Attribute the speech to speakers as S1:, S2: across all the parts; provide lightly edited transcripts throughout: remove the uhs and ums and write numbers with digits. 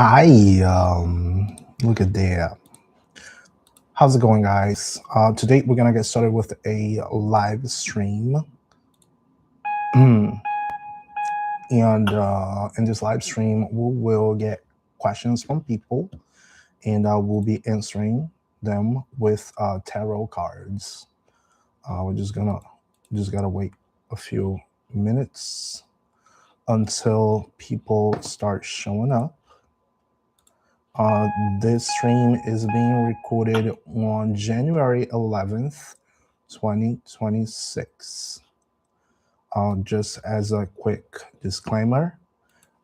S1: Hi, look at there. How's it going, guys? Today we're gonna get started with a live stream. and in this live stream, we will get questions from people, and we'll be answering them with tarot cards. We're just gotta wait a few minutes until people start showing up. This stream is being recorded on January 11th, 2026. Just as a quick disclaimer,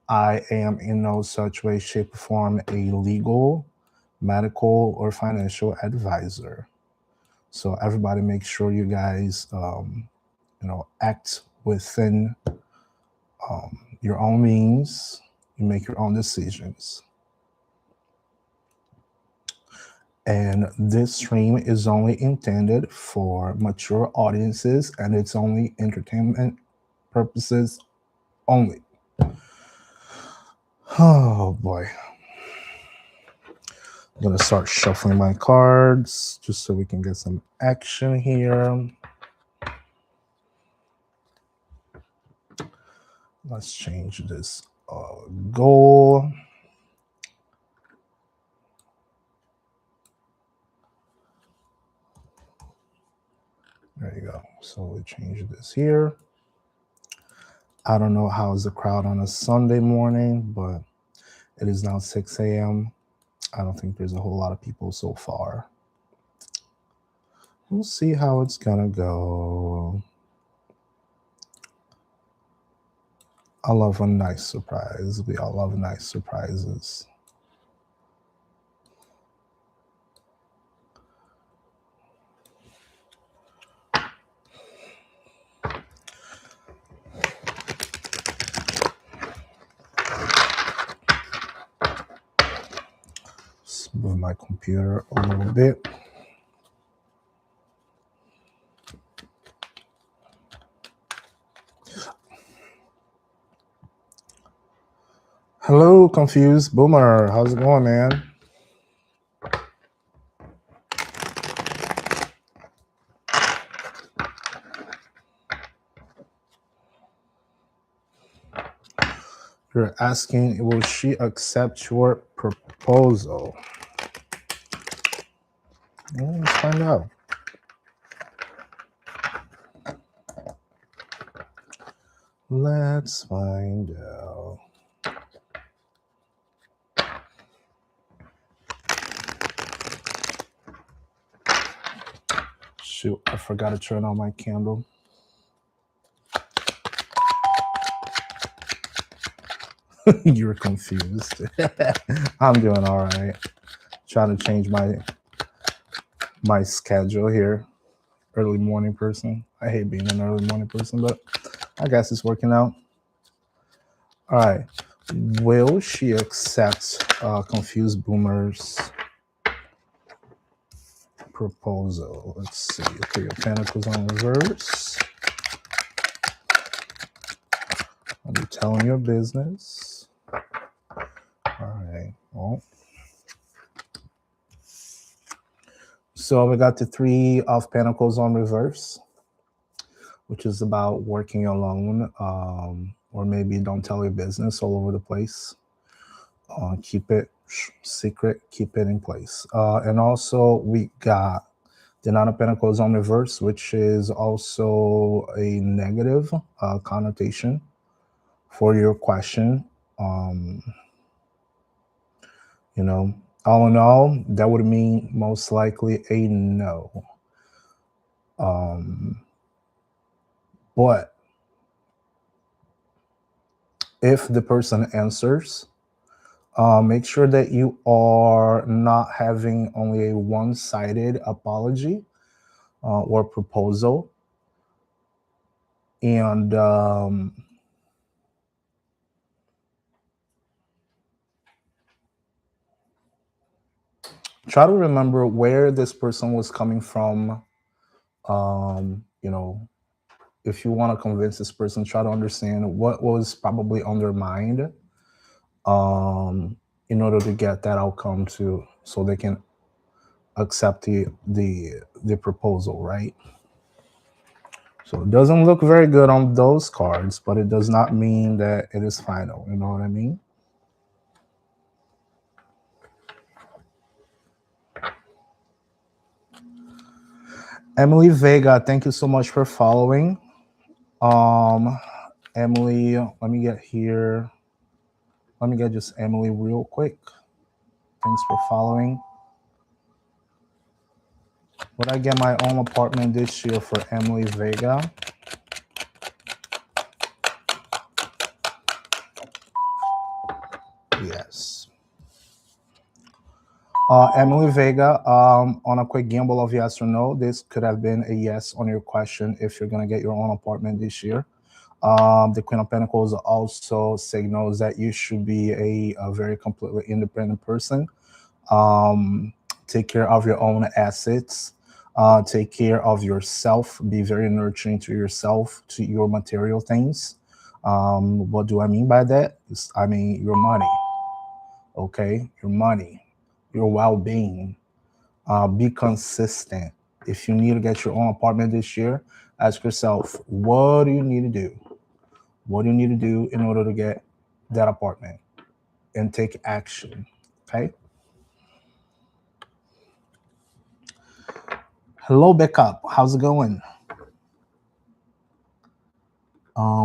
S1: I am in no such way, shape, or form a legal, medical, or financial advisor. So everybody make sure you guys, act within your own means. You make your own decisions. And this stream is only intended for mature audiences, and it's only entertainment purposes only. Oh boy. I'm gonna start shuffling my cards just so we can get some action here. Let's change this goal. There you go. So we change this here. I don't know how is the crowd on a Sunday morning, but it is now 6 a.m. I don't think there's a whole lot of people so far. We'll see how it's gonna go. I love a nice surprise. We all love nice surprises. Let's move my computer a little bit. Hello, Confused Boomer. How's it going, man? You're asking, will she accept your proposal? Well, let's find out. Let's find out. Shoot, I forgot to turn on my candle. You're confused. I'm doing all right. Trying to change my schedule here. Early morning person. I hate being an early morning person, but I guess it's working out. All right. Will she accept Confused Boomer's proposal? Let's see. Three of Pentacles on reverse. I'll be telling your business. All right. Well, so we got the Three of Pentacles on reverse, which is about working alone, or maybe don't tell your business all over the place. Keep it secret, keep it in place. And also we got the Nine of Pentacles on reverse, which is also a negative connotation for your question. All in all, that would mean most likely a no. But if the person answers, make sure that you are not having only a one-sided apology or proposal. And try to remember where this person was coming from. If you want to convince this person, try to understand what was probably on their mind. in order to get that outcome to so they can accept the proposal, right? So it doesn't look very good on those cards, but it does not mean that it is final. You know what I mean? Emily Vega, thank you so much for following. Emily, let me get here. Let me get just Emily real quick. Thanks for following. Would I get my own apartment this year for Emily Vega? Yes. Emily Vega, on a quick gamble of yes or no, this could have been a yes on your question if you're going to get your own apartment this year. The Queen of Pentacles also signals that you should be a very completely independent person. Take care of your own assets. Take care of yourself. Be very nurturing to yourself, to your material things. What do I mean by that? I mean your money. Okay, your money, your well-being. Be consistent. If you need to get your own apartment this year, ask yourself, what do you need to do? What do you need to do in order to get that apartment? And take action. Okay. Hello, Backup. How's it going?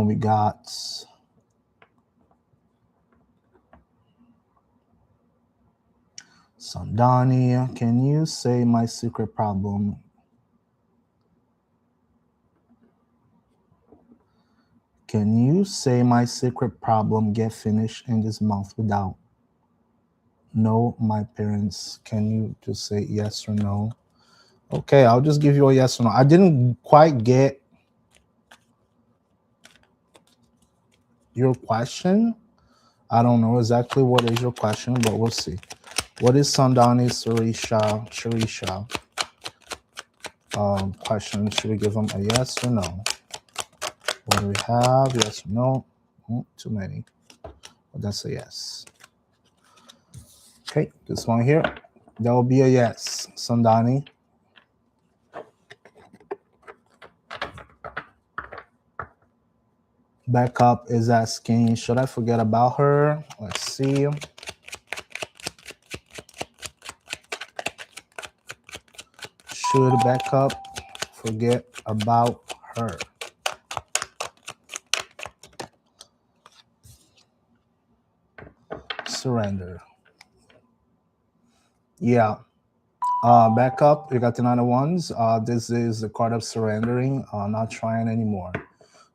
S1: We got Sandani. Can you say my secret problem? Can you say my secret problem get finished in this month without? No, my parents. Can you just say yes or no? Okay, I'll just give you a yes or no. I didn't quite get your question. I don't know exactly what is your question, but we'll see. What is Sandani Sharisha question? Should we give them a yes or no? What do we have? Yes or no? Too many. But that's a yes. Okay, this one here. That will be a yes. Sandani. Backup is asking, should I forget about her? Let's see. Should Backup forget about her? Surrender. Yeah. Backup, you got the 9 of Wands. This is the card of surrendering, not trying anymore.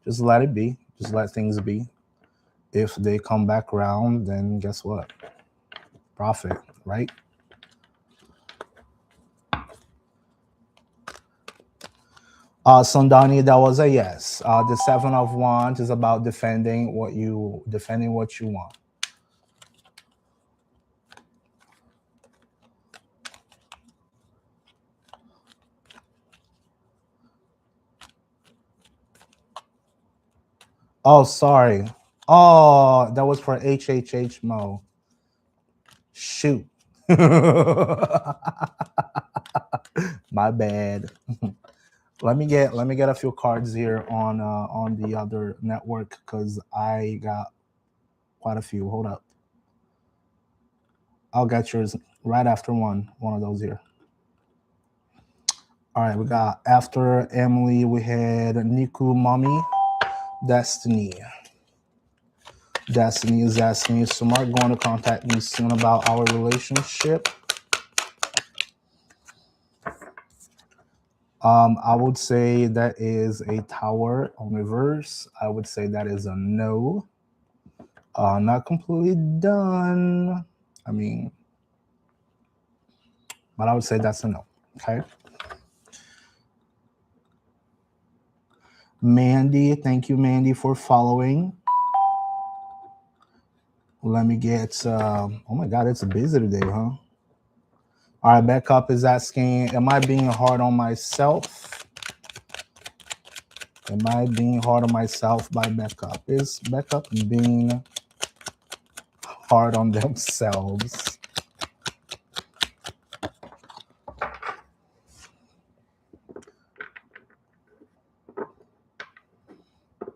S1: Just let it be. Just let things be. If they come back around, then guess what? Profit, right? Sandani, that was a yes. The 7 of Wands is about defending what you want. Oh, sorry. Oh, that was for HHH Mo. Shoot. My bad. Let me get a few cards here on the other network because I got quite a few. Hold up. I'll get yours right after one of those here. All right, we got after Emily, we had Niku Mommy, Destiny. Destiny is asking, is Samar going to contact me soon about our relationship? I would say that is a Tower on reverse. I would say that is a no. Not completely done. I mean, but I would say that's a no. Okay. Mandy, thank you, Mandy, for following. Let me get, oh my God, it's busy today, huh? All right, Backup is asking, am I being hard on myself? Am I being hard on myself by Backup? Is Backup being hard on themselves.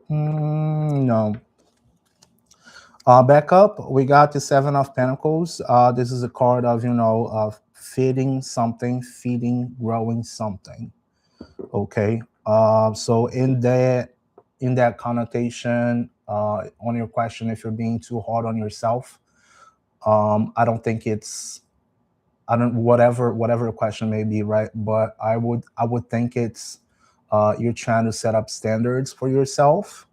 S1: No. Back up, we got the Seven of Pentacles. This is a card of, of feeding something, growing something. Okay. So in that connotation, on your question, if you're being too hard on yourself, I don't think it's, whatever the question may be, right? But I would think it's, you're trying to set up standards for yourself.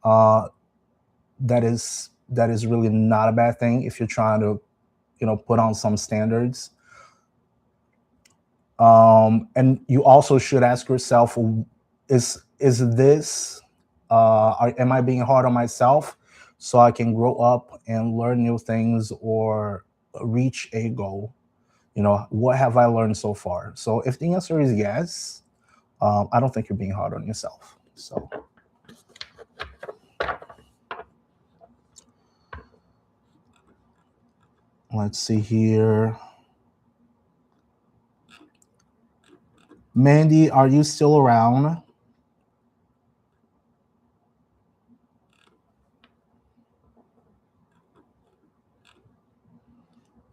S1: That is really not a bad thing if you're trying to, put on some standards. And you also should ask yourself, is this, am I being hard on myself so I can grow up and learn new things or reach a goal? What have I learned so far? So if the answer is yes, I don't think you're being hard on yourself. So let's see here. Mandy, are you still around?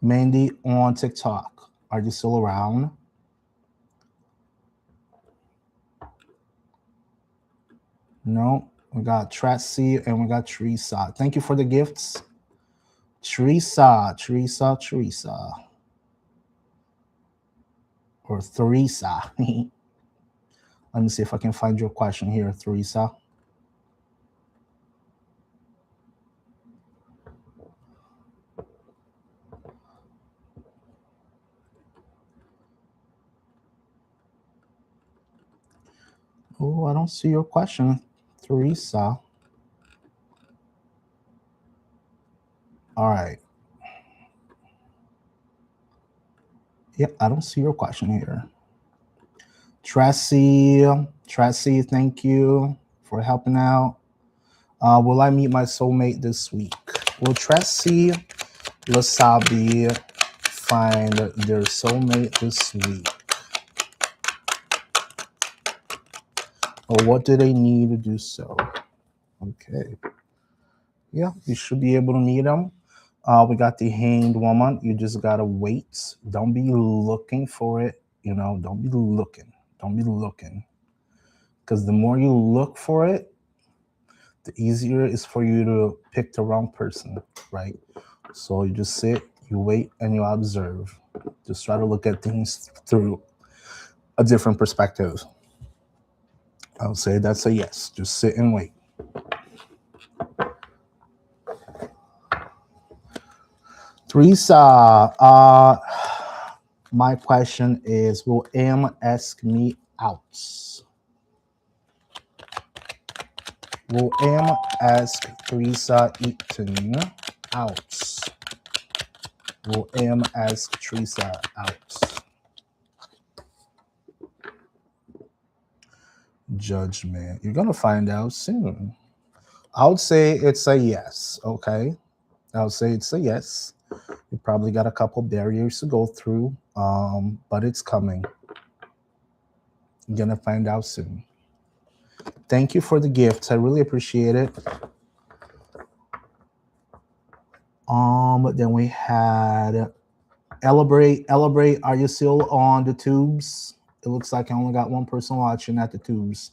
S1: Mandy on TikTok, are you still around? No, we got Tracy and we got Teresa. Thank you for the gifts. Teresa. Or Teresa. Let me see if I can find your question here, Teresa. Oh, I don't see your question, Teresa. All right. Yep, I don't see your question here. Tracy, thank you for helping out. Will I meet my soulmate this week? Will Tracy Wasabi find their soulmate this week? Or what do they need to do so? Okay. Yeah, you should be able to meet them. We got the Hanged Woman. You just gotta wait. Don't be looking for it. Don't be looking. Because the more you look for it, the easier it is for you to pick the wrong person, right? So you just sit, you wait, and you observe. Just try to look at things through a different perspective. I would say that's a yes. Just sit and wait. Teresa, my question is, will M ask me out? Will M ask Teresa Eaton out? Will M ask Teresa out? Judgment. You're going to find out soon. I would say it's a yes, okay? I would say it's a yes. You probably got a couple barriers to go through, but it's coming. You're going to find out soon. Thank you for the gifts. I really appreciate it. Then we had Elaborate. Are you still on the tubes? It looks like I only got one person watching at the tubes.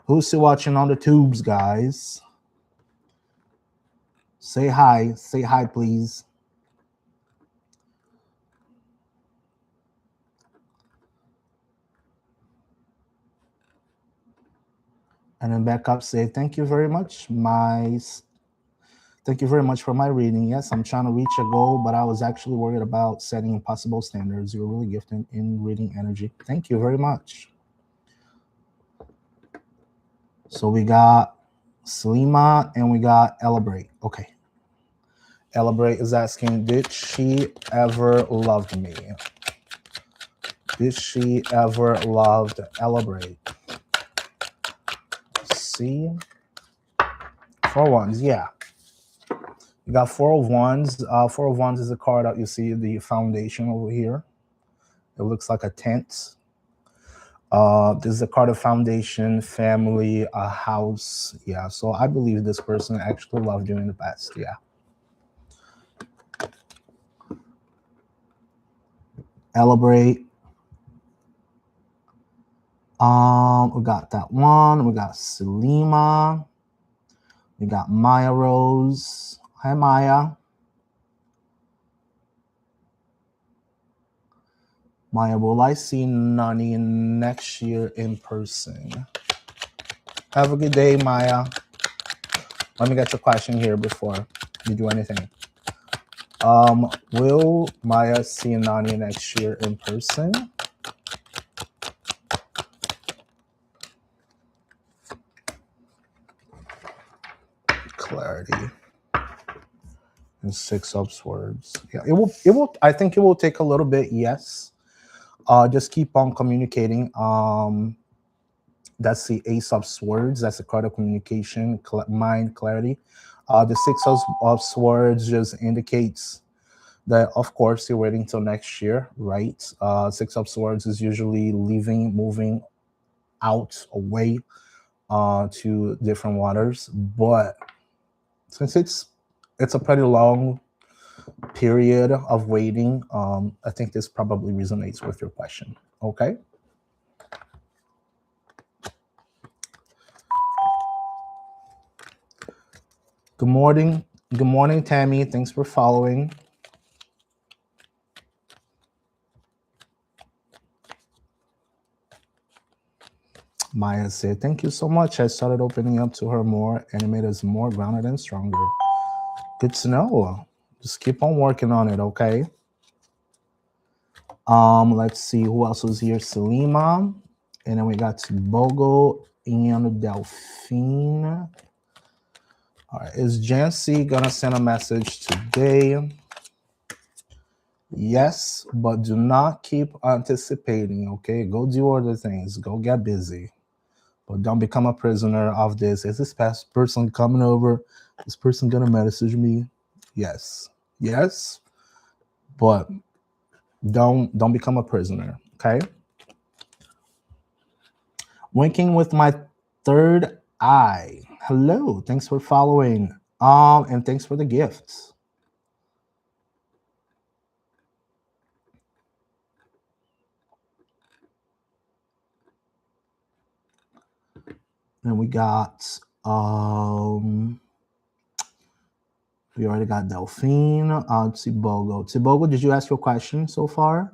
S1: Who's still watching on the tubes, guys? Say hi. Say hi, please. And then back up, say thank you very much. Thank you very much for my reading. Yes, I'm trying to reach a goal, but I was actually worried about setting impossible standards. You're really gifted in reading energy. Thank you very much. So we got Salima and we got Elaborate. Okay. Elaborate is asking, did she ever love me? Did she ever loved Elaborate? See? For ones, yeah. You got Four of Wands. Four of Wands is a card that you see the foundation over here. It looks like a tent. This is a card of foundation, family, a house. Yeah, so I believe this person actually loved you in the past. Yeah. Celebrate. We got that one. We got Selima. We got Maya Rose. Hi, Maya. Maya, will I see Nani next year in person? Have a good day, Maya. Let me get your question here before you do anything. Will Maya see Nani next year in person? Clarity. And Six of Swords. Yeah, it will. I think it will take a little bit. Yes. Just keep on communicating. That's the Ace of Swords. That's a card of communication, mind clarity. The Six of Swords just indicates that, of course, you're waiting till next year, right? Six of Swords is usually leaving, moving out, away to different waters. But since it's a pretty long period of waiting, I think this probably resonates with your question. Okay. Good morning. Good morning, Tammy. Thanks for following. Maya said, thank you so much. I started opening up to her more and it made us more grounded and stronger. Good to know. Just keep on working on it, okay? Let's see who else was here. Selima. And then we got Bogo and Delphine. All right. Is Jancy gonna send a message today? Yes, but do not keep anticipating, okay? Go do other things. Go get busy. But don't become a prisoner of this. Is this person coming over? Is this person gonna message me? Yes. Yes. But don't become a prisoner, okay? Winking with my third eye. Hello, thanks for following. And thanks for the gifts. And we got we already got Delphine, Tibogo. Tibogo, did you ask your question so far?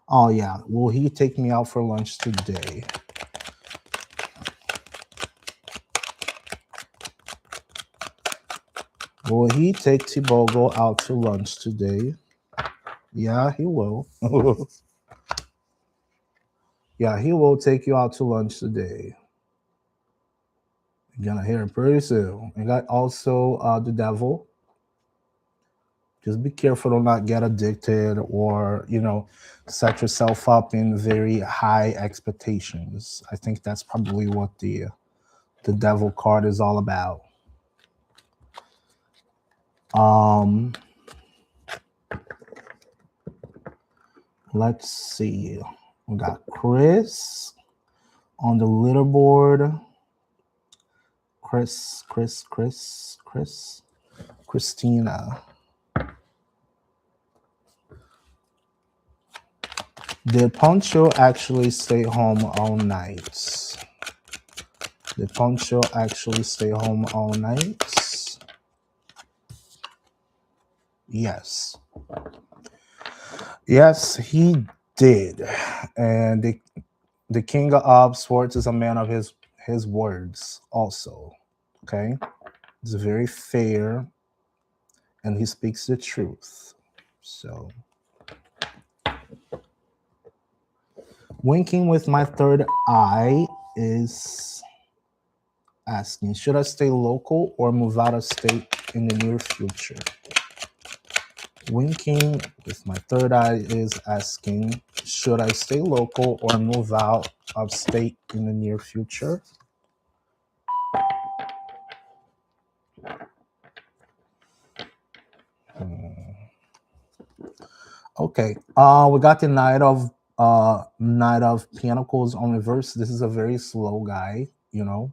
S1: Oh yeah, will he take me out for lunch today? Will he take Tibogo out to lunch today? Yeah, he will. Yeah, he will take you out to lunch today. You're gonna hear it pretty soon. And got also the devil. Just be careful to not get addicted or, set yourself up in very high expectations. I think that's probably what the devil card is all about. Let's see. We got Chris on the leaderboard. Christina. Did Poncho actually stay home all night? Did Poncho actually stay home all night? Yes. Yes, he did. And the King of Swords is a man of his words also. Okay? He's very fair and he speaks the truth. So winking with my third eye is asking, should I stay local or move out of state in the near future? Winking with my third eye is asking, should I stay local or move out of state in the near future? Okay. We got the Knight of Pentacles on reverse. This is a very slow guy, you know.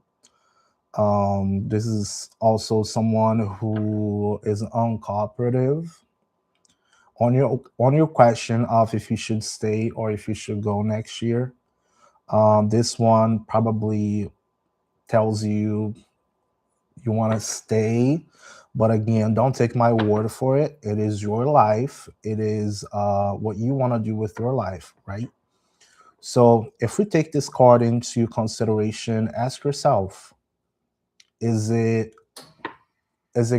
S1: This is also someone who is uncooperative. On your question of if you should stay or if you should go next year, this one probably tells you you want to stay, but again, don't take my word for it. It is your life. It is what you want to do with your life, right? So if we take this card into consideration, ask yourself, is it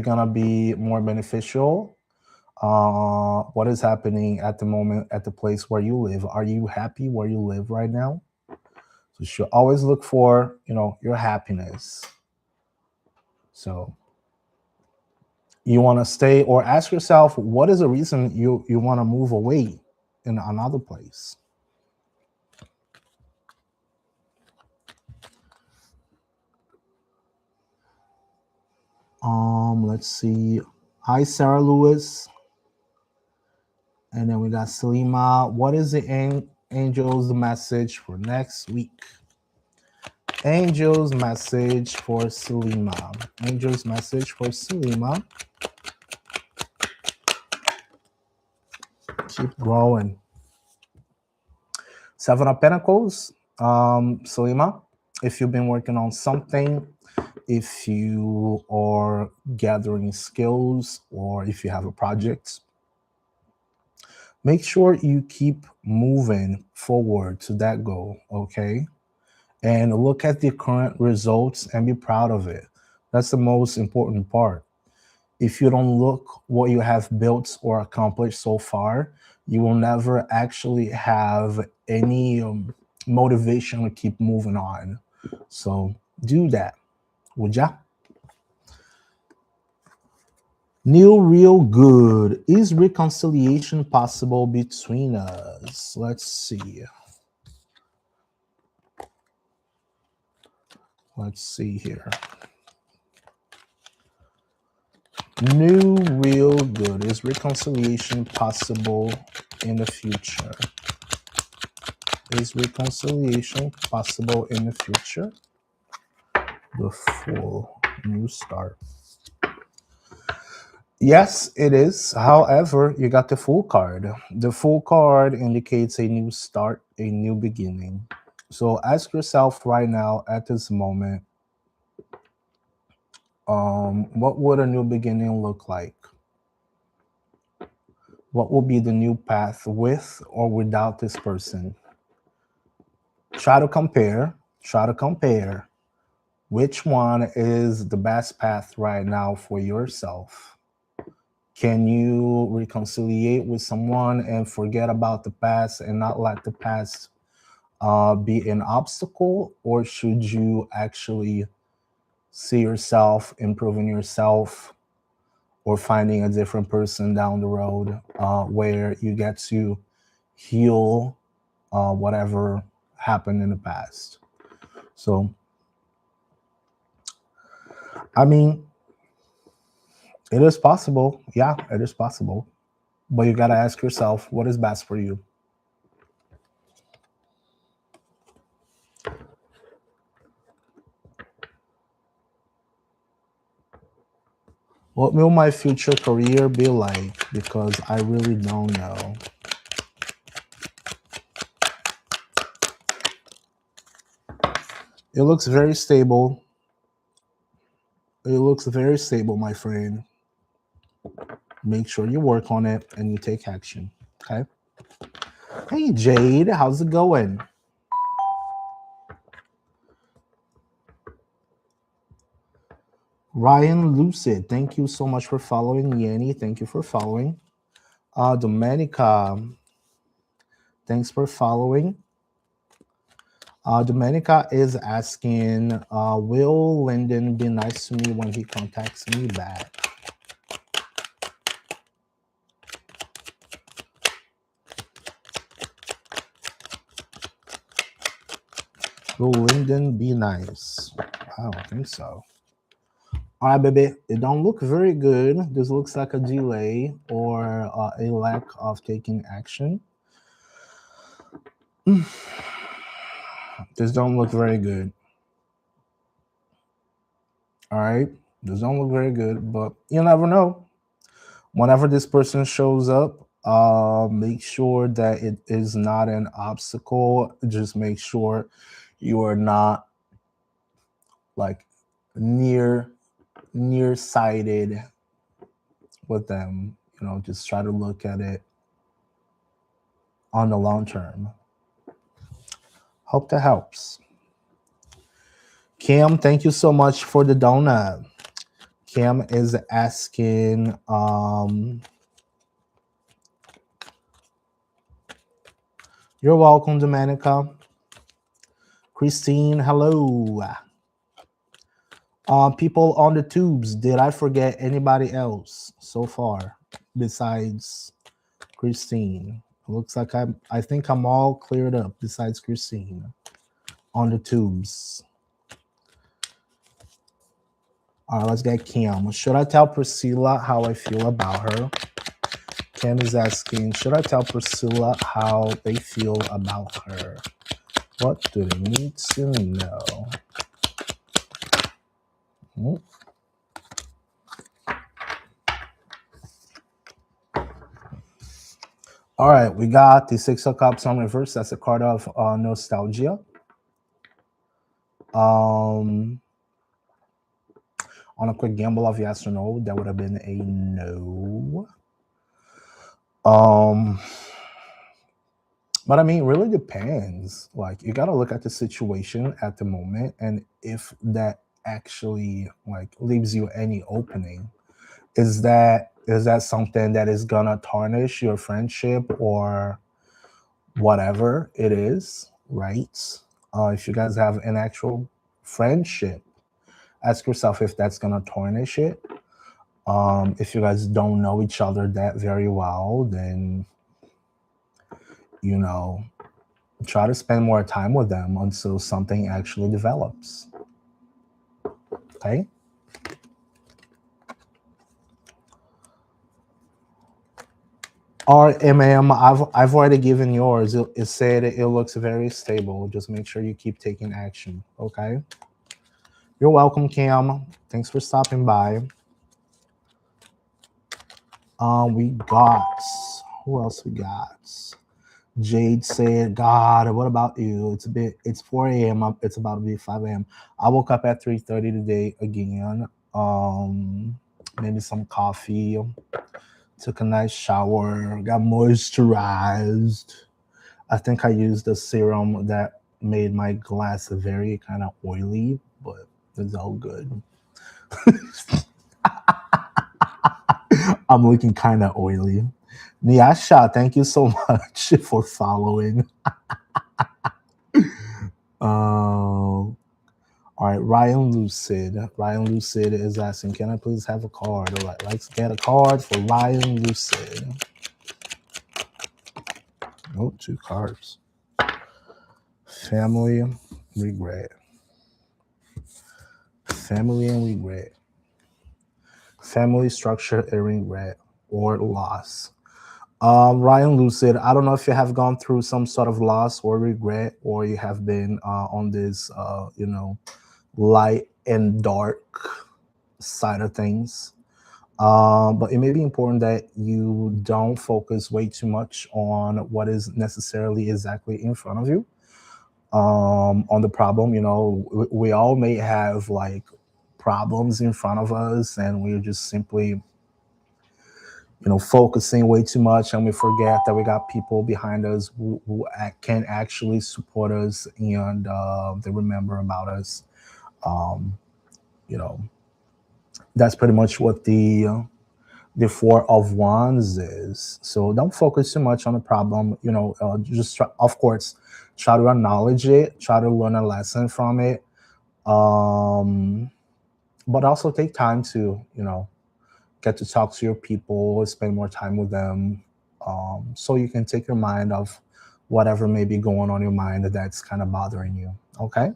S1: gonna be more beneficial? What is happening at the moment at the place where you live? Are you happy where you live right now? So you should always look for, your happiness. So you want to stay, or ask yourself, what is the reason you want to move away in another place? Let's see. Hi, Sarah Lewis. And then we got Salima. What is the angel's message for next week? Angel's message for Salima. Angel's message for Salima. Keep growing. Seven of Pentacles. Salima, if you've been working on something, if you are gathering skills, or if you have a project, make sure you keep moving forward to that goal, okay? And look at the current results and be proud of it. That's the most important part. If you don't look what you have built or accomplished so far, you will never actually have any motivation to keep moving on. So do that, would ya? New Real Good. Is reconciliation possible between us? Let's see. Let's see here. New Real Good. Is reconciliation possible in the future? Is reconciliation possible in the future? The Fool. New start. Yes, it is. However, you got the Fool card. The Fool card indicates a new start, a new beginning. So ask yourself right now at this moment, what would a new beginning look like? What will be the new path with or without this person? Try to compare. Which one is the best path right now for yourself? Can you reconciliate with someone and forget about the past and not let the past be an obstacle? Or should you actually see yourself improving yourself, or finding a different person down the road where you get to heal whatever happened in the past? So, I mean, it is possible. Yeah, it is possible. But you got to ask yourself, what is best for you? What will my future career be like? Because I really don't know. It looks very stable. It looks very stable, my friend. Make sure you work on it and you take action. Okay. Hey, Jade, how's it going? Ryan Lucid, thank you so much for following. Yanni, thank you for following. Domenica, thanks for following. Domenica is asking, will Lyndon be nice to me when he contacts me back? Will Lyndon be nice? I don't think so. All right, baby. It don't look very good. This looks like a delay or a lack of taking action. This don't look very good. All right. This don't look very good, but you never know. Whenever this person shows up, make sure that it is not an obstacle. Just make sure you are not like nearsighted with them. You know, just try to look at it on the long term. Hope that helps. Cam, thank you so much for the donut. Cam is asking, you're welcome, Domenica. Christine, hello. People on the tubes, did I forget anybody else so far besides Christine? Looks like I think I'm all cleared up besides Christine on the tubes. All right, let's get Cam. Should I tell Priscilla how I feel about her? Cam is asking, should I tell Priscilla how they feel about her? What do they need to know? All right, we got the Six of Cups on reverse. That's a card of nostalgia. On a quick gamble of yes or no, that would have been a no. But I mean, it really depends. Like, you got to look at the situation at the moment, and if that actually like leaves you any opening, is that something that is gonna tarnish your friendship or whatever it is, right? If you guys have an actual friendship, ask yourself if that's gonna tarnish it. If you guys don't know each other that very well, then you know, try to spend more time with them until something actually develops. Okay. RMM, I've already given yours. It said it looks very stable. Just make sure you keep taking action. Okay. You're welcome, Cam. Thanks for stopping by. We got, who else we got? Jade said, God, what about you? It's 4 a.m. It's about to be 5 a.m. I woke up at 3:30 today again. Maybe some coffee, took a nice shower, got moisturized. I think I used a serum that made my glass very kind of oily, but it's all good. I'm looking kind of oily. Niasha, thank you so much for following. All right, Ryan Lucid. Ryan Lucid is asking, can I please have a card? All right, let's get a card for Ryan Lucid. Oh, 2 cards. Family, regret. Family and regret. Family, structure, and regret, or loss. Ryan Lucid, I don't know if you have gone through some sort of loss or regret, or you have been on this, light and dark side of things. But it may be important that you don't focus way too much on what is necessarily exactly in front of you. On the problem, we all may have like problems in front of us, and we're just simply focusing way too much, and we forget that we got people behind us who can actually support us, and they remember about us. You know, that's pretty much what the 4 of Wands is. So don't focus too much on the problem. Just of course, try to acknowledge it, try to learn a lesson from it, but also take time to get to talk to your people, spend more time with them, so you can take your mind off whatever may be going on in your mind that's kind of bothering you. Okay.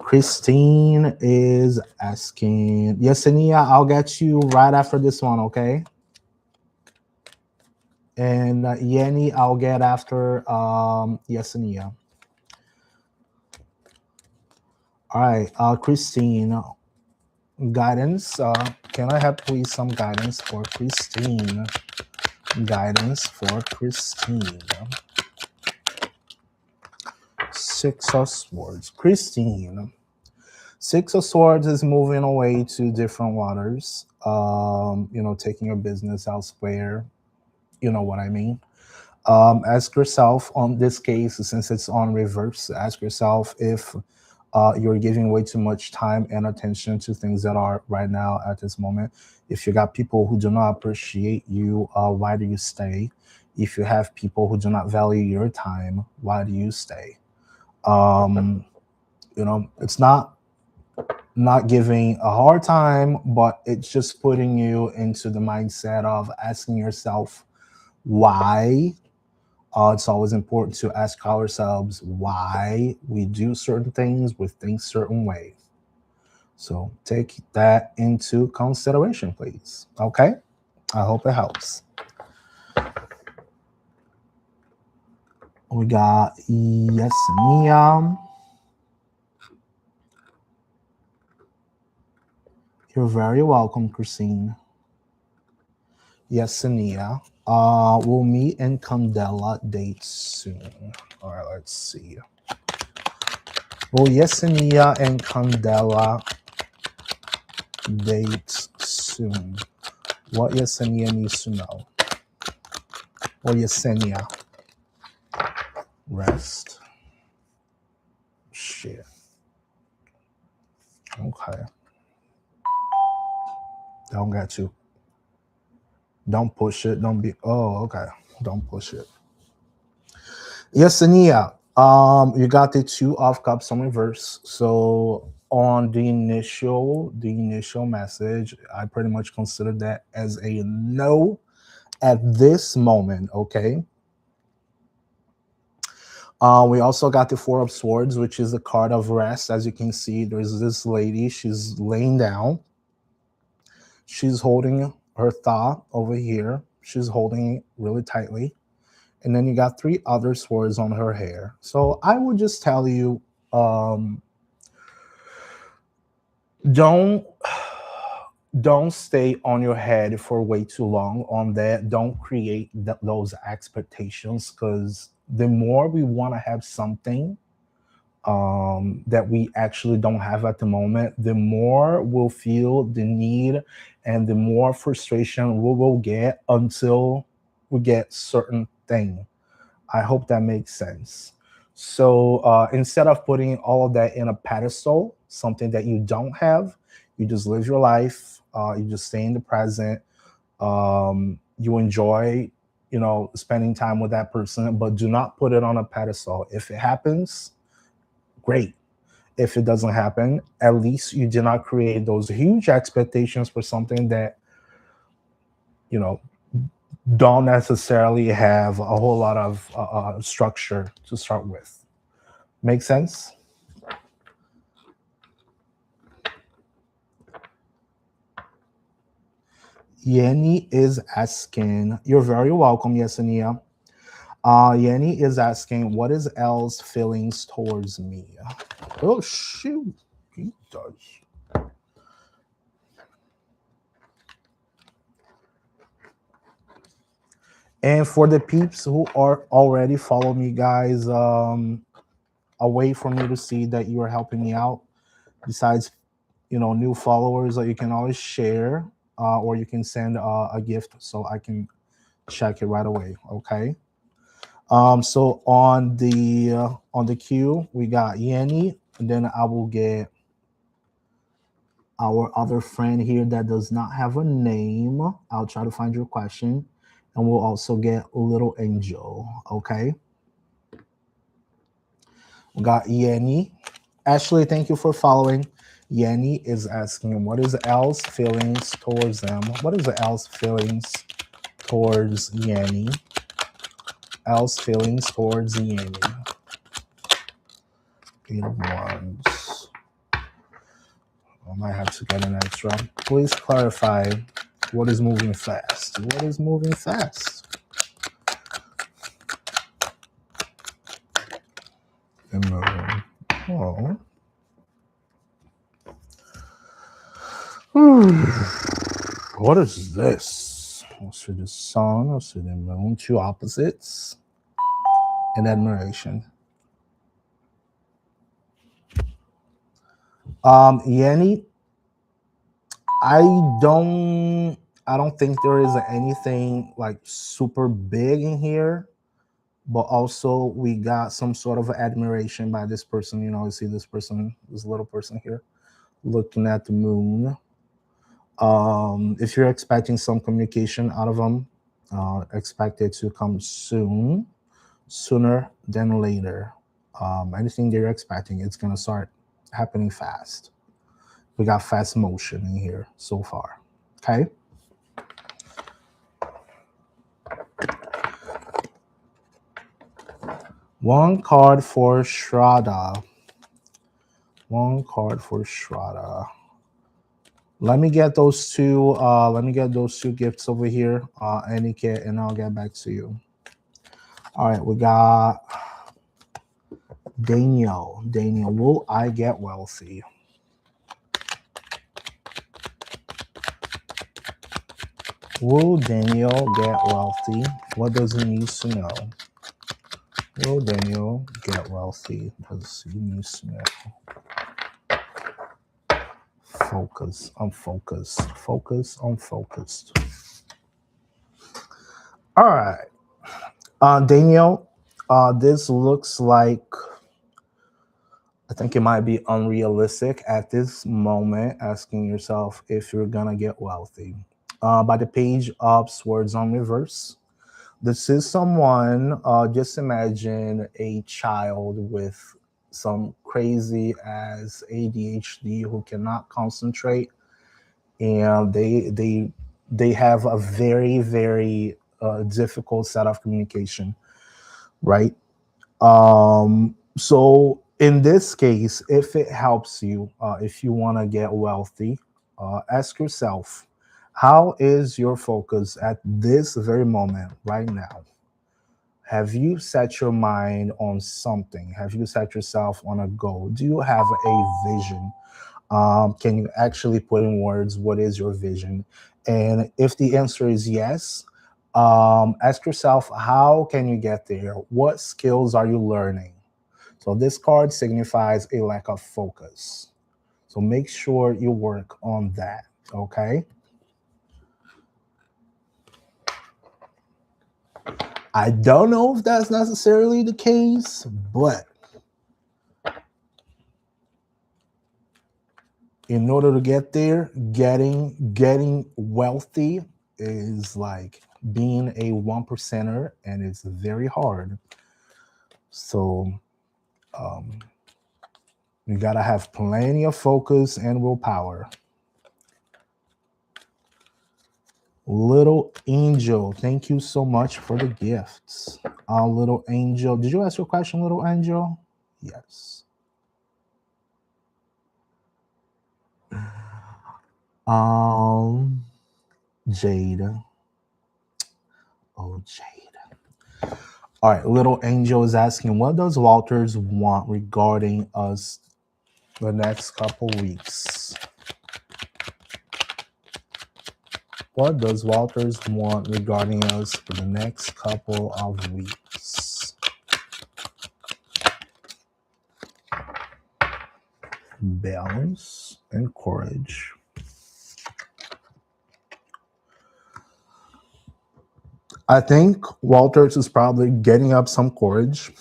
S1: Christine is asking, Yesenia, I'll get you right after this one, okay? And Yenny, I'll get after Yesenia. All right, Christine, guidance. Can I have please some guidance for Christine? Guidance for Christine. Six of Swords. Christine. Six of Swords is moving away to different waters. Taking your business elsewhere. You know what I mean. Ask yourself on this case, since it's on reverse, ask yourself if you're giving way too much time and attention to things that are right now at this moment. If you got people who do not appreciate you, why do you stay? If you have people who do not value your time, why do you stay? It's not giving a hard time, but it's just putting you into the mindset of asking yourself why. It's always important to ask ourselves why we do certain things, we think certain ways. So take that into consideration, please. Okay? I hope it helps. We got Yesenia. You're very welcome, Christine. Yesenia. We'll meet in Candela date soon. All right, let's see. Will Yesenia and Candela date soon? What Yesenia needs to know? Or Yesenia. Rest. Shit. Okay. Don't get you. Don't push it. Don't be. Oh, okay. Don't push it. Yesenia. You got the Two of Cups on reverse. So on the initial message, I pretty much consider that as a no at this moment. Okay. We also got the Four of Swords, which is the card of rest. As you can see, there's this lady. She's laying down. She's holding her thought over here. She's holding it really tightly. And then you got three other swords on her hair. So I would just tell you, don't stay on your head for way too long on that. Don't create those expectations, because the more we want to have something that we actually don't have at the moment, the more we'll feel the need and the more frustration we will get until we get certain thing. I hope that makes sense. So instead of putting all of that in a pedestal, something that you don't have, you just live your life. You just stay in the present. You enjoy, spending time with that person, but do not put it on a pedestal. If it happens, great. If it doesn't happen, at least you did not create those huge expectations for something that, don't necessarily have a whole lot of structure to start with. Make sense? Yenny is asking, you're very welcome, Yesenia. Yenny is asking, what is L's feelings towards me? Oh, shoot. He does. And for the peeps who are already following me, guys, a way for me to see that you are helping me out, besides, new followers, that you can always share, or you can send a gift so I can check it right away. Okay. So on the queue, we got Yenny, and then I will get our other friend here that does not have a name. I'll try to find your question, and we'll also get Little Angel. Okay. We got Yenny. Ashley, thank you for following. Yenny is asking, what is L's feelings towards them? What is L's feelings towards Yenny? L's feelings towards Yenny. 8 of Wands. I might have to get an extra. Please clarify what is moving fast. What is moving fast? Oh. What is this? Let's see the sun. Let's see the moon. Two opposites in admiration. Yanni, I don't think there is anything like super big in here, but also we got some sort of admiration by this person. You know, you see this person, this little person here, looking at the moon. If you're expecting some communication out of them, expect it to come soon, sooner than later. Anything that you're expecting, it's gonna start happening fast. We got fast motion in here so far. Okay. One card for Shraddha. One card for Shraddha. Let me get those two. Let me get those two gifts over here, Anike, and I'll get back to you. All right, we got Daniel. Daniel, will I get wealthy? Will Daniel get wealthy? What does he need to know? Will Daniel get wealthy? Does he need to know? Focus. I'm focused. Focus. I'm focused. All right. Daniel, this looks like, I think it might be unrealistic at this moment, asking yourself if you're going to get wealthy. By the page of Swords on Reverse, this is someone, just imagine a child with some crazy as ADHD who cannot concentrate, and they have a very, very difficult set of communication, right? So in this case, if it helps you, if you want to get wealthy, ask yourself, how is your focus at this very moment right now? Have you set your mind on something? Have you set yourself on a goal? Do you have a vision? Can you actually put in words what is your vision? And if the answer is yes, ask yourself, how can you get there? What skills are you learning? So this card signifies a lack of focus. So make sure you work on that, okay? I don't know if that's necessarily the case, but in order to get there, getting wealthy is like being a 1%er, and it's very hard. So you gotta have plenty of focus and willpower. Little Angel, thank you so much for the gifts. Little Angel, did you ask your question, Little Angel? Yes. Jade. Oh, Jade. All right, Little Angel is asking, what does Walters want regarding us the next couple weeks? What does Walters want regarding us for the next couple of weeks? Balance and courage. I think Walters is probably getting up some courage.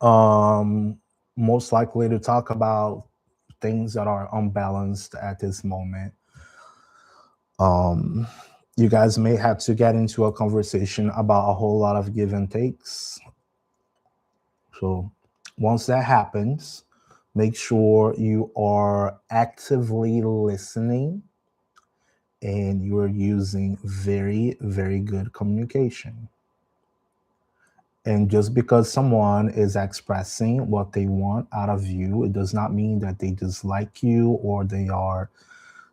S1: Most likely to talk about things that are unbalanced at this moment. You guys may have to get into a conversation about a whole lot of give and takes. So once that happens, make sure you are actively listening and you are using very, very good communication. And just because someone is expressing what they want out of you, it does not mean that they dislike you or they are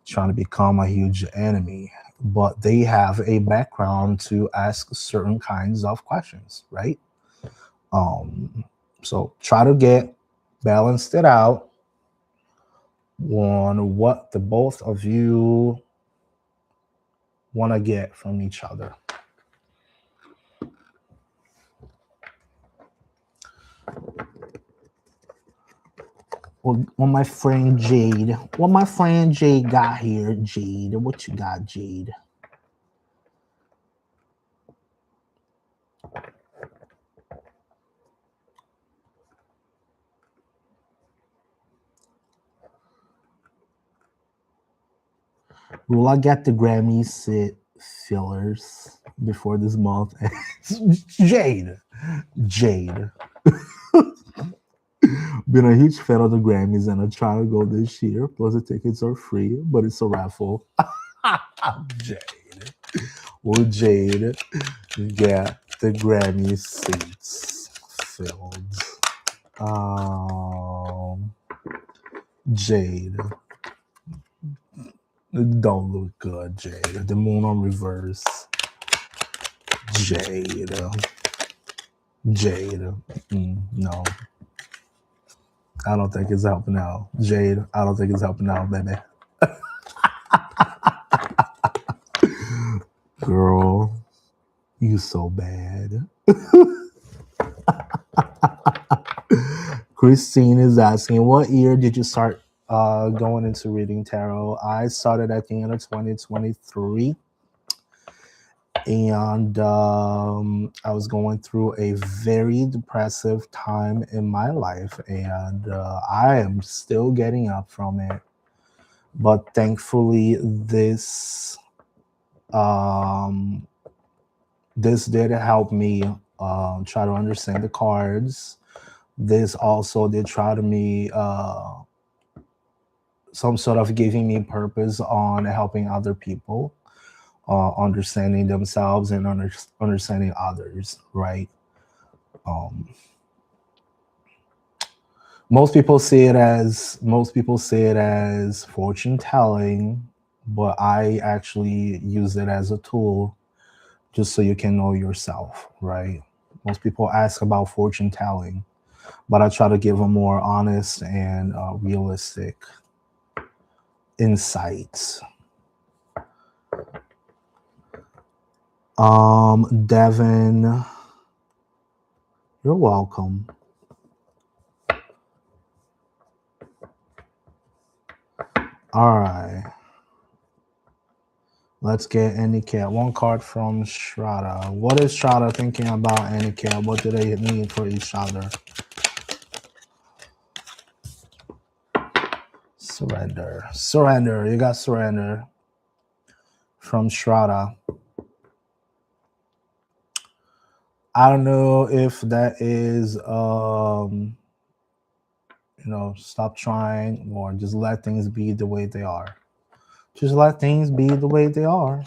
S1: trying to become a huge enemy. But they have a background to ask certain kinds of questions, right? So try to get balanced it out on what the both of you want to get from each other. What my friend Jade, got here, Jade. What you got, Jade? Will I get the Grammy sit fillers before this month? Jade. Been a huge fan of the Grammys and I try to go this year. Plus the tickets are free, but it's a raffle. Jade. Will Jade get the Grammy seats filled? Jade. Don't look good, Jade. The moon on reverse. Jade. No. I don't think it's helping out. Jade, I don't think it's helping out, baby. Girl, you so bad. Christine is asking, what year did you start going into reading tarot? I started at the end of 2023. And I was going through a very depressive time in my life, and I am still getting up from it. But thankfully, this did help me try to understand the cards. This also did try to me some sort of giving me purpose on helping other people. Understanding themselves and understanding others, right? Most people say it as fortune telling, but I actually use it as a tool just so you can know yourself, right? Most people ask about fortune telling, but I try to give a more honest and realistic insights. Devin, you're welcome. All right. Let's get Aniket. One card from Shraddha. What is Shraddha thinking about Aniket? What do they need for each other? Surrender. Surrender. You got surrender from Shraddha. I don't know if that is stop trying or just let things be the way they are. Just let things be the way they are.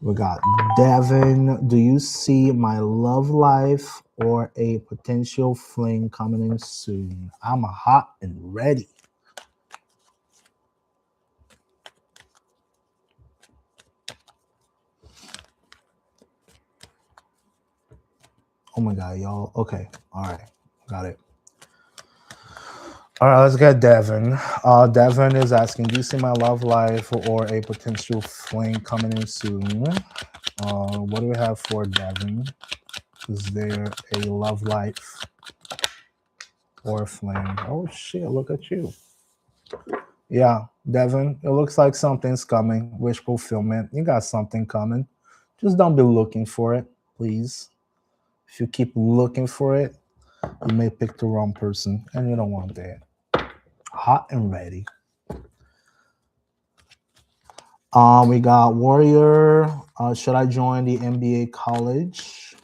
S1: We got Devin. Do you see my love life or a potential fling coming in soon? I'm hot and ready. Oh my God, y'all. Okay. All right. Got it. All right, let's get Devin. Devin is asking, do you see my love life or a potential fling coming in soon? What do we have for Devin? Is there a love life or a fling? Oh shit, look at you. Yeah, Devin, it looks like something's coming. Wish fulfillment. You got something coming. Just don't be looking for it, please. If you keep looking for it, you may pick the wrong person, and you don't want that. Hot and ready. We got Warrior. Should I join the MBA college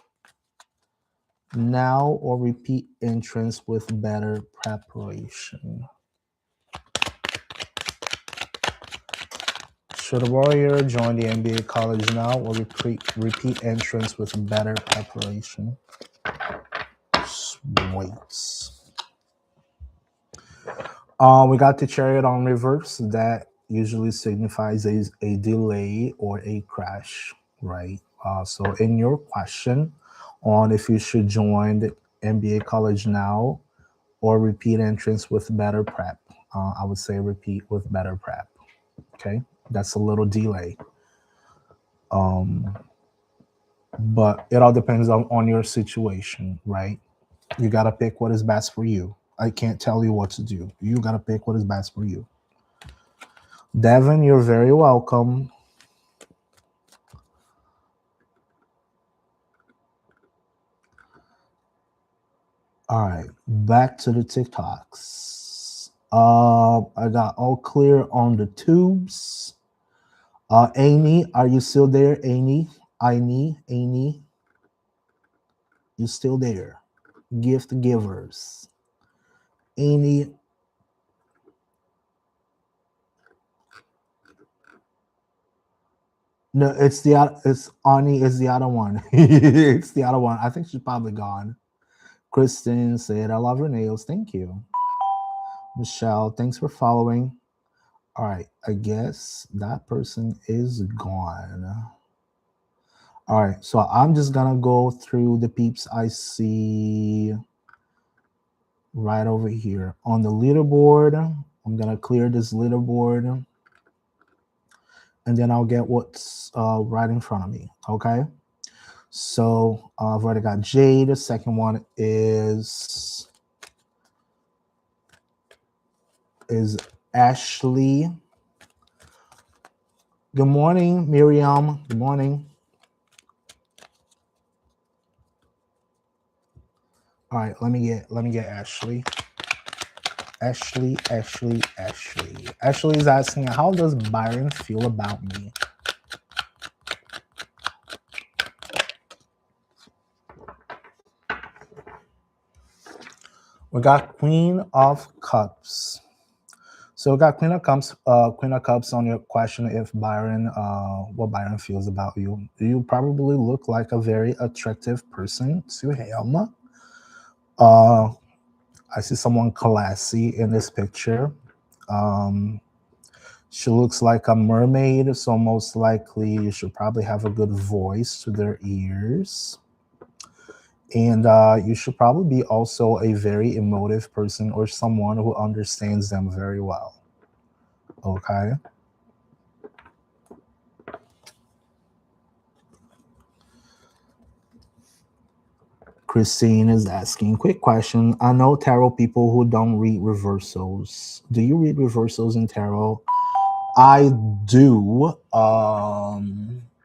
S1: now or repeat entrance with better preparation? Should a warrior join the NBA college now or repeat entrance with better preparation? Sweet. We got the chariot on reverse. That usually signifies a delay or a crash, right? So in your question on if you should join the NBA college now or repeat entrance with better prep, I would say repeat with better prep. Okay, that's a little delay. But it all depends on your situation, right? You got to pick what is best for you. I can't tell you what to do. You got to pick what is best for you. Devin, you're very welcome. All right, back to the TikToks. I got all clear on the tubes. Amy, are you still there? Amy, you still there? Gift givers. Amy. No, it's Ani is the other one. It's the other one. I think she's probably gone. Kristen said, I love your nails. Thank you. Michelle, thanks for following. All right, I guess that person is gone. All right, so I'm just gonna go through the peeps I see right over here on the leaderboard. I'm gonna clear this leaderboard and then I'll get what's right in front of me, okay? So I've already got Jade. The second one is Ashley. Good morning, Miriam. Good morning. All right, let me get Ashley. Ashley is asking, how does Byron feel about me? We got Queen of Cups. So we got Queen of Cups on your question if Byron, what Byron feels about you. You probably look like a very attractive person to him. I see someone classy in this picture. She looks like a mermaid, so most likely you should probably have a good voice to their ears. And you should probably be also a very emotive person or someone who understands them very well. Okay. Christine is asking, quick question. I know tarot people who don't read reversals. Do you read reversals in tarot? I do.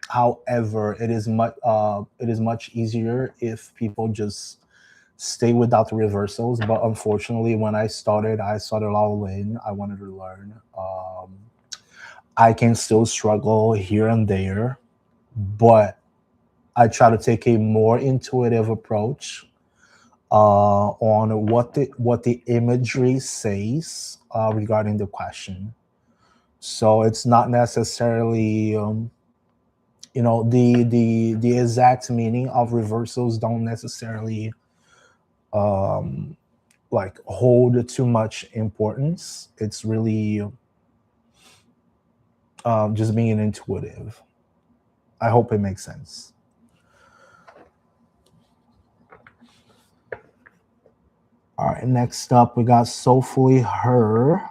S1: However, it is much easier if people just stay without the reversals. But unfortunately, when I started all in. I wanted to learn. I can still struggle here and there, but I try to take a more intuitive approach on what the imagery says regarding the question. So it's not necessarily, the exact meaning of reversals don't necessarily like hold too much importance. It's really just being intuitive. I hope it makes sense. All right, next up, we got Soulfully Her.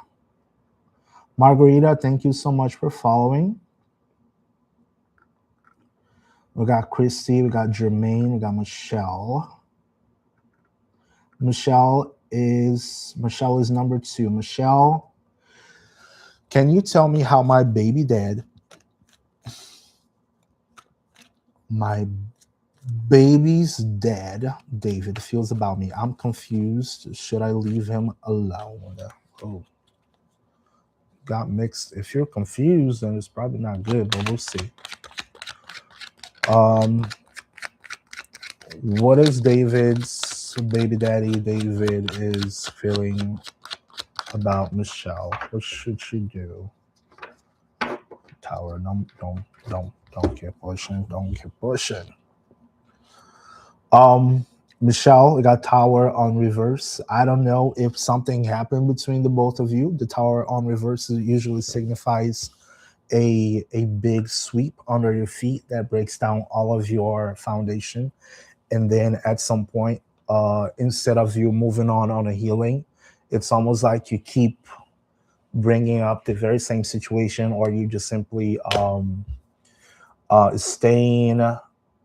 S1: Margarita, thank you so much for following. We got Christy, we got Jermaine, we got Michelle. Michelle is number 2. Michelle, can you tell me how my baby dad, my baby's dad, David, feels about me? I'm confused. Should I leave him alone? Oh, got mixed. If you're confused, then it's probably not good, but we'll see. What is David's baby daddy? David is feeling about Michelle. What should she do? Tower. Don't keep pushing. Don't keep pushing. Um, Michelle, we got Tower on reverse. I don't know if something happened between the both of you. The Tower on reverse usually signifies a big sweep under your feet that breaks down all of your foundation, and then at some point, instead of you moving on a healing, it's almost like you keep bringing up the very same situation, or you just simply staying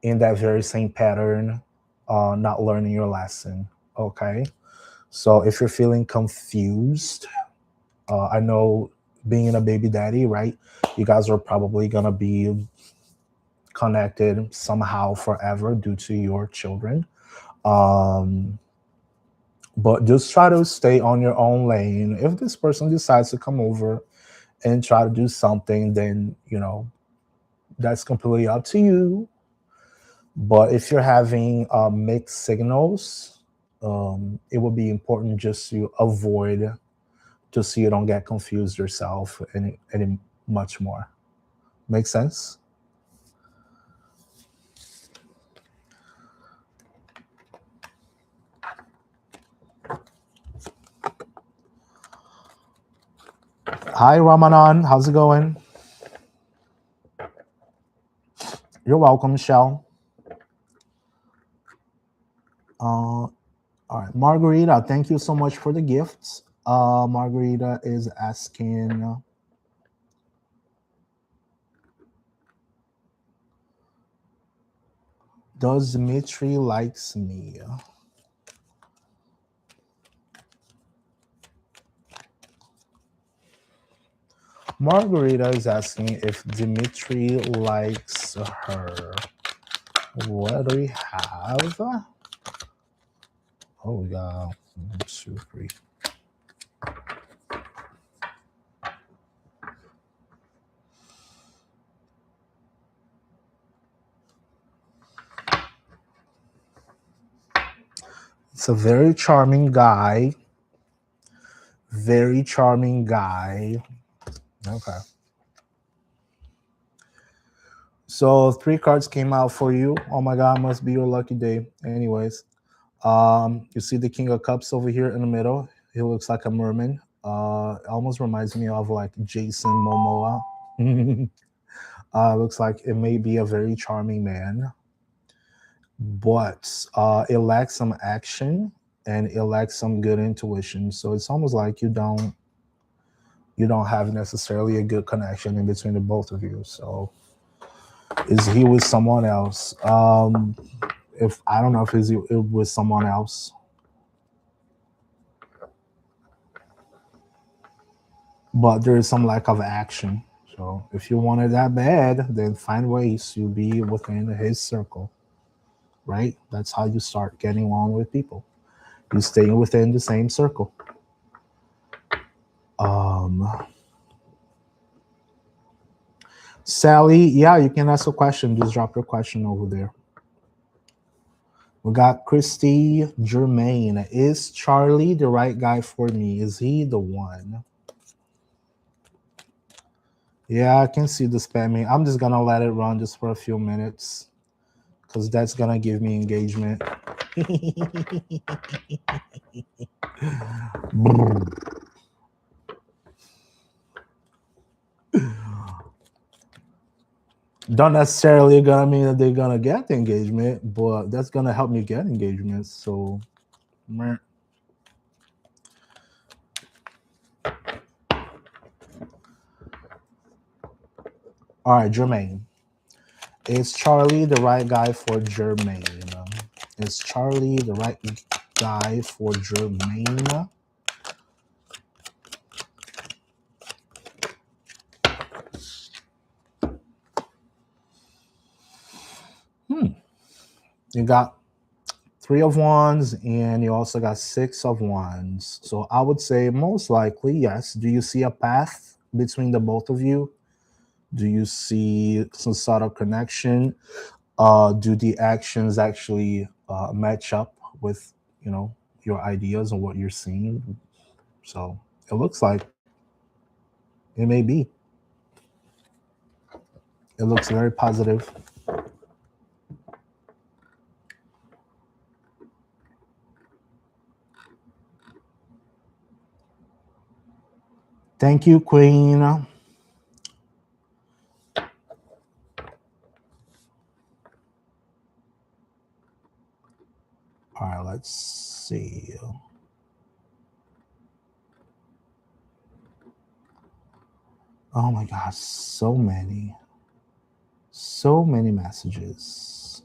S1: in that very same pattern, not learning your lesson. Okay, so if you're feeling confused, I know being a baby daddy, right? You guys are probably gonna be connected somehow forever due to your children. Um, but just try to stay on your own lane. If this person decides to come over and try to do something, then that's completely up to you. But if you're having mixed signals, it would be important just to avoid, just so you don't get confused yourself and much more. Make sense? Hi, Ramanan. How's it going? You're welcome, Michelle. All right, Margarita, thank you so much for the gifts. Margarita is asking, does Dimitri likes me? Margarita is asking if Dimitri likes her. What do we have? Oh, we got 1, 2, 3. It's a very charming guy. Very charming guy. Okay. So 3 cards came out for you. Oh my God, must be your lucky day. Anyways, you see the King of Cups over here in the middle. He looks like a merman. Almost reminds me of like Jason Momoa. Looks like it may be a very charming man, but it lacks some action and it lacks some good intuition. So it's almost like you don't have necessarily a good connection in between the both of you. So is he with someone else? If I don't know if he's with someone else, but there is some lack of action. So if you want it that bad, then find ways to be within his circle, right? That's how you start getting along with people. You stay within the same circle. Sally, yeah, you can ask a question. Just drop your question over there. We got Christy Germain. Is Charlie the right guy for me? Is he the one? Yeah, I can see the spamming. I'm just gonna let it run just for a few minutes because that's gonna give me engagement. Don't necessarily gonna mean that they're gonna get the engagement, but that's gonna help me get engagement. So, meh. All right, Jermaine. Is Charlie the right guy for Jermaine? Is Charlie the right guy for Jermaine? You got 3 of Wands and you also got 6 of Wands. So I would say most likely, yes. Do you see a path between the both of you? Do you see some sort of connection? Do the actions actually match up with, your ideas and what you're seeing? So it looks like it may be. It looks very positive. Thank you, Queen. All right, let's see. Oh my gosh, so many. So many messages.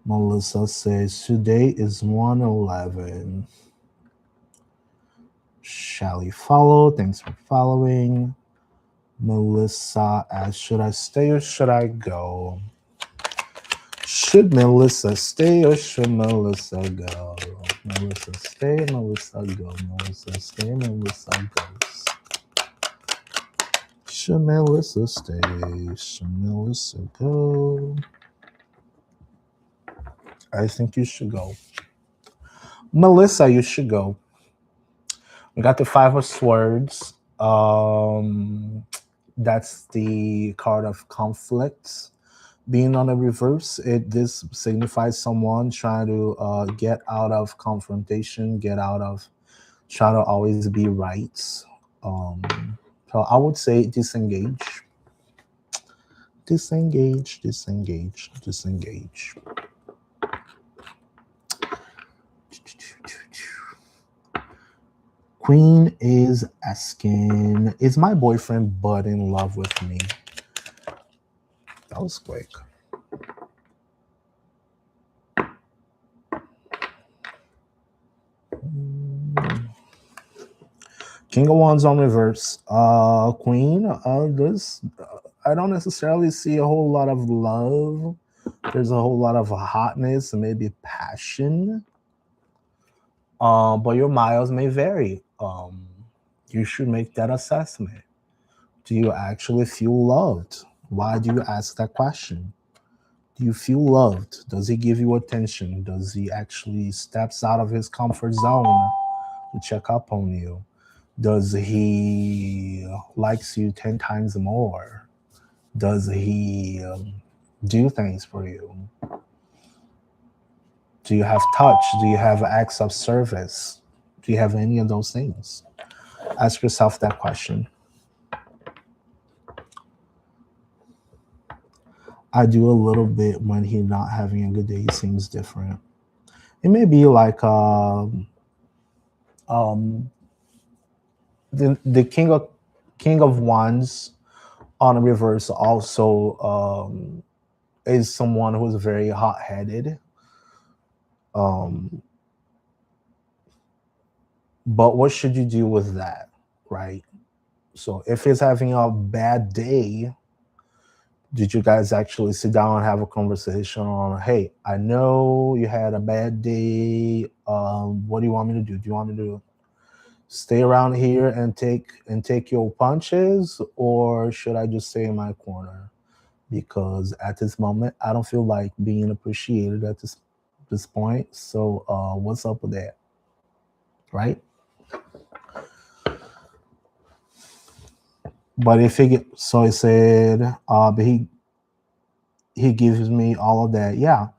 S1: Melissa says, today is 111. Shally follow. Thanks for following. Melissa asks, should I stay or should I go? Should Melissa stay or should Melissa go? Melissa stay, Melissa go. Melissa stay, Melissa goes. Should Melissa stay? Should Melissa go? I think you should go. Melissa, you should go. We got the Five of Swords. That's the card of conflicts. Being on the reverse, this signifies someone trying to get out of confrontation, get out of trying to always be right. So I would say disengage. Disengage, disengage, disengage. Queen is asking, is my boyfriend Bud in love with me? That was quick. King of Wands on reverse. Queen, I don't necessarily see a whole lot of love. There's a whole lot of hotness and maybe passion. But your miles may vary. You should make that assessment. Do you actually feel loved? Why do you ask that question? Do you feel loved? Does he give you attention? Does he actually steps out of his comfort zone to check up on you? Does he likes you 10 times more? Does he do things for you? Do you have touch? Do you have acts of service? Do you have any of those things? Ask yourself that question. I do a little bit when he's not having a good day. He seems different. It may be like the King of Wands on a reverse also is someone who's very hot-headed. But what should you do with that, right? So if he's having a bad day, did you guys actually sit down and have a conversation on, hey, I know you had a bad day. What do you want me to do? Do you want me to stay around here and take your punches, or should I just stay in my corner? Because at this moment, I don't feel like being appreciated at this point. So what's up with that? Right? But if he so he said, but he gives me all of that, yeah.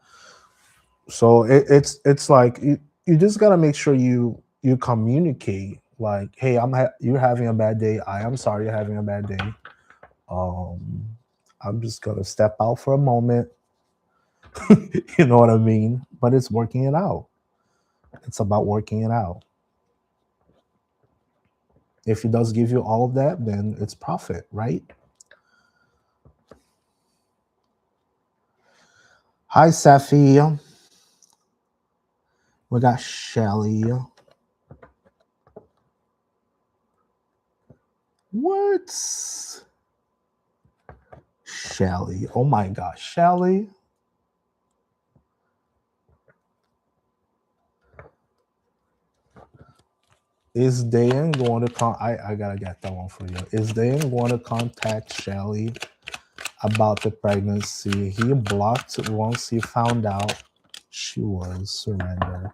S1: So it's like you just gotta make sure you communicate, like, hey, you're having a bad day. I am sorry you're having a bad day. I'm just gonna step out for a moment. You know what I mean? But it's working it out. It's about working it out. If he does give you all of that, then it's profit, right? Hi, Safi. We got Shelly. What? Shelly. Oh my gosh, Shelly. Is Dan going to I gotta get that one for you. Is Dan going to contact Shelly about the pregnancy? He blocked once he found out she was. Surrender.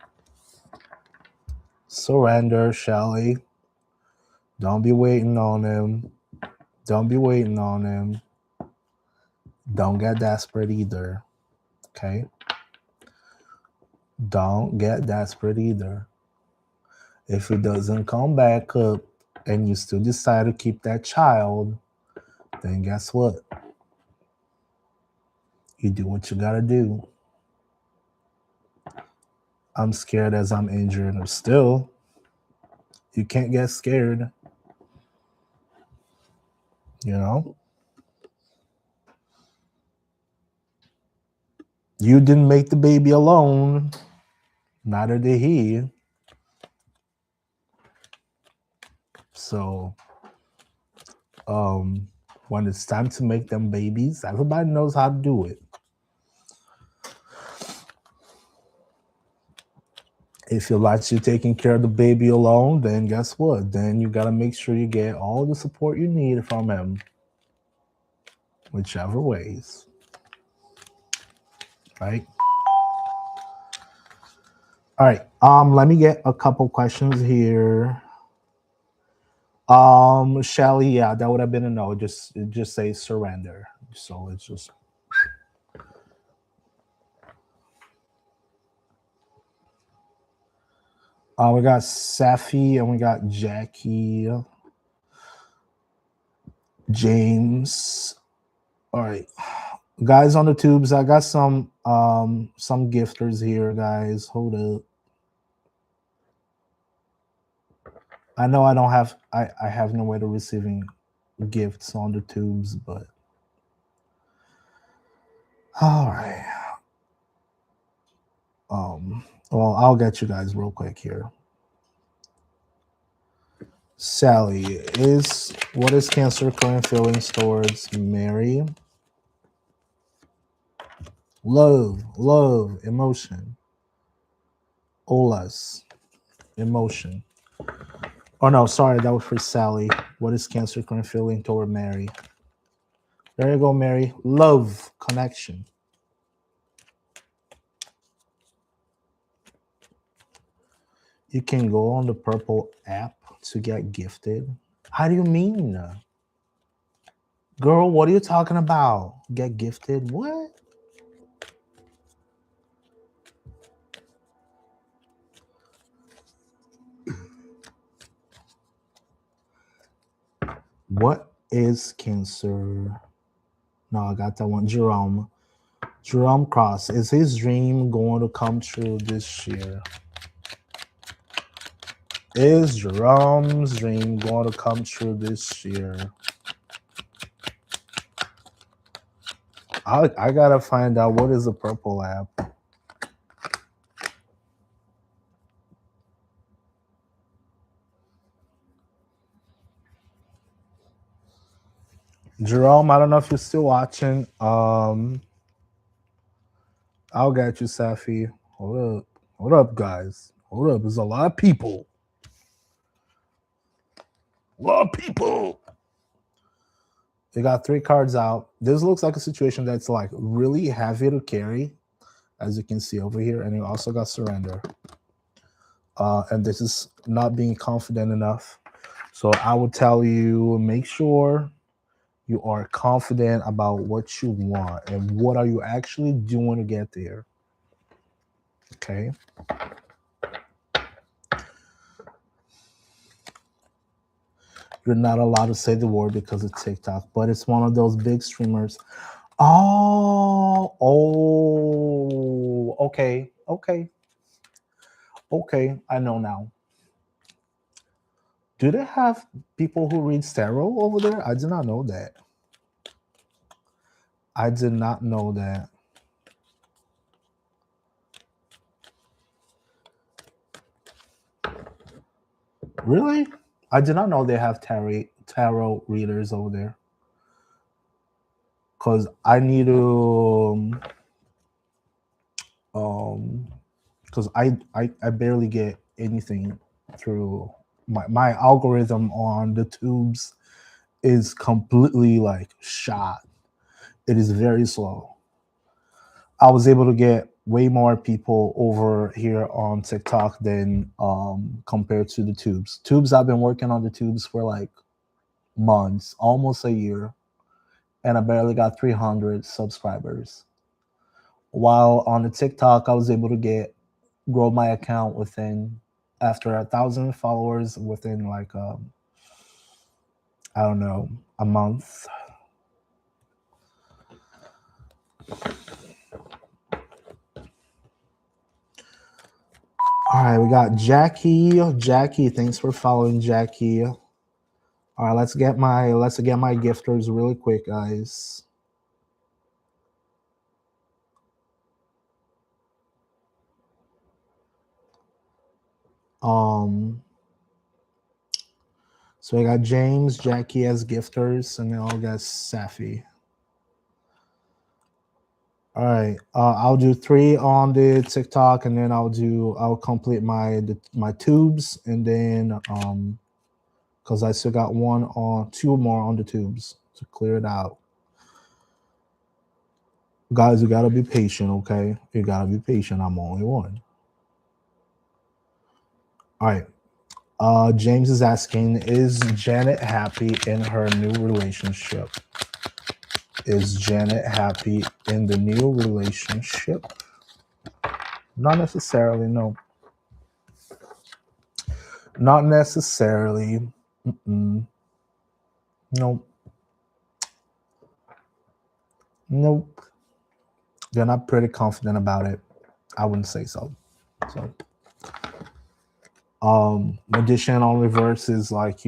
S1: Surrender, Shelly. Don't be waiting on him. Don't be waiting on him. Don't get desperate either. Okay? Don't get desperate either. If it doesn't come back up and you still decide to keep that child, then guess what? You do what you gotta do. I'm scared as I'm injured, or still, you can't get scared. You know? You didn't make the baby alone. Neither did he. So, when it's time to make them babies, everybody knows how to do it. If you like you taking care of the baby alone, then guess what? Then you gotta make sure you get all the support you need from him, whichever ways. Right? All right. Let me get a couple questions here. Shelly, yeah, that would have been a no. Just say surrender. So it's just we got Safi and we got Jackie, James. All right, guys on the tubes. I got some gifters here, guys. Hold up. I know I don't have I have no way to receiving gifts on the tubes, but all right. Well, I'll get you guys real quick here. Sally, what is Cancer current feelings towards Mary? Love, emotion. Olas, emotion. Oh no, sorry, that was for Sally. What is Cancer current feeling toward Mary? There you go, Mary. Love, connection. You can go on the purple app to get gifted. How do you mean? Girl, what are you talking about? Get gifted? What? What is Cancer? No, I got that one. Jerome Cross. Is his dream going to come true this year? Is Jerome's dream going to come true this year? I gotta find out what is the purple app. Jerome, I don't know if you're still watching. I'll get you, Safi. Hold up, guys. Hold up. There's a lot of people. They got 3 cards out. This looks like a situation that's like really heavy to carry, as you can see over here. And you also got surrender. And this is not being confident enough. So I would tell you, make sure you are confident about what you want and what are you actually doing to get there. Okay. You're not allowed to say the word because of TikTok, but it's one of those big streamers. Oh, okay. I know now. Do they have people who read tarot over there? I did not know that. Really? I did not know they have tarot readers over there. Because I need to because I barely get anything through my algorithm on the tubes is completely like shot. It is very slow. I was able to get way more people over here on TikTok than compared to the tubes. Tubes, I've been working on the tubes for like months, almost a year, and I barely got 300 subscribers. While on the TikTok, I was able to grow my account within after 1,000 followers within like I don't know, a month. All right, we got Jackie. Jackie, thanks for following, Jackie. All right, let's get my gifters really quick, guys. Um, so we got James, Jackie as gifters, and then I'll get Safi. All right, I'll do 3 on the TikTok, and then I'll complete my tubes, and then because I still got 2 more on the tubes to clear it out. Guys, you gotta be patient, okay? You gotta be patient. I'm only one. All right. James is asking, is Janet happy in her new relationship? Is Janet happy in the new relationship? Not necessarily, no. Not necessarily. Nope. Nope. They're not pretty confident about it. I wouldn't say so. So, magician on reverse is like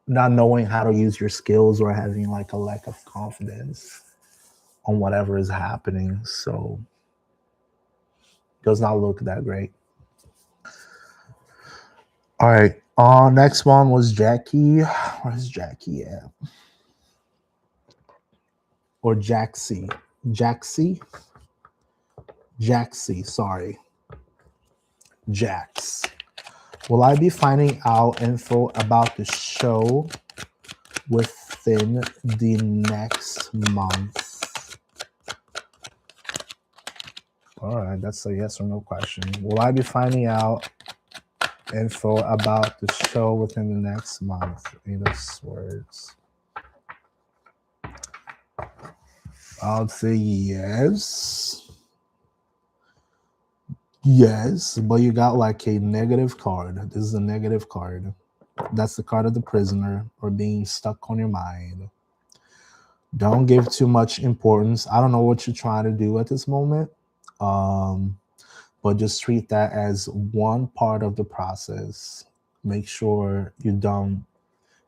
S1: not knowing how to use your skills or having like a lack of confidence on whatever is happening. So, does not look that great. All right. Next one was Jackie. Where's Jackie at? Or Jaxie? Jaxie? Jaxie, sorry. Jax. Will I be finding out info about the show within the next month? All right, that's a yes or no question. Will I be finding out info about the show within the next month? In those words, I'll say yes. Yes, but you got like a negative card. This is a negative card. That's the card of the prisoner or being stuck on your mind. Don't give too much importance. I don't know what you're trying to do at this moment, but just treat that as one part of the process. Make sure you don't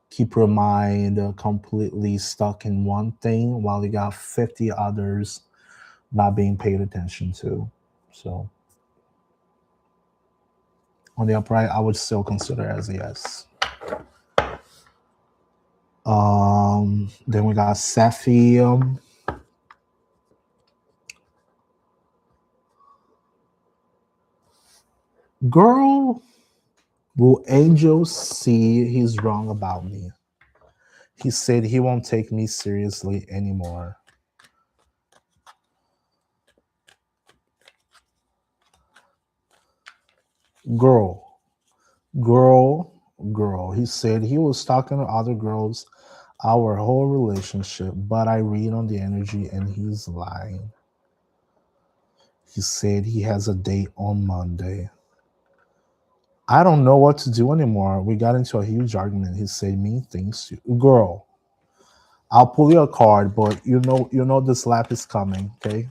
S1: keep your mind completely stuck in one thing while you got 50 others not being paid attention to. So on the upright, I would still consider as a yes. Then we got Safi. Girl, will Angel see he's wrong about me? He said he won't take me seriously anymore. Girl. He said he was talking to other girls our whole relationship, but I read on the energy and he's lying. He said he has a date on Monday. I don't know what to do anymore. We got into a huge argument. He said mean things to you. Girl, I'll pull you a card, but you know the slap is coming, okay?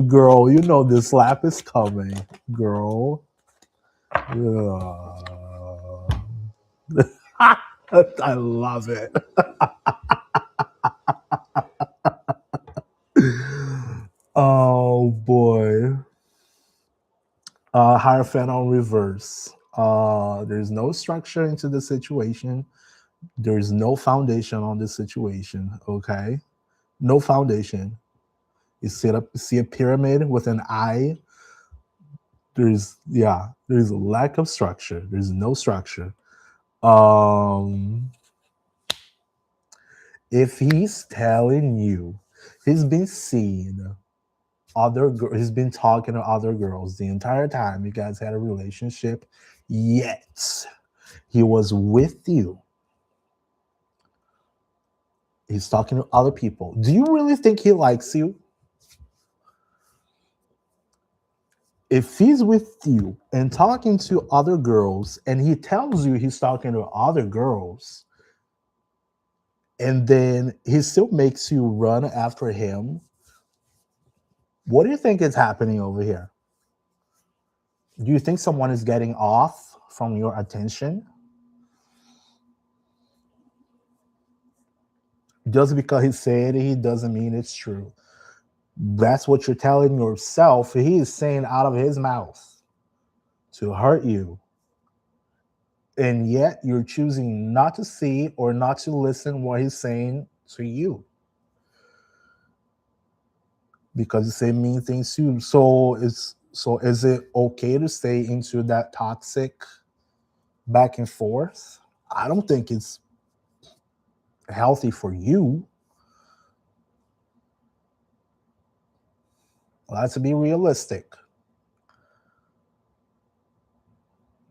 S1: Girl, you know the slap is coming, girl. I love it. Oh boy. Hierophant on reverse. There's no structure into the situation. There's no foundation on this situation. Okay, no foundation. You see a pyramid with an eye. There's a lack of structure. There's no structure. If he's telling you he's been seen he's been talking to other girls the entire time you guys had a relationship, yet he was with you. He's talking to other people. Do you really think he likes you? If he's with you and talking to other girls and he tells you he's talking to other girls and then he still makes you run after him, what do you think is happening over here? Do you think someone is getting off from your attention? Just because he said it doesn't mean it's true. That's what you're telling yourself. He is saying out of his mouth to hurt you. And yet you're choosing not to see or not to listen what he's saying to you. Because he say mean things to you. So is it okay to stay into that toxic back and forth? I don't think it's healthy for you. Let's be realistic.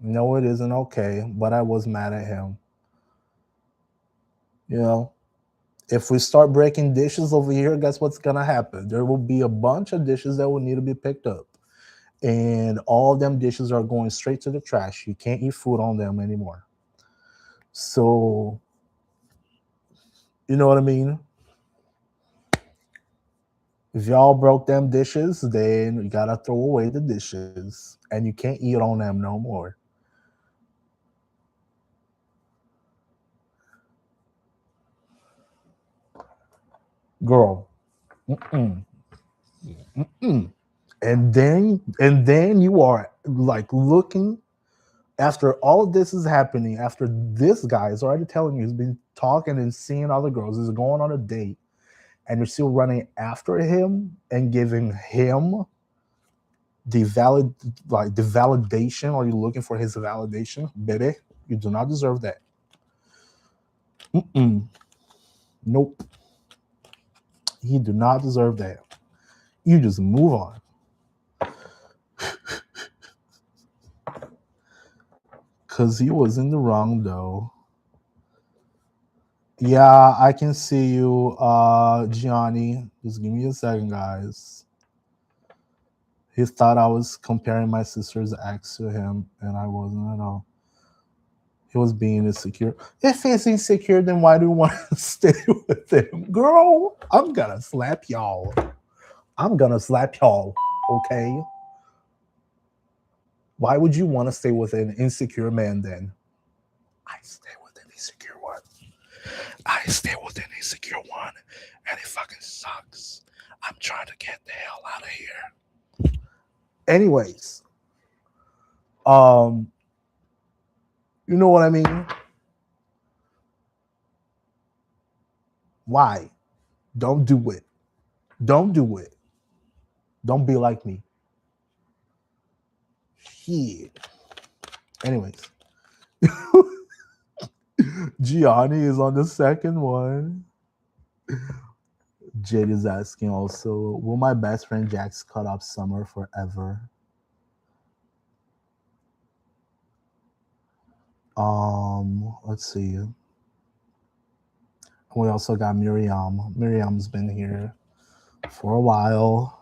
S1: No, it isn't okay, but I was mad at him. You know, if we start breaking dishes over here, guess what's gonna happen? There will be a bunch of dishes that will need to be picked up. And all of them dishes are going straight to the trash. You can't eat food on them anymore. So, you know what I mean? If y'all broke them dishes, then you gotta throw away the dishes and you can't eat on them no more. Girl. Mm-mm. Mm-mm. And then you are like looking after all of this is happening, after this guy is already telling you he's been talking and seeing other girls, is going on a date, and you're still running after him and giving him the validation. Are you looking for his validation? Baby, you do not deserve that. Mm-mm. Nope. You do not deserve that. You just move on. Because he was in the wrong, though. Yeah, I can see you, Gianni. Just give me a second, guys. He thought I was comparing my sister's ex to him, and I wasn't at all. He was being insecure. If he's insecure, then why do you want to stay with him? Girl, I'm gonna slap y'all. I'm gonna slap y'all, okay? Why would you want to stay with an insecure man then? I stay with an insecure one. I stay with an insecure one, and it fucking sucks. I'm trying to get the hell out of here. Anyways, you know what I mean? Why? Don't do it. Don't do it. Don't be like me. Shit. Anyways, Gianni is on the second one. Jade is asking also, will my best friend Jax cut off Summer forever? Let's see. We also got Miriam. Miriam's been here for a while.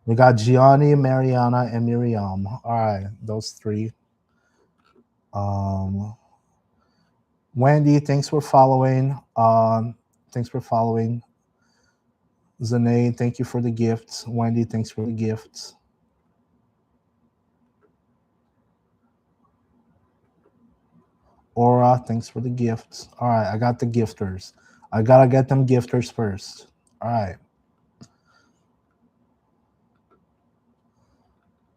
S1: We got Gianni, Mariana, and Miriam. All right, those three. Wendy, thanks for following. Thanks for following. Zane, thank you for the gifts. Wendy, thanks for the gifts. Aura, thanks for the gifts. All right, I got the gifters. I gotta get them gifters first. All right.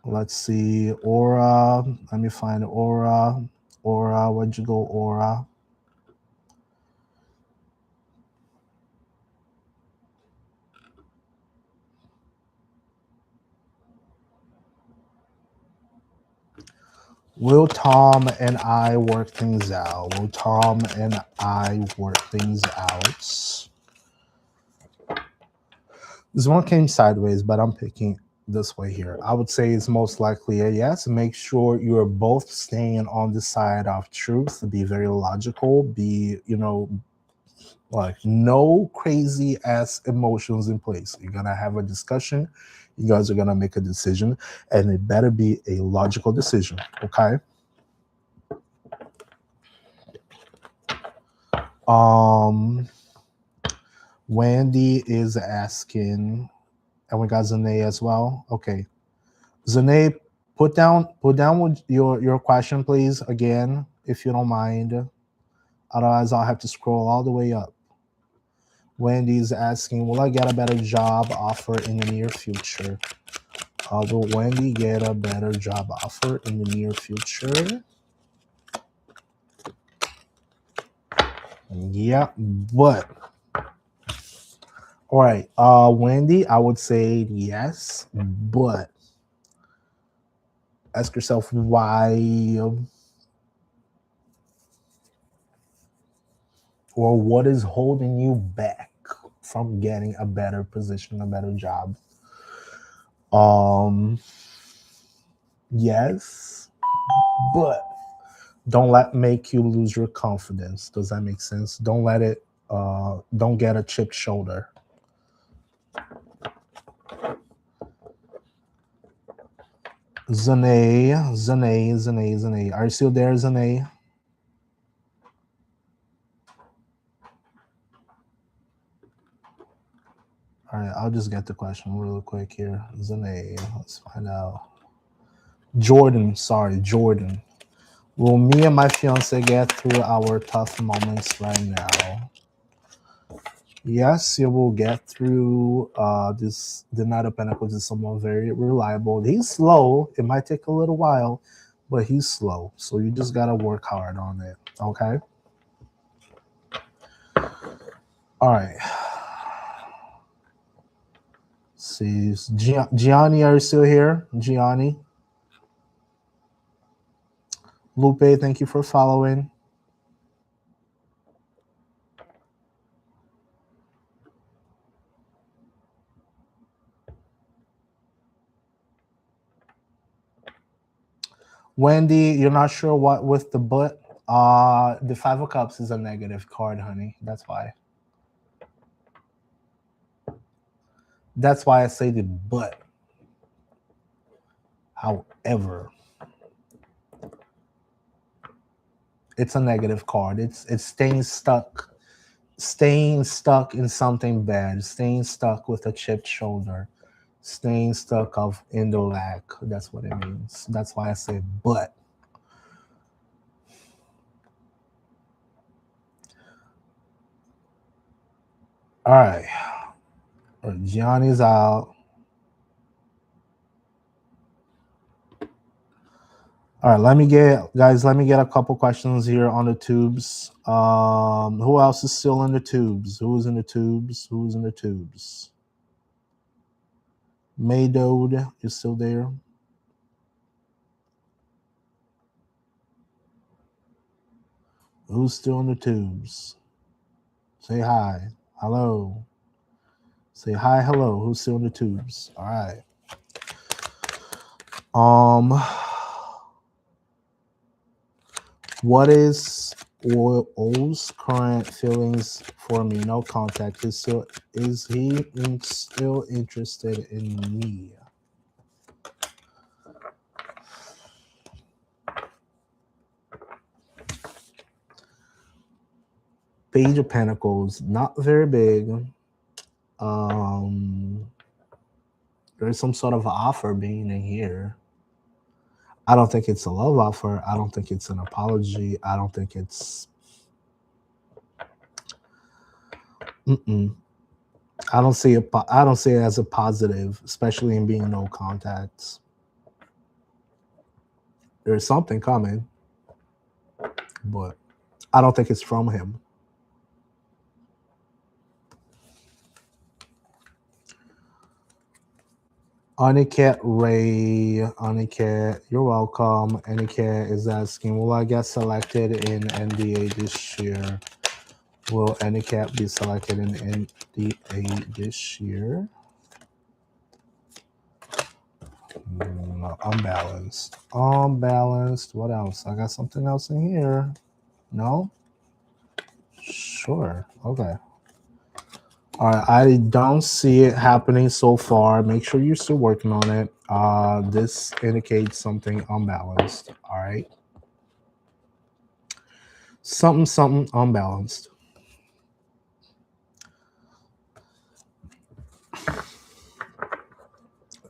S1: Let's see. Aura. Let me find Aura. Aura, where'd you go, Aura? Will Tom and I work things out? Will Tom and I work things out? This one came sideways, but I'm picking this way here. I would say it's most likely a yes. Make sure you're both staying on the side of truth. Be very logical. Be, like no crazy ass emotions in place. You're gonna have a discussion. You guys are gonna make a decision, and it better be a logical decision. Okay. Wendy is asking, and we got Zane as well. Okay, Zane, put down with your question, please, again, if you don't mind. Otherwise, I'll have to scroll all the way up. Wendy's asking, will I get a better job offer in the near future? Will Wendy get a better job offer in the near future? Yeah, but all right, Wendy, I would say yes, but ask yourself why, or what is holding you back from getting a better position, a better job. Yes, but don't let make you lose your confidence. Does that make sense? Don't let it don't get a chipped shoulder. Zane. Are you still there, Zane? All right, I'll just get the question real quick here. Zane, let's find out. Jordan. Will me and my fiance get through our tough moments right now? Yes, you will get through this. The Knight of Pentacles is someone very reliable. He's slow. It might take a little while, but he's slow. So you just gotta work hard on it. Okay. All right. See, Gianni, are you still here? Gianni. Lupe, thank you for following. Wendy, you're not sure what with the but. The Five of Cups is a negative card, honey. That's why. That's why I say the but. However, it's a negative card. It's staying stuck in something bad, staying stuck with a chipped shoulder, staying stuck of in the lack. That's what it means. That's why I say but. All right. Gianni's out. All right, let me get a couple questions here on the tubes. Who else is still in the tubes? Who's in the tubes? Who's in the tubes? Maydode is still there. Who's still in the tubes? Say hi. Hello. Say hi, hello. Who's still in the tubes? All right. What is O's current feelings for me? No contact. Is he still interested in me? Page of Pentacles, not very big. There's some sort of offer being in here. I don't think it's a love offer. I don't think it's an apology. I don't think it's. I don't see it. I don't see it as a positive, especially in being no contacts. There's something coming, but I don't think it's from him. Aniket Ray, Aniket, you're welcome. Aniket is asking, will I get selected in NDA this year? Will Aniket be selected in NDA this year? Unbalanced. Unbalanced. What else? I got something else in here. No? Sure. Okay. All right. I don't see it happening so far. Make sure you're still working on it. This indicates something unbalanced. All right. Something unbalanced.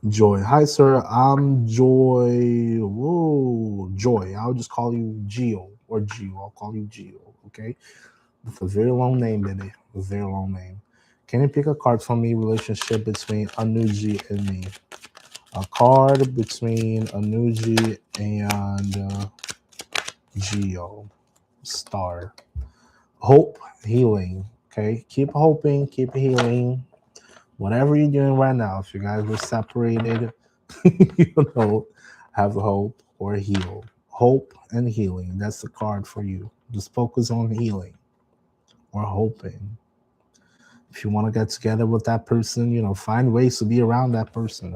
S1: Joy. Hi, sir. I'm Joy. Whoa, Joy. I'll just call you Geo or Geo. I'll call you Geo. Okay. It's a very long name, baby. A very long name. Can you pick a card for me? Relationship between Anuji and me. A card between Anuji and Geo. Star. Hope, healing. Okay. Keep hoping. Keep healing. Whatever you're doing right now, if you guys were separated, have hope or heal. Hope and healing. That's the card for you. Just focus on healing or hoping. If you want to get together with that person, find ways to be around that person.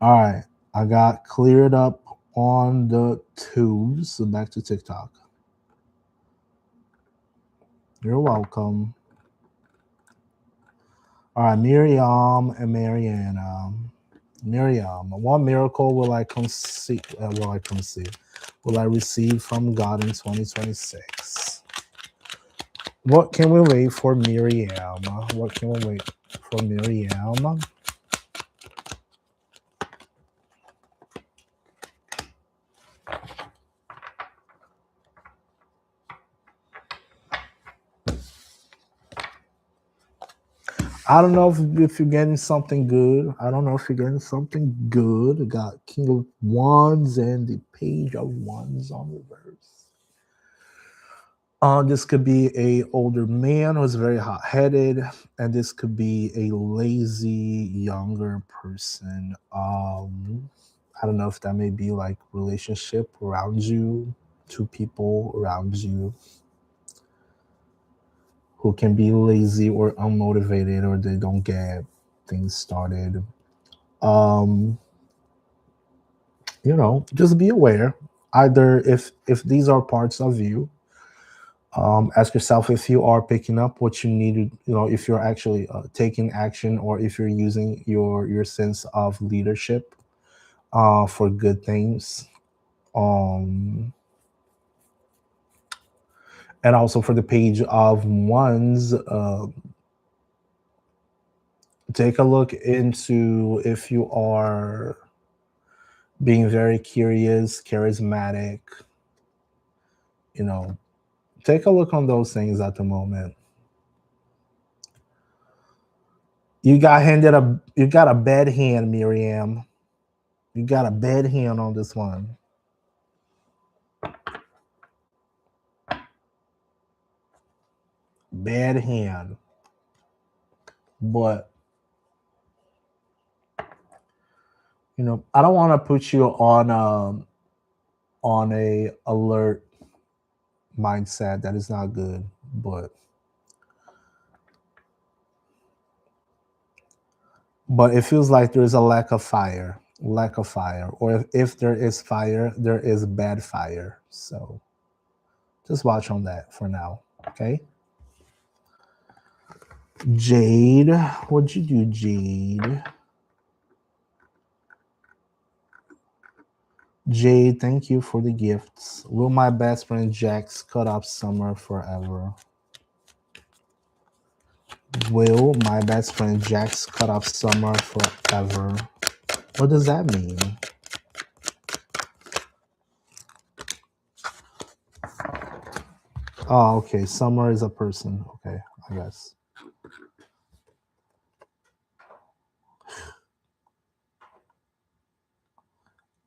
S1: All right. I got cleared up on the tubes. So back to TikTok. You're welcome. All right, Miriam and Mariana. Miriam, what miracle will I conceive? Will I receive from God in 2026? What can we wait for Miriam? What can we wait for Miriam? I don't know if you're getting something good. I don't know if you're getting something good. I got King of Wands and the Page of Wands on reverse. This could be a older man who's very hot-headed, and this could be a lazy younger person. I don't know if that may be like relationship around you, two people around you who can be lazy or unmotivated or they don't get things started. Um, just be aware. Either if these are parts of you, ask yourself if you are picking up what you needed. If you're actually taking action, or if you're using your sense of leadership for good things. And also for the Page of Wands, take a look into if you are being very curious, charismatic. Take a look on those things at the moment. You got a bad hand, Miriam. You got a bad hand on this one. Bad hand. But I don't want to put you on a alert mindset. That is not good. But it feels like there is a lack of fire. Or if there is fire, there is bad fire. So just watch on that for now. Okay. Jade, what'd you do, Jade? Jade, thank you for the gifts. Will my best friend Jax cut off Summer forever? Will my best friend Jax cut off Summer forever? What does that mean? Oh, okay. Summer is a person. Okay, I guess.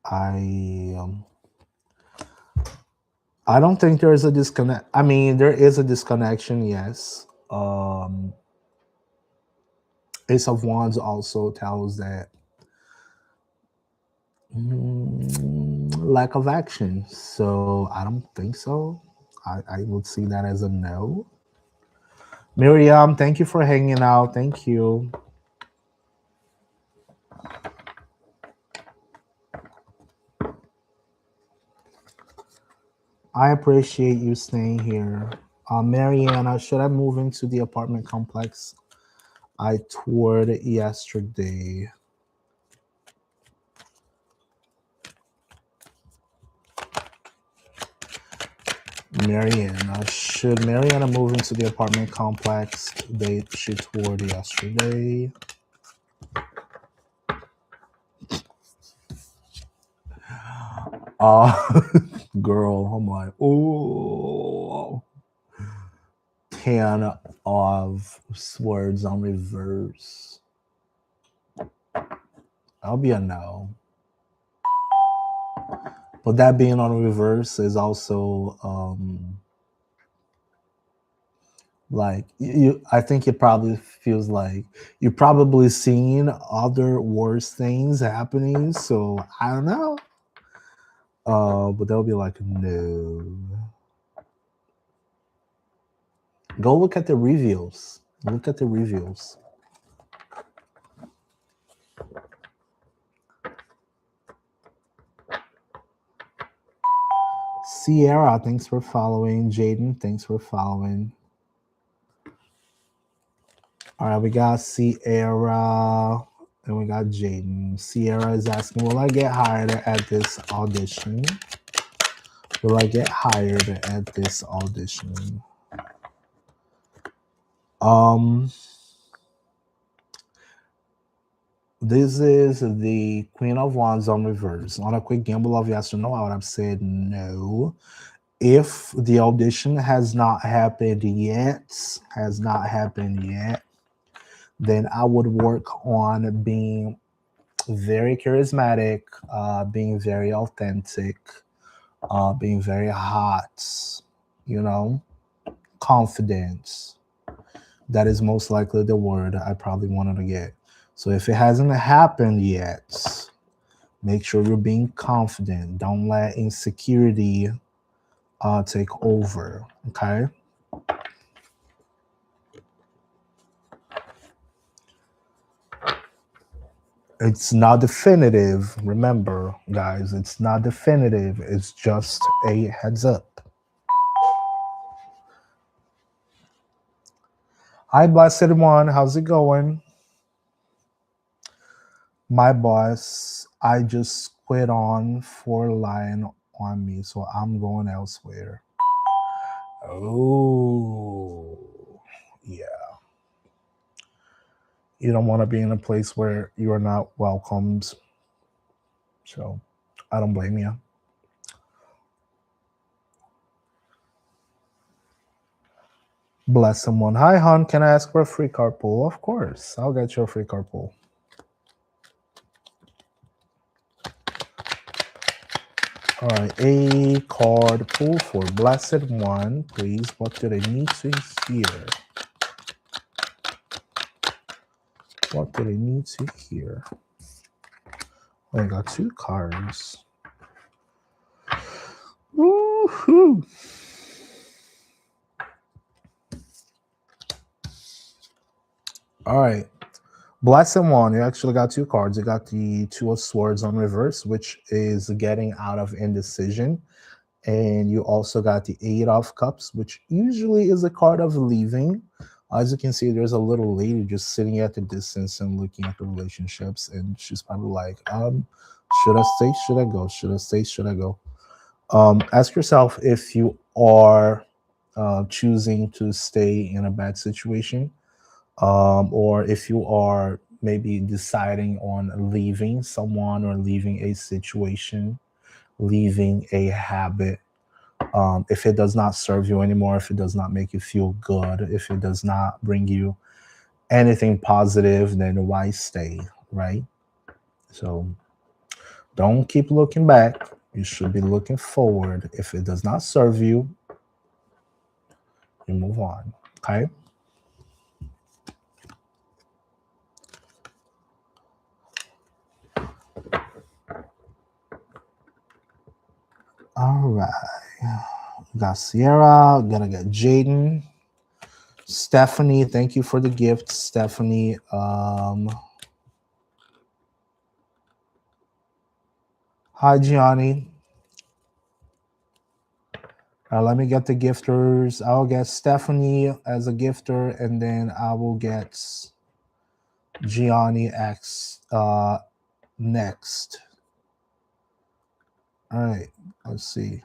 S1: I don't think there is a disconnect. I mean, there is a disconnection, yes. Ace of Wands also tells that lack of action. So I don't think so. I would see that as a no. Miriam, thank you for hanging out. Thank you. I appreciate you staying here. Mariana, should I move into the apartment complex I toured yesterday? Mariana, should Mariana move into the apartment complex she toured yesterday? Girl, I'm like, oh, 10 of swords on reverse. I'll be a no. But that being on reverse is also like I think it probably feels like you're probably seeing other worse things happening. So I don't know. But they'll be like, no. Go look at the reviews. Look at the reviews. Sierra, thanks for following. Jaden, thanks for following. All right, we got Sierra and we got Jaden. Sierra is asking, will I get hired at this audition? Will I get hired at this audition? This is the Queen of Wands on reverse. On a quick gamble of yes or no, I would have said no. If the audition has not happened yet, then I would work on being very charismatic, being very authentic, being very hot, confidence. That is most likely the word I probably wanted to get. So if it hasn't happened yet, make sure you're being confident. Don't let insecurity take over, okay? It's not definitive. Remember, guys, it's not definitive. It's just a heads up. Hi, Blessed One. How's it going? My boss, I just quit on for lying on me, so I'm going elsewhere. Oh, yeah. You don't want to be in a place where you are not welcomed. So I don't blame you. Bless someone. Hi, hon. Can I ask for a free carpool? Of course. I'll get you a free carpool. All right. A card pull for Blessed One, please. What do they need to hear? What do they need to hear? I got 2 cards. Woohoo! All right. Blessed One, you actually got 2 cards. You got the 2 of Swords on reverse, which is getting out of indecision. And you also got the 8 of Cups, which usually is a card of leaving. As you can see, there's a little lady just sitting at the distance and looking at the relationships. And she's probably like, should I stay? Should I go? Should I stay? Should I go? Ask yourself if you are choosing to stay in a bad situation, or if you are maybe deciding on leaving someone or leaving a situation, leaving a habit. If it does not serve you anymore, if it does not make you feel good, if it does not bring you anything positive, then why stay, right? So don't keep looking back. You should be looking forward. If it does not serve you, you move on, okay? All right. Got Sierra, gonna get Jaden. Stephanie, thank you for the gift, Stephanie. Hi, Gianni. Let me get the gifters. I'll get Stephanie as a gifter, and then I will get Gianni X next. All right, let's see.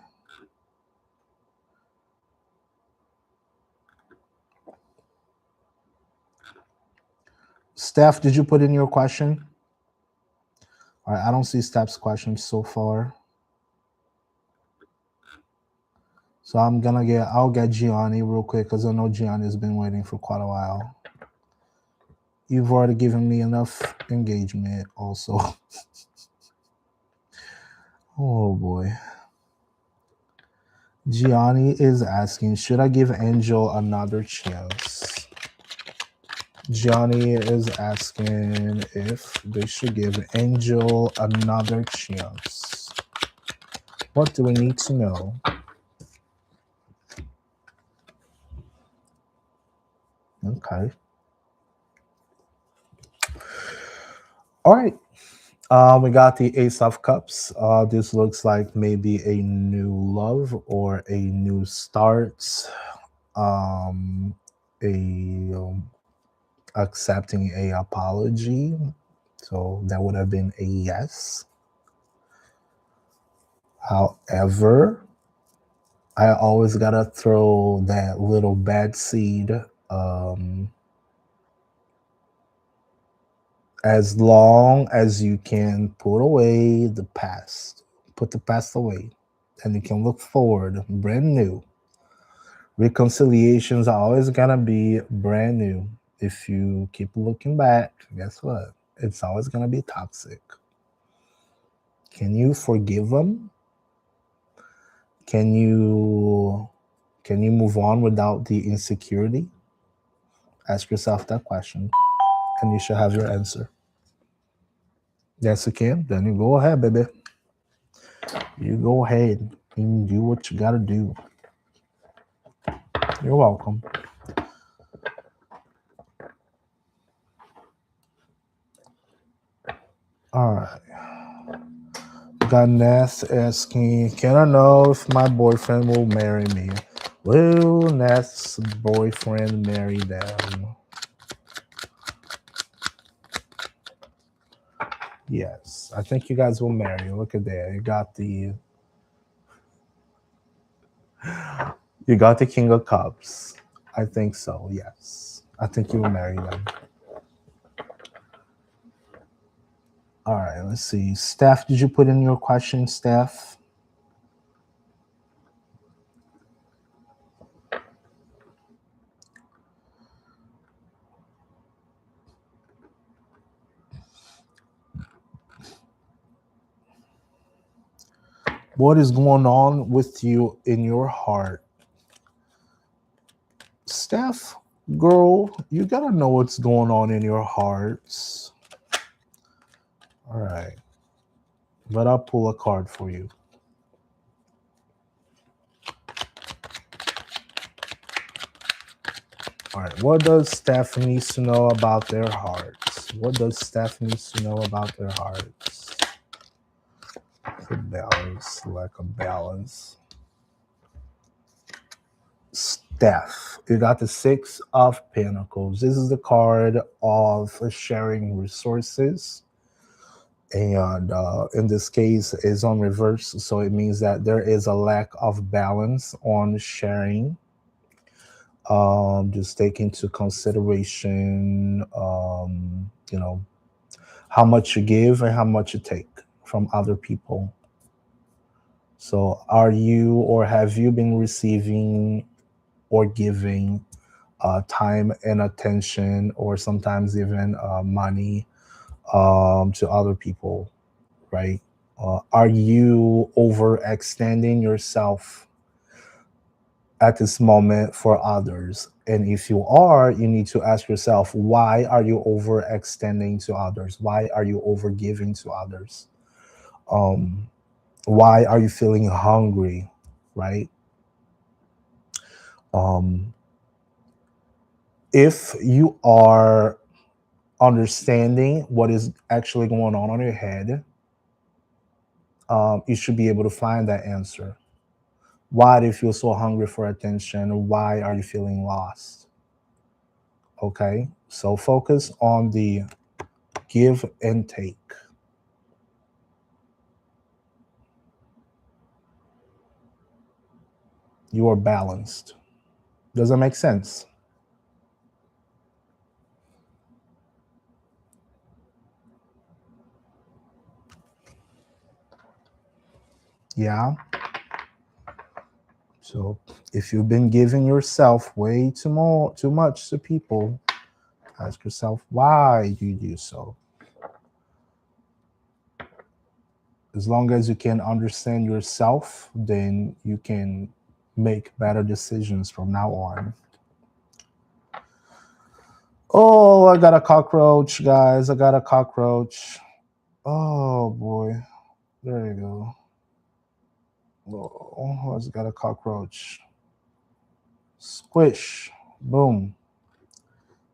S1: Steph, did you put in your question? All right, I don't see Steph's question so far. So I'll get Gianni real quick because I know Gianni's been waiting for quite a while. You've already given me enough engagement also. Oh boy. Gianni is asking, should I give Angel another chance? Gianni is asking if they should give Angel another chance. What do we need to know? Okay. All right. We got the Ace of Cups. This looks like maybe a new love or a new start. A accepting a apology. So that would have been a yes. However, I always gotta throw that little bad seed. As long as you can put away the past, put the past away, and you can look forward, brand new. Reconciliations are always gonna be brand new. If you keep looking back, guess what? It's always gonna be toxic. Can you forgive them? Can you move on without the insecurity? Ask yourself that question, and you should have your answer. Yes, you can. Then you go ahead, baby. You go ahead and do what you gotta do. You're welcome. All right. Got Ness asking, can I know if my boyfriend will marry me? Will Ness' boyfriend marry them? Yes, I think you guys will marry. Look at that. You got the King of Cups. I think so, yes. I think you will marry them. All right, let's see. Steph, did you put in your question, Steph? What is going on with you in your heart? Steph, girl, you gotta know what's going on in your hearts. All right. But I'll pull a card for you. All right. What does Steph needs to know about their hearts? What does Steph needs to know about their hearts? Balance, lack of balance. Steph, you got the Six of Pentacles. This is the card of sharing resources. And in this case, is on reverse. So it means that there is a lack of balance on sharing. Just take into consideration, how much you give and how much you take from other people. So are you or have you been receiving or giving time and attention, or sometimes even money to other people, right? Are you overextending yourself at this moment for others? And if you are, you need to ask yourself, why are you overextending to others? Why are you overgiving to others? Why are you feeling hungry, right? Um, if you are understanding what is actually going on in your head, you should be able to find that answer. Why do you feel so hungry for attention? Why are you feeling lost? Okay, so focus on the give and take. You are balanced. Does that make sense? Yeah. So if you've been giving yourself way too much to people, ask yourself why do you do so? As long as you can understand yourself, then you can make better decisions from now on. Oh, I got a cockroach, guys. I got a cockroach. Oh boy. There you go. Oh, I just got a cockroach. Squish. Boom.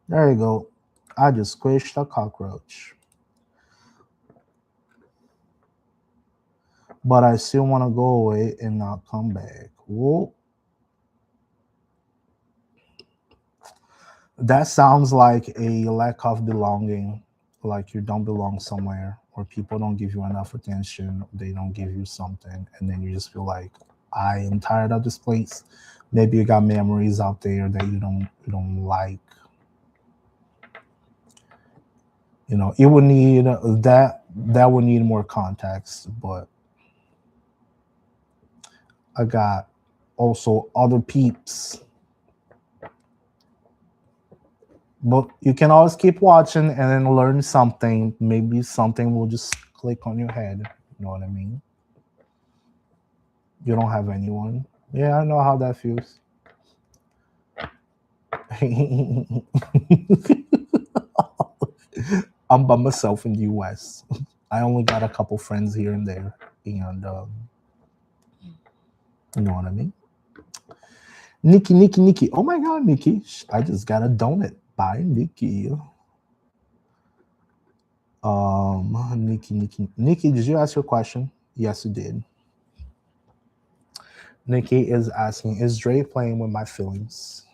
S1: There you go. I just squished a cockroach. But I still want to go away and not come back. Whoa. That sounds like a lack of belonging, like you don't belong somewhere, or people don't give you enough attention, they don't give you something, and then you just feel like, I am tired of this place. Maybe you got memories out there that you don't like. It would need that would need more context, but I got also other peeps. But you can always keep watching and then learn something. Maybe something will just click on your head. You know what I mean? You don't have anyone. Yeah, I know how that feels. I'm by myself in the US. I only got a couple friends here and there. And you know what I mean? Nikki, Nikki, Nikki. Oh my God, Nikki. I just got a donut. Bye, Nikki. Nikki, Nikki. Nikki, did you ask your question? Yes, you did. Nikki is asking, is Dre playing with my feelings?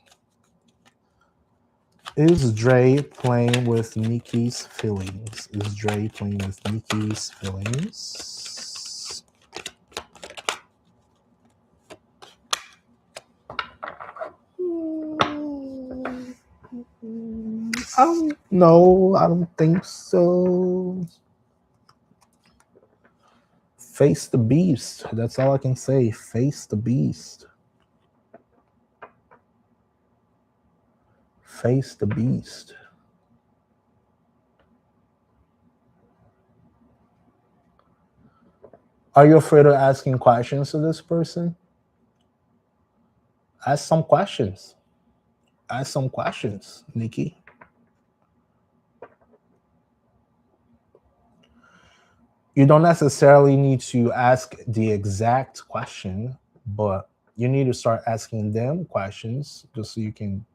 S1: Is Dre playing with Nikki's feelings? Is Dre playing with Nikki's feelings? No, I don't think so. Face the beast. That's all I can say. Face the beast. Face the beast. Are you afraid of asking questions to this person? Ask some questions. Ask some questions, Nikki. You don't necessarily need to ask the exact question, but you need to start asking them questions just so you can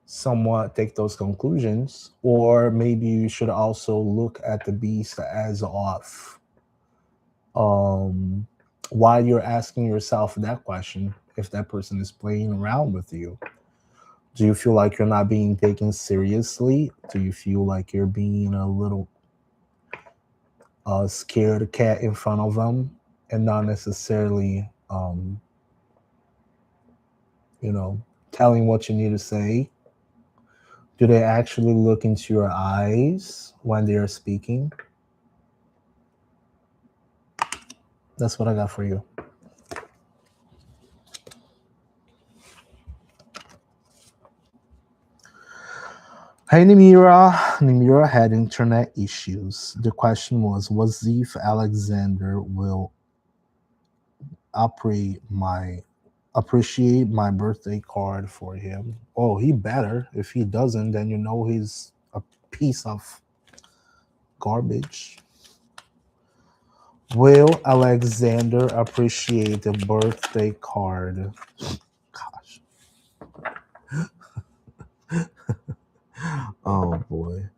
S1: somewhat take those conclusions. Or maybe you should also look at the beast as off. While you're asking yourself that question, if that person is playing around with you, do you feel like you're not being taken seriously? Do you feel like you're being a little scared cat in front of them and not necessarily, telling what you need to say? Do they actually look into your eyes when they are speaking? That's what I got for you. Hey, Nimira. Nimira had internet issues. The question was if Alexander will appreciate my birthday card for him? Oh, he better. If he doesn't, then he's a piece of garbage. Will Alexander appreciate the birthday card? Gosh. Oh boy.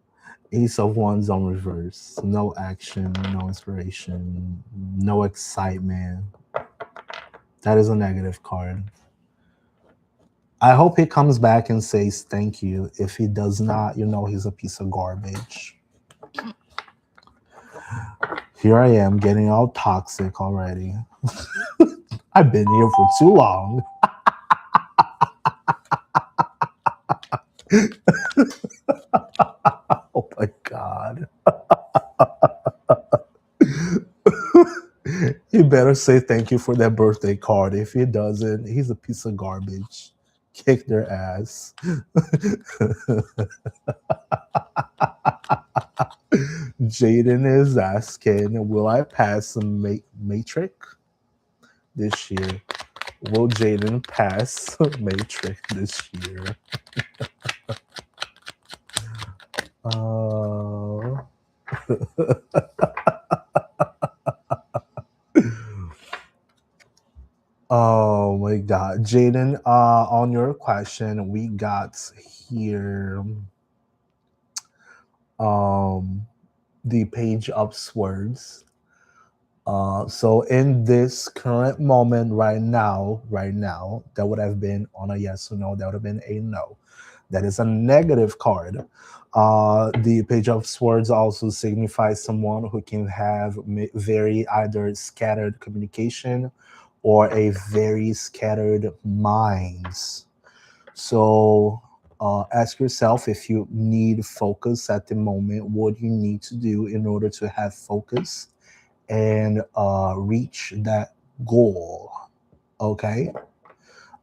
S1: Ace of Wands on reverse. No action, no inspiration, no excitement. That is a negative card. I hope he comes back and says thank you. If he does not, you know he's a piece of garbage. Here I am getting all toxic already. I've been here for too long. Oh my God. You better say thank you for that birthday card. If he doesn't, he's a piece of garbage. Kick their ass. Jaden is asking, will I pass a matrix this year? Will Jaden pass matrix this year? Uh, oh my God, Jaden. On your question, we got here. The Page of Swords. So in this current moment, right now, that would have been on a yes or no. That would have been a no. That is a negative card. The Page of Swords also signifies someone who can have very either scattered communication or a very scattered minds. So ask yourself, if you need focus at the moment, what you need to do in order to have focus and reach that goal. Okay?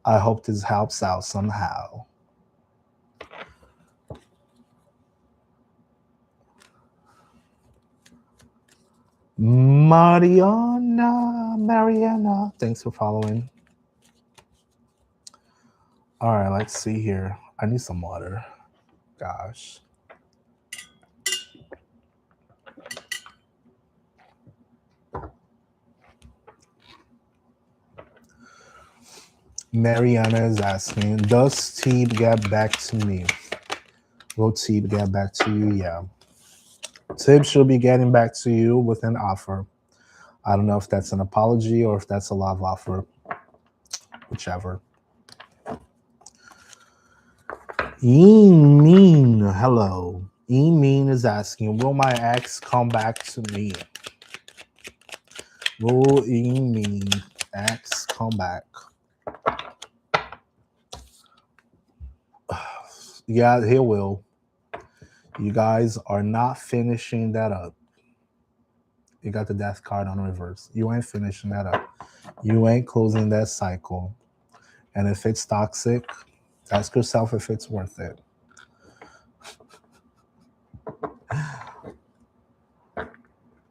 S1: I hope this helps out somehow. Mariana, thanks for following. All right, let's see here. I need some water. Gosh. Mariana is asking, does Steve get back to me? Will Steve get back to you? Yeah. Tib should be getting back to you with an offer. I don't know if that's an apology or if that's a love offer. Whichever. Mean, hello. Mean is asking, will my ex come back to me? Will Mean ex come back? Yeah, he will. You guys are not finishing that up. You got the death card on reverse. You ain't finishing that up. You ain't closing that cycle. And if it's toxic, ask yourself if it's worth it.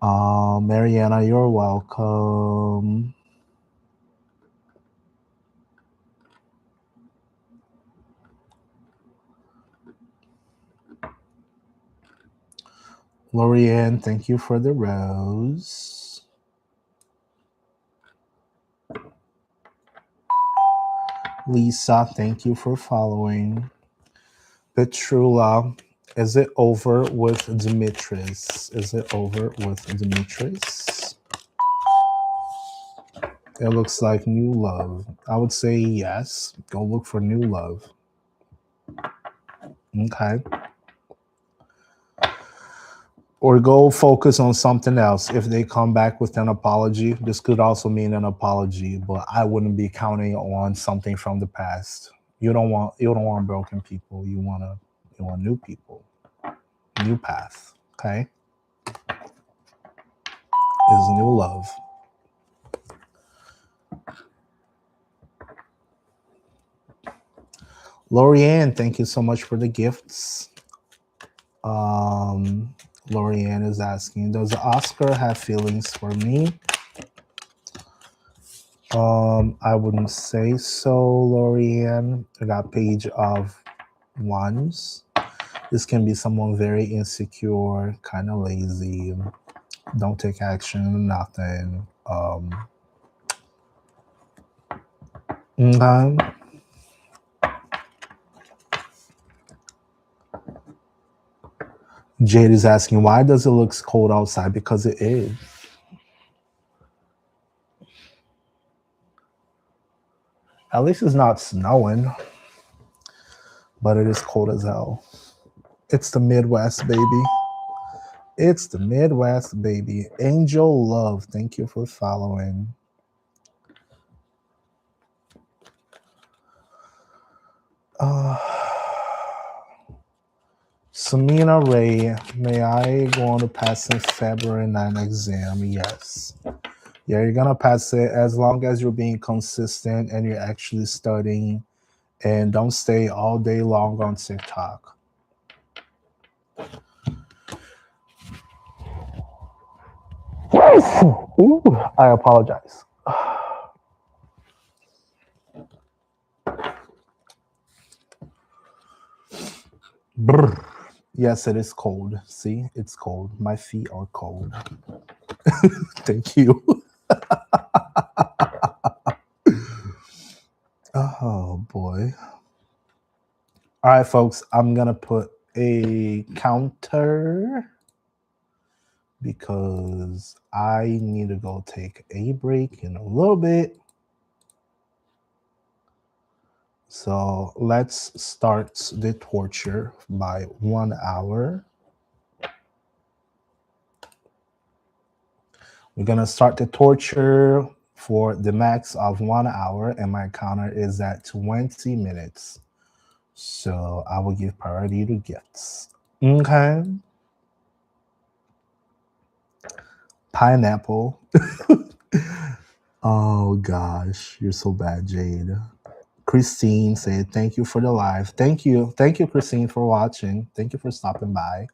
S1: Mariana, you're welcome. Lorianne, thank you for the rose. Lisa, thank you for following. Petrula, is it over with Dimitris? Is it over with Dimitris? It looks like new love. I would say yes. Go look for new love. Okay. Or go focus on something else. If they come back with an apology, this could also mean an apology, but I wouldn't be counting on something from the past. You don't want broken people. You want new people. New path. Okay? Is new love. Lorianne, thank you so much for the gifts. Lorianne is asking, does Oscar have feelings for me? I wouldn't say so, Lorianne. I got Page of Wands. This can be someone very insecure, kind of lazy, don't take action, nothing. Okay. Jade is asking, why does it look cold outside? Because it is. At least it's not snowing, but it is cold as hell. It's the Midwest, baby. It's the Midwest, baby. Angel Love, thank you for following. Samina Ray, may I go on to pass in February 9 exam? Yes. Yeah, you're gonna pass it as long as you're being consistent and you're actually studying, and don't stay all day long on TikTok. Ooh, I apologize. Brr. Yes, it is cold. See, it's cold. My feet are cold. Thank you. Oh boy. All right, folks, I'm gonna put a counter because I need to go take a break in a little bit. So let's start the torture by 1 hour. We're gonna start the torture for the max of 1 hour, and my counter is at 20 minutes. So I will give priority to gifts. Okay. Pineapple. Oh gosh, you're so bad, Jade. Christine said, thank you for the live. Thank you. Thank you, Christine, for watching. Thank you for stopping by.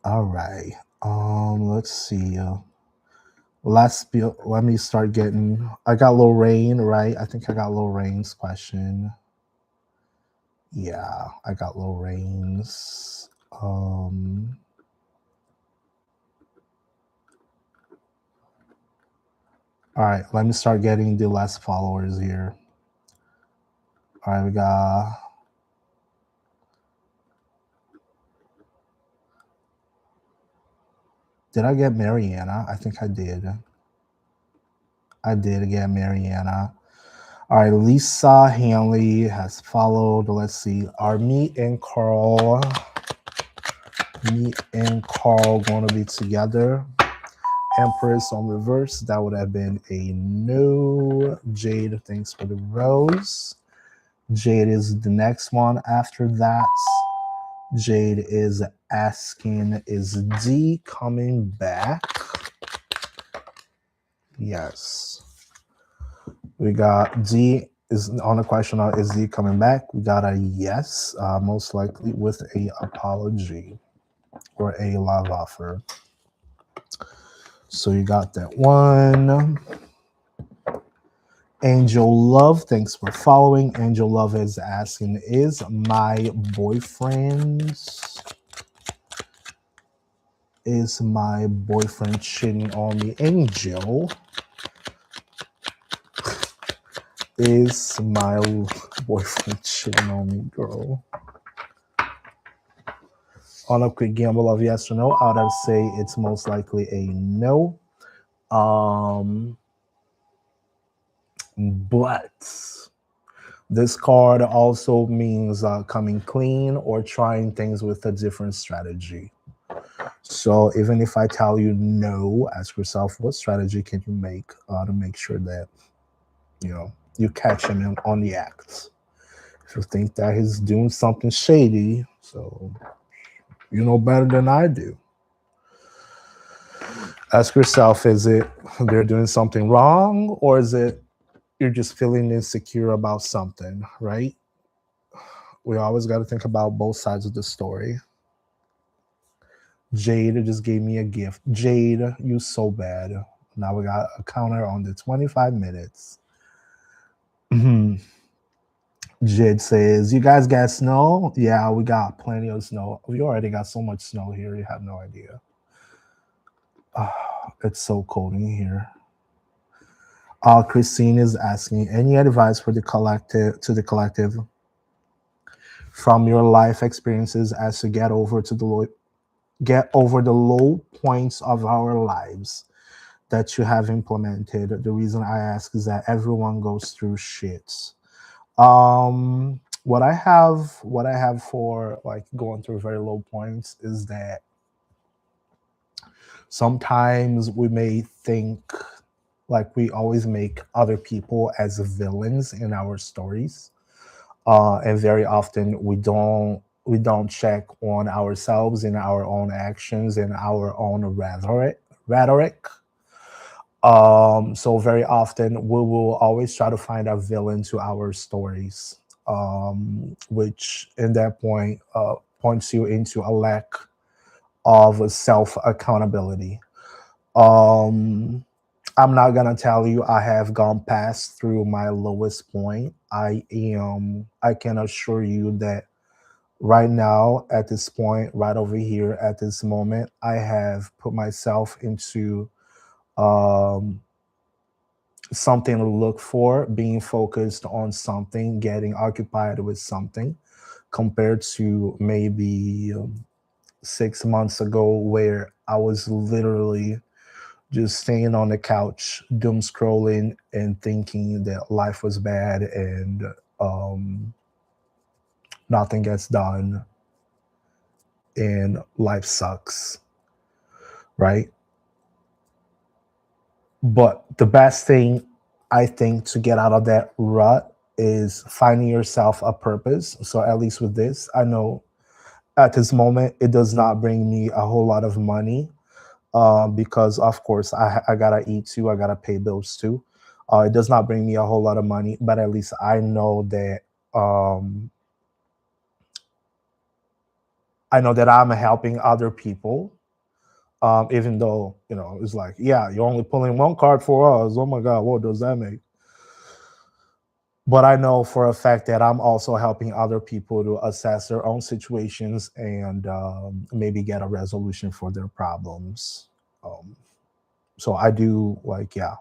S1: All right. Let's see. Let me start getting. I got Lorraine, right? I think I got Lorraine's question. Yeah, I got Lorraine's. All right, let me start getting the last followers here. All right, we got. Did I get Mariana? I think I did. I did get Mariana. All right, Lisa Hanley has followed. Let's see. Are me and Carl going to be together? Empress on reverse. That would have been a no. Jade, thanks for the rose. Jade is the next one after that. Jade is asking, is D coming back? Yes. We got D is on the question of is D coming back? We got a yes, most likely with a apology or a love offer. So you got that one. Angel Love, thanks for following. Angel Love is asking, is my boyfriend cheating on me? Angel, is my boyfriend cheating on me, girl? On a quick gamble of yes or no, I would say it's most likely a no. But this card also means coming clean or trying things with a different strategy. So even if I tell you no, ask yourself, what strategy can you make to make sure that, you catch him on the act. If you think that he's doing something shady, so you know better than I do. Ask yourself, is it they're doing something wrong, or is it you're just feeling insecure about something, right? We always got to think about both sides of the story. Jade just gave me a gift. Jade, you so bad. Now we got a counter on the 25 minutes. Jade says, you guys got snow? Yeah, we got plenty of snow. We already got so much snow here, you have no idea. It's so cold in here. Christine is asking any advice for the collective from your life experiences as to get over the low points of our lives that you have implemented. The reason I ask is that everyone goes through shit. What I have for like going through very low points is that sometimes we may think like we always make other people as villains in our stories, and very often we don't check on ourselves in our own actions and our own rhetoric. So very often we will always try to find a villain to our stories, which in that point points you into a lack of self accountability. um I'm not gonna tell you I have gone past through my lowest point. I can assure you that right now, at this point, right over here, at this moment, I have put myself into um, something to look for, being focused on something, getting occupied with something, compared to maybe 6 months ago, where I was literally just staying on the couch, doom scrolling, and thinking that life was bad and um, nothing gets done and life sucks, right? But the best thing I think to get out of that rut is finding yourself a purpose. So at least with this, I know at this moment it does not bring me a whole lot of money, because of course I gotta eat too, I gotta pay bills too. It does not bring me a whole lot of money, but at least um, I know that I'm helping other people. Even though it's like, yeah, you're only pulling one card for us. Oh my God, what does that make? But I know for a fact that I'm also helping other people to assess their own situations and maybe get a resolution for their problems. Um, so I do like, yeah,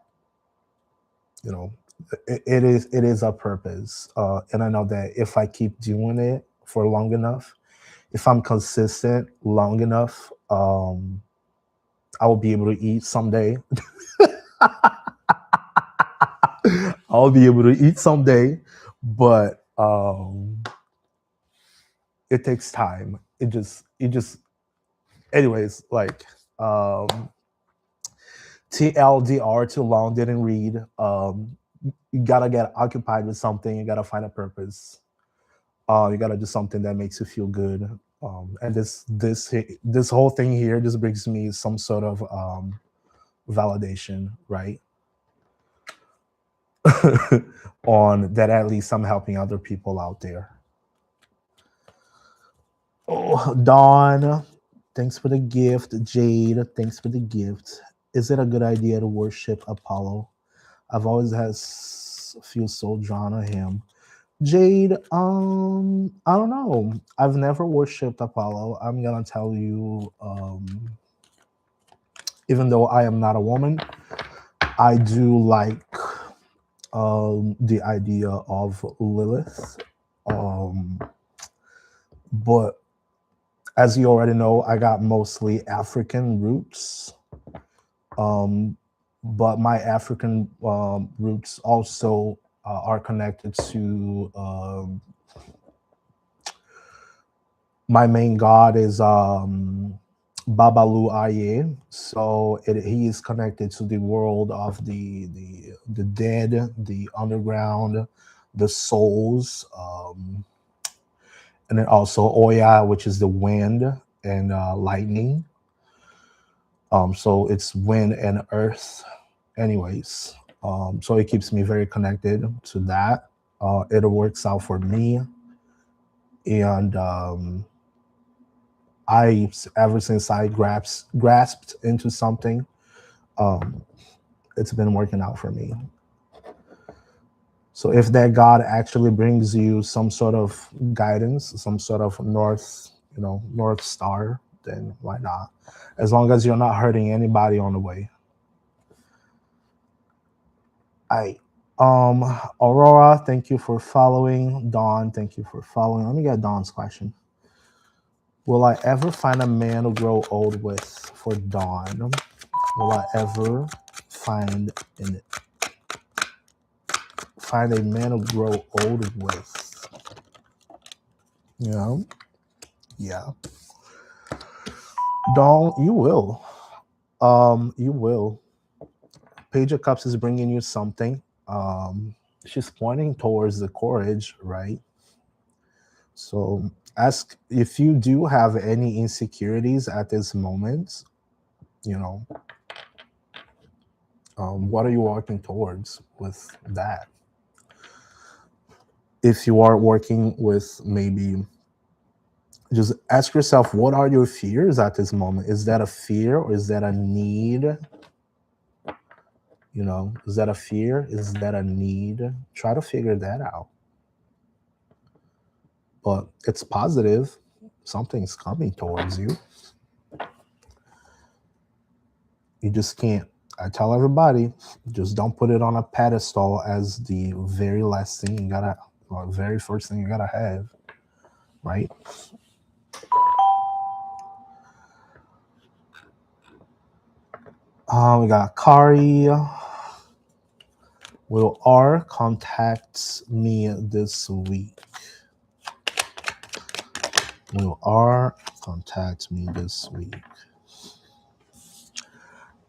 S1: you know, it is a purpose, and I know that if I keep doing it for long enough, if I'm consistent long enough, I will be able to eat someday. I'll be able to eat someday, but it takes time. It just anyways, like um TLDR, too long, didn't read. You gotta get occupied with something, you gotta find a purpose. You gotta do something that makes you feel good. And this whole thing here just brings me some sort of validation, right? On that, at least I'm helping other people out there. Oh, Dawn, thanks for the gift. Jade, thanks for the gift. Is it a good idea to worship Apollo? I've always feel so drawn to him. Jade, I don't know. I've never worshipped Apollo. I'm gonna tell you, even though I am not a woman, I do like the idea of Lilith. Um, but as you already know, I got mostly African roots. Um, but my African roots also are connected to my main god is Babalu Aye. So he is connected to the world of the dead, the underground, the souls, and then also Oya, which is the wind and lightning. So it's wind and earth, anyways. So it keeps me very connected to that. It works out for me, and I ever since I grasped into something, um, it's been working out for me. So if that God actually brings you some sort of guidance, some sort of north star, then why not? As long as you're not hurting anybody on the way. I Aurora, thank you for following. Dawn, thank you for following. Let me get Dawn's question. Will I ever find a man to grow old with? For Dawn, will I ever find an find a man to grow old with? You know, yeah. Dawn, you will. You will. Page of Cups is bringing you something. She's pointing towards the courage, right? So ask if you do have any insecurities at this moment. You know, what are you working towards with that? If you are working with maybe, just ask yourself, what are your fears at this moment? Is that a fear or is that a need? You know, is that a fear? Is that a need? Try to figure that out. But it's positive. Something's coming towards you. You just can't. I tell everybody, just don't put it on a pedestal as the very last thing you gotta, or very first thing you gotta have, right? We got Kari. Will R contact me this week? Will R contact me this week?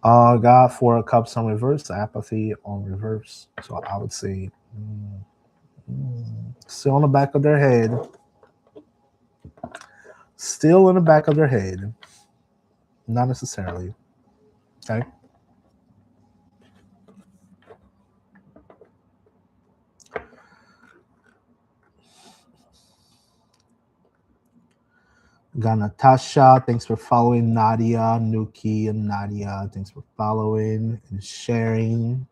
S1: Got Four of Cups on reverse, apathy on reverse. So I would say still on the back of their head. Still in the back of their head. Not necessarily. Okay. Got Natasha. Thanks for following. Nadia, Nuki, and Nadia. Thanks for following and sharing.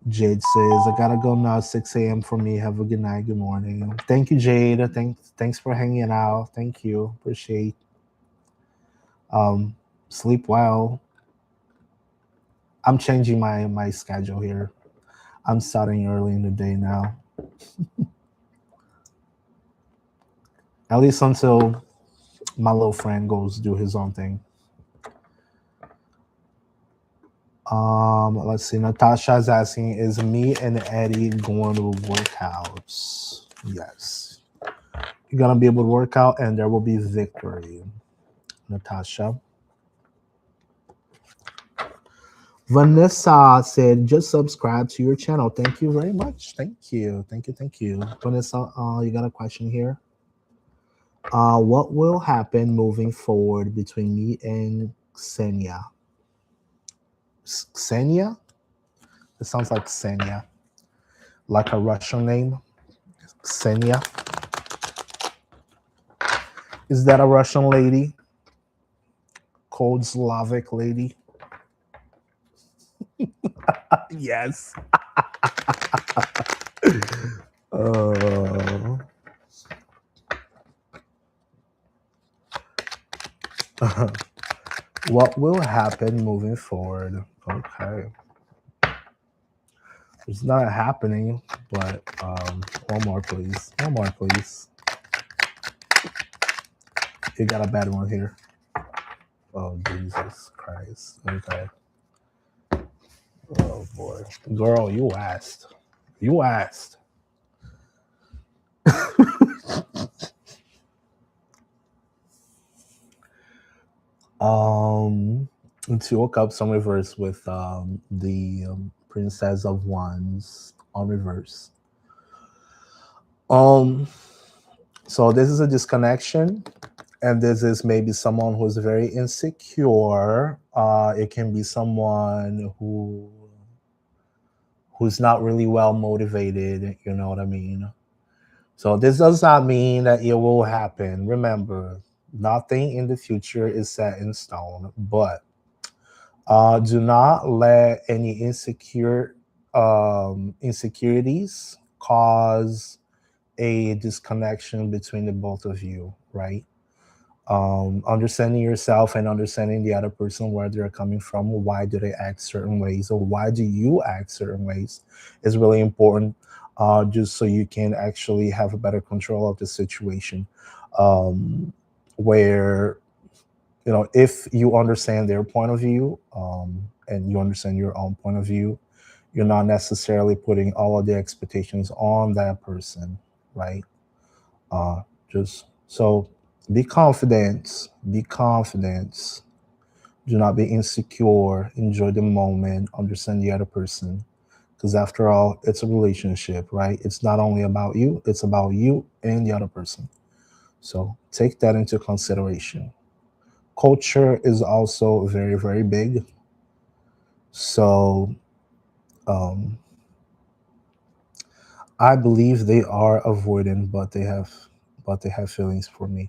S1: Jade says, I gotta go now, 6 a.m. for me. Have a good night. Good morning. Thank you, Jade. Thanks for hanging out. Thank you. Appreciate. Sleep well. I'm changing my schedule here. I'm starting early in the day now. At least until my little friend goes do his own thing. Let's see. Natasha's asking, is me and Eddie going to workouts? Yes. You're gonna be able to work out and there will be victory. Natasha. Vanessa said, just subscribe to your channel. Thank you very much. Thank you. Thank you. Thank you. Vanessa, you got a question here? What will happen moving forward between me and Xenia? Xenia? It sounds like Xenia, like a Russian name. Xenia. Is that a Russian lady? Cold Slavic lady? Yes. What will happen moving forward? Okay. It's not happening, but one more, please. One more, please. You got a bad one here. Oh, Jesus Christ. Okay. Oh, boy. Girl, you asked. You asked. Two of Cups on reverse with the Princess of Wands on reverse. So this is a disconnection, and this is maybe someone who's very insecure. It can be someone who's not really well motivated. You know what I mean? So this does not mean that it will happen. Remember, nothing in the future is set in stone, but do not let any insecurities cause a disconnection between the both of you, right? Understanding yourself and understanding the other person, where they're coming from, why do they act certain ways, or why do you act certain ways, is really important, just so you can actually have a better control of the situation. Where, if you understand their point of view, and you understand your own point of view, you're not necessarily putting all of the expectations on that person, right? Just so be confident, be confident. Do not be insecure. Enjoy the moment, understand the other person. Because after all, it's a relationship, right? It's not only about you, it's about you and the other person. So take that into consideration. Culture is also very, very big. So um, I believe they are avoidant, but they have feelings for me.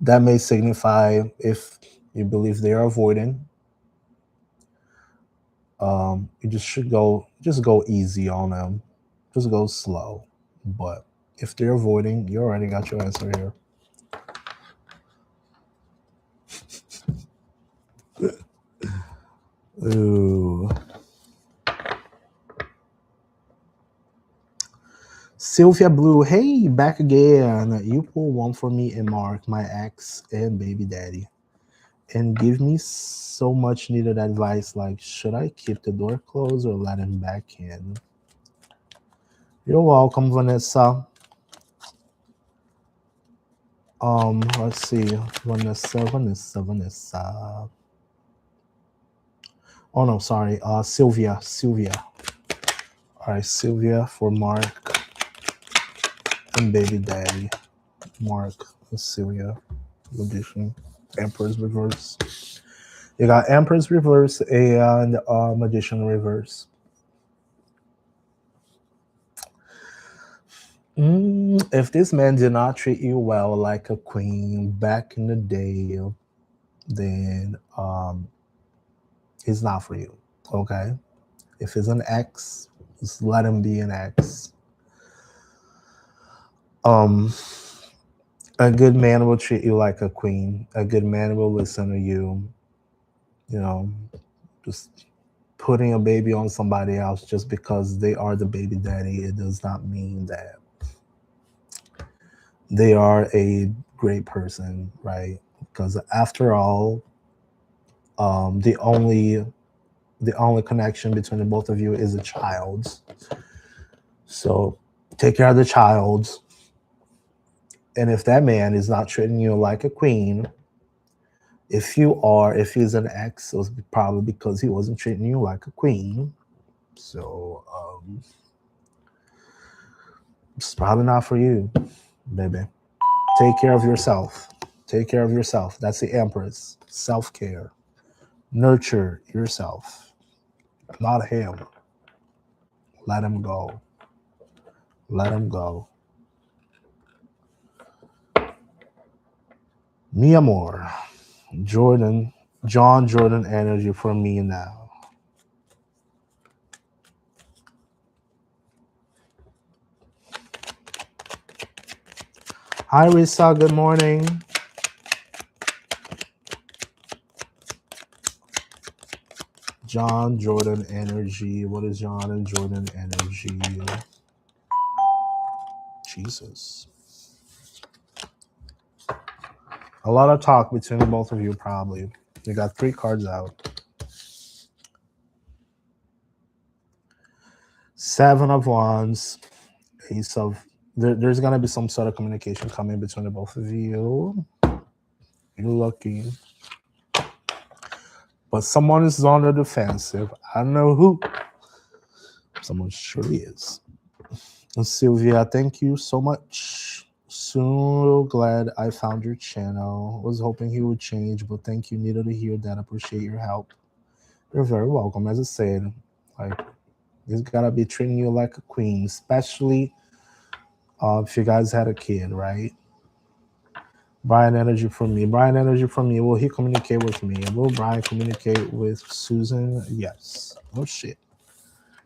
S1: That may signify, if you believe they are avoidant, you just go easy on them, just go slow. But if they're avoiding, you already got your answer here. Ooh. Sylvia Blue, hey, back again. You pull one for me and Mark, my ex and baby daddy, and give me so much needed advice, like should I keep the door closed or let him back in? You're welcome, Vanessa. Let's see. Vanessa. Oh no, sorry. Sylvia. All right, Sylvia for Mark and baby daddy. Mark and Sylvia. Magician. Empress reverse. You got Empress reverse and Magician reverse. If this man did not treat you well like a queen back in the day, then he's not for you. Okay? If he's an ex, just let him be an ex. Um, a good man will treat you like a queen. A good man will listen to you. You know, just putting a baby on somebody else just because they are the baby daddy, it does not mean that they are a great person, right? Because after all, the only connection between the both of you is a child. So take care of the child. And if that man is not treating you like a queen, if he's an ex, it was probably because he wasn't treating you like a queen. So it's probably not for you, baby. Take care of yourself. Take care of yourself. That's the Empress. Self care. Nurture yourself, not him. Let him go. Let him go. Mi amor. John Jordan energy for me now. Hi, Risa. Good morning. John Jordan energy. What is John and Jordan energy? Jesus. A lot of talk between the both of you, probably. You got 3 cards out. 7 of Wands. Ace of. There's going to be some sort of communication coming between the both of you. You're lucky. But someone is on the defensive. I don't know who. Someone surely is. And Sylvia, thank you so much. So glad I found your channel. Was hoping he would change, but thank you. Needed to hear that. Appreciate your help. You're very welcome. As I said, like, he's gotta be treating you like a queen, especially if you guys had a kid, right? Brian energy from me. Brian energy from me. Will he communicate with me? Will Brian communicate with Susan? Yes. Oh shit.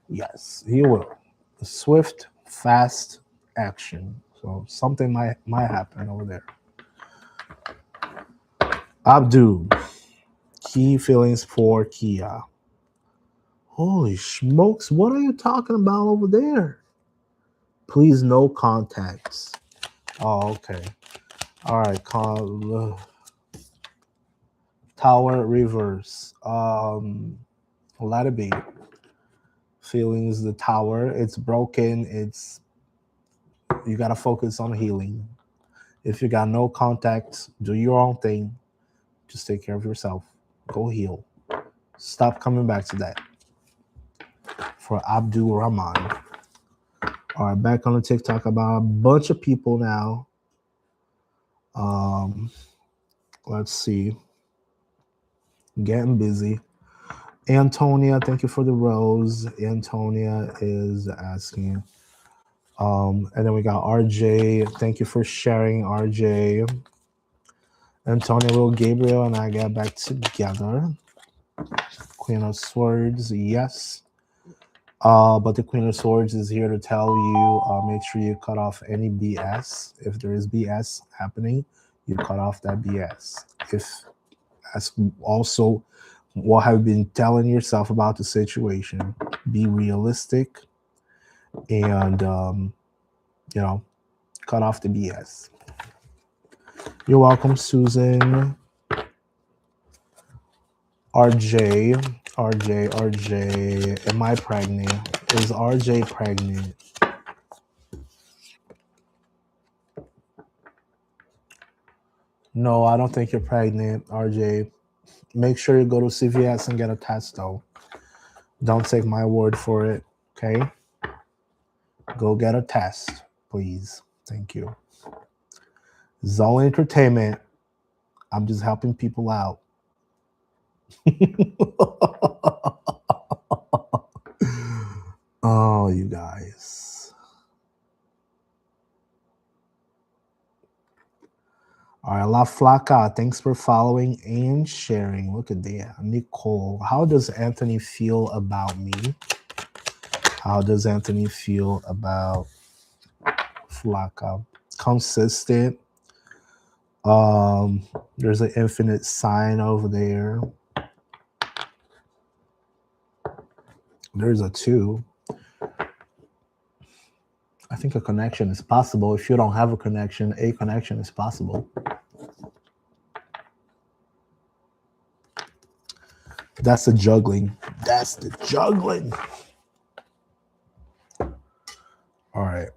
S1: Yes, he will. Swift, fast action. So something might happen over there. Abdu, key feelings for Kia. Holy smokes, what are you talking about over there? Please, no contacts. Oh, okay. All right, tower reverse. Let it be. Feelings, the tower, it's broken. You gotta focus on healing. If you got no contacts, do your own thing. Just take care of yourself. Go heal. Stop coming back to that. For Abdul Rahman. All right, back on the TikTok about a bunch of people now. Let's see. Getting busy. Antonia, thank you for the rose. Antonia is asking. And then we got RJ. Thank you for sharing, RJ. Antonia, Will Gabriel, and I got back together. Queen of Swords, yes. But the Queen of Swords is here to tell you, make sure you cut off any BS. If there is BS happening, you cut off that BS. That's also what I've been telling yourself about the situation. Be realistic and, cut off the BS. You're welcome, Susan. RJ, am I pregnant? Is RJ pregnant? No, I don't think you're pregnant, RJ. Make sure you go to CVS and get a test, though. Don't take my word for it, okay? Go get a test, please. Thank you. Zoe Entertainment. I'm just helping people out. Oh, you guys. All right, La Flaca, thanks for following and sharing. Look at that. Nicole, how does Anthony feel about me? How does Anthony feel about Flaca? Consistent. There's an infinite sign over there. There's a 2. I think a connection is possible. If you don't have a connection is possible. That's the juggling. That's the juggling. All right.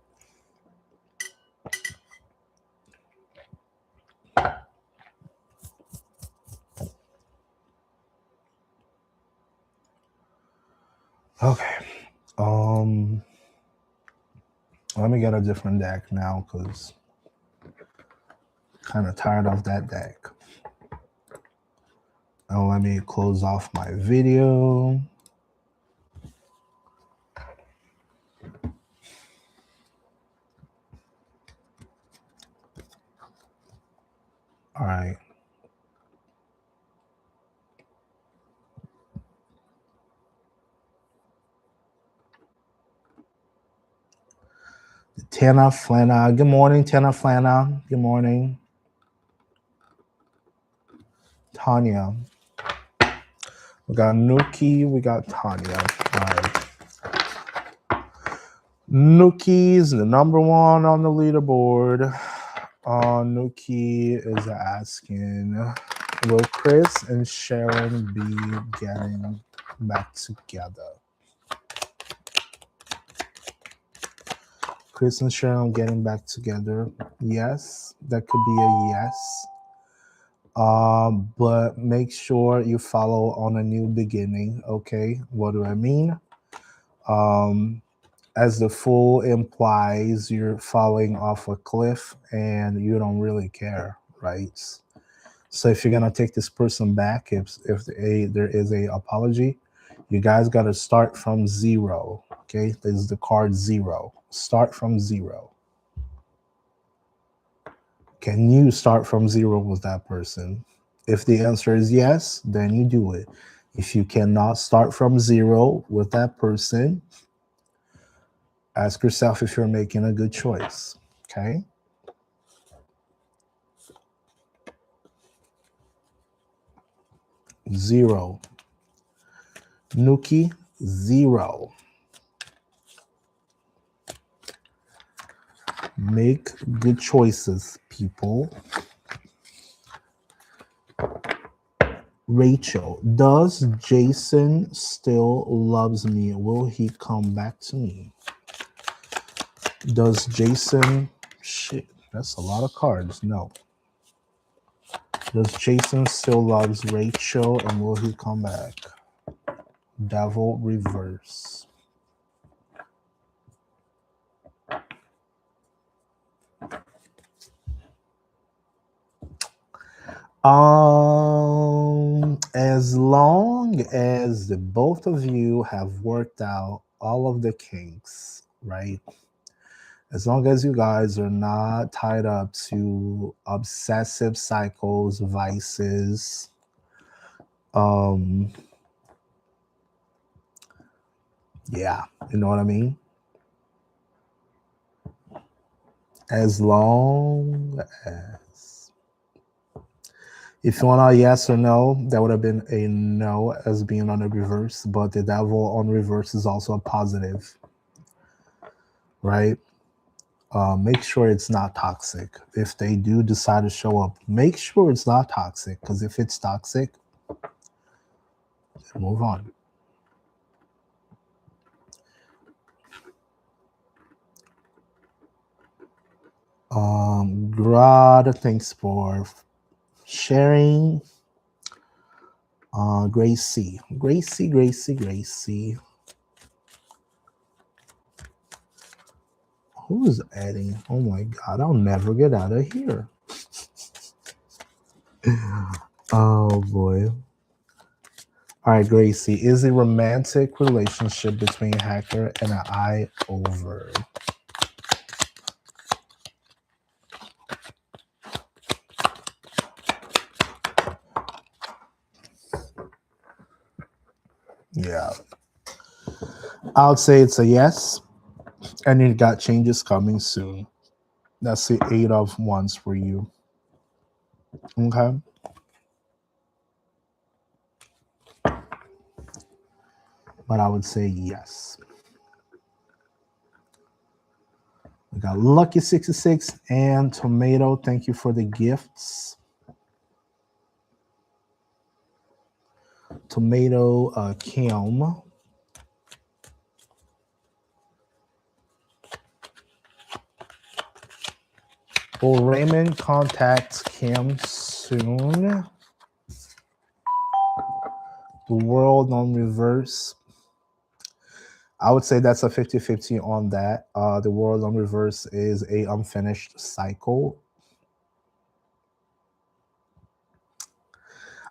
S1: Okay. Let me get a different deck now because kind of tired of that deck. And let me close off my video. All right. Tana Flana. Good morning, Tana Flana. Good morning. Tanya. We got Nuki. We got Tanya. All right. Nuki's the number 1 on the leaderboard. Nuki is asking, will Chris and Sharon be getting back together? Chris and Sharon getting back together? Yes, that could be a yes. But make sure you follow on a new beginning. Okay, what do I mean? As the full implies, you're falling off a cliff and you don't really care, right? So if you're gonna take this person back, if there is a apology, you guys got to start from 0. Okay, this is the card 0. Start from 0. Can you start from 0 with that person? If the answer is yes, then you do it. If you cannot start from 0 with that person, ask yourself if you're making a good choice. Okay. 0. Nuki, 0. Make good choices, people. Rachel, does Jason still loves me? Will he come back to me? Does Jason... Shit, that's a lot of cards. No. Does Jason still loves Rachel, and will he come back? Devil reverse. As long as the both of you have worked out all of the kinks, right? As long as you guys are not tied up to obsessive cycles, vices, yeah, you know what I mean? As long as... If you want a yes or no, that would have been a no as being on the reverse, but the devil on reverse is also a positive, right? Make sure it's not toxic. If they do decide to show up, make sure it's not toxic, because if it's toxic, move on. Grad, thanks for sharing. Gracie. Who is adding? Oh my God, I'll never get out of here. Oh boy. All right, Gracie. Is a romantic relationship between Hacker and an I over? Yeah. I would say it's a yes. And you got changes coming soon. That's the 8 of Wands for you. Okay. But I would say yes. We got Lucky 66 and Tomato. Thank you for the gifts. Tomato, Kim. Will Raymond contact Kim soon? The World on reverse. I would say that's a 50-50 on that. The World on reverse is a unfinished cycle.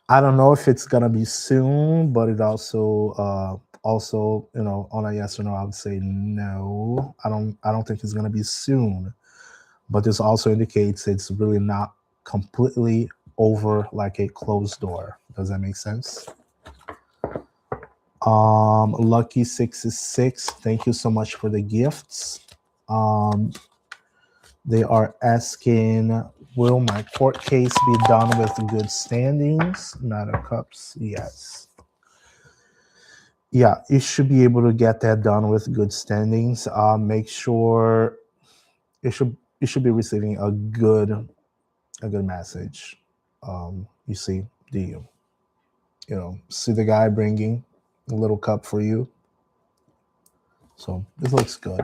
S1: I don't know if it's gonna be soon, but it also you know, on a yes or no, I would say no. I don't think it's gonna be soon. But this also indicates it's really not completely over, like a closed door. Does that make sense? Lucky 66, thank you so much for the gifts. They are asking, will my court case be done with good standings? Knight of Cups, yes. Yeah, you should be able to get that done with good standings. Make sure you should be receiving a good message. You see, do you know, see the guy bringing a little cup for you? So this looks good.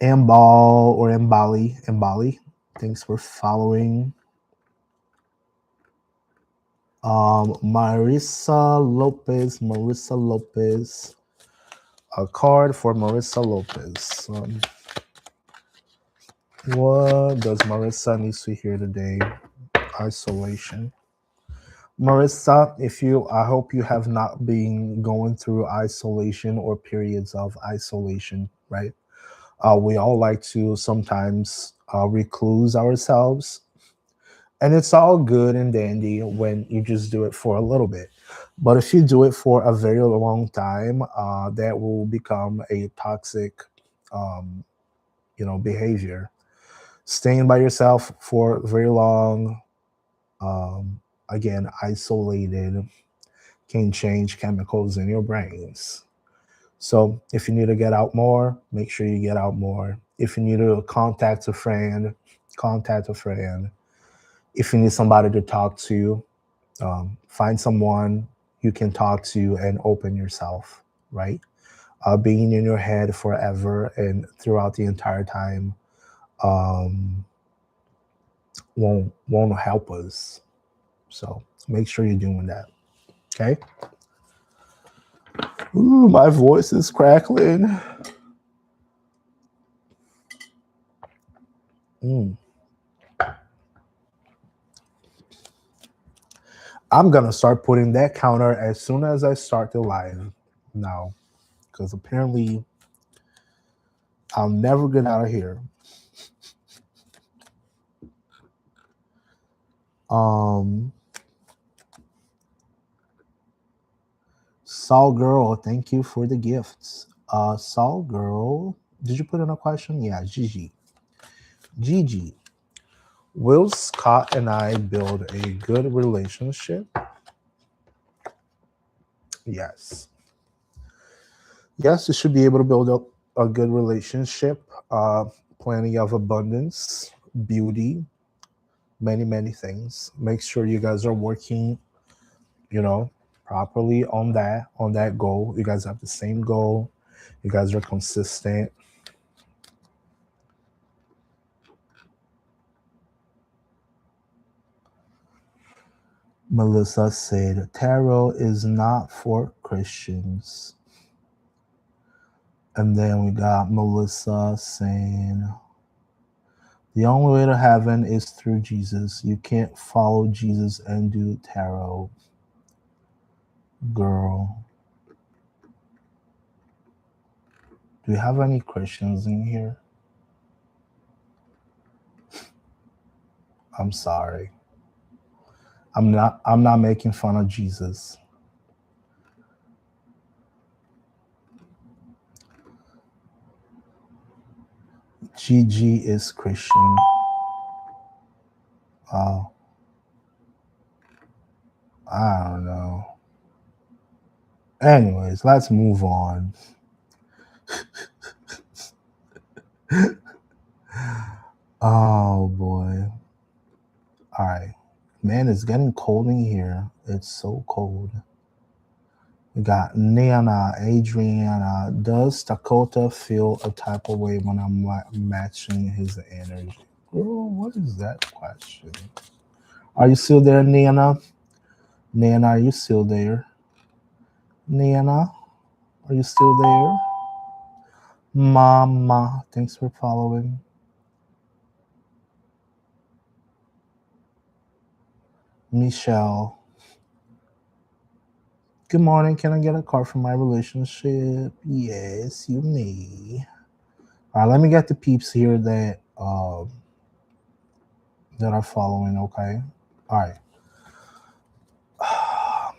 S1: Ambal or Mbali, thanks for following. Marissa Lopez, a card for Marissa Lopez. What does Marissa need to hear today? Isolation. Marissa, I hope you have not been going through isolation or periods of isolation, right? We all like to sometimes recluse ourselves. And it's all good and dandy when you just do it for a little bit. But if you do it for a very long time, that will become a toxic, behavior. Staying by yourself for very long, again, isolated, can change chemicals in your brains. So if you need to get out more, make sure you get out more. If you need to contact a friend, contact a friend. If you need somebody to talk to, find someone you can talk to and open yourself, right? Being in your head forever and throughout the entire time um, won't help us. So make sure you're doing that. Okay. Ooh, my voice is crackling. I'm gonna start putting that counter as soon as I start the live now, because apparently I'll never get out of here. Saul Girl, thank you for the gifts. Saul Girl, did you put in a question? Yeah, Gigi. Gigi, will Scott and I build a good relationship? Yes. Yes, you should be able to build up a good relationship, plenty of abundance, beauty, many things. Make sure you guys are working, properly on that goal. You guys have the same goal. You guys are consistent. Melissa said, tarot is not for Christians. And then we got Melissa saying, the only way to heaven is through Jesus. You can't follow Jesus and do tarot. Girl. Do we have any Christians in here? I'm sorry. I'm not making fun of Jesus. Gigi is Christian. Oh. I don't know. Anyways, let's move on. Oh boy. All right. Man, it's getting cold in here. It's so cold. We got Nana, Adriana. Does Dakota feel a type of way when I'm matching his energy? Girl, what is that question? Are you still there, Nana? Nana, are you still there? Nana, are you still there? Mama, thanks for following. Michelle. Good morning. Can I get a card for my relationship? Yes, you may. All right, let me get the peeps here that are following. Okay. All right.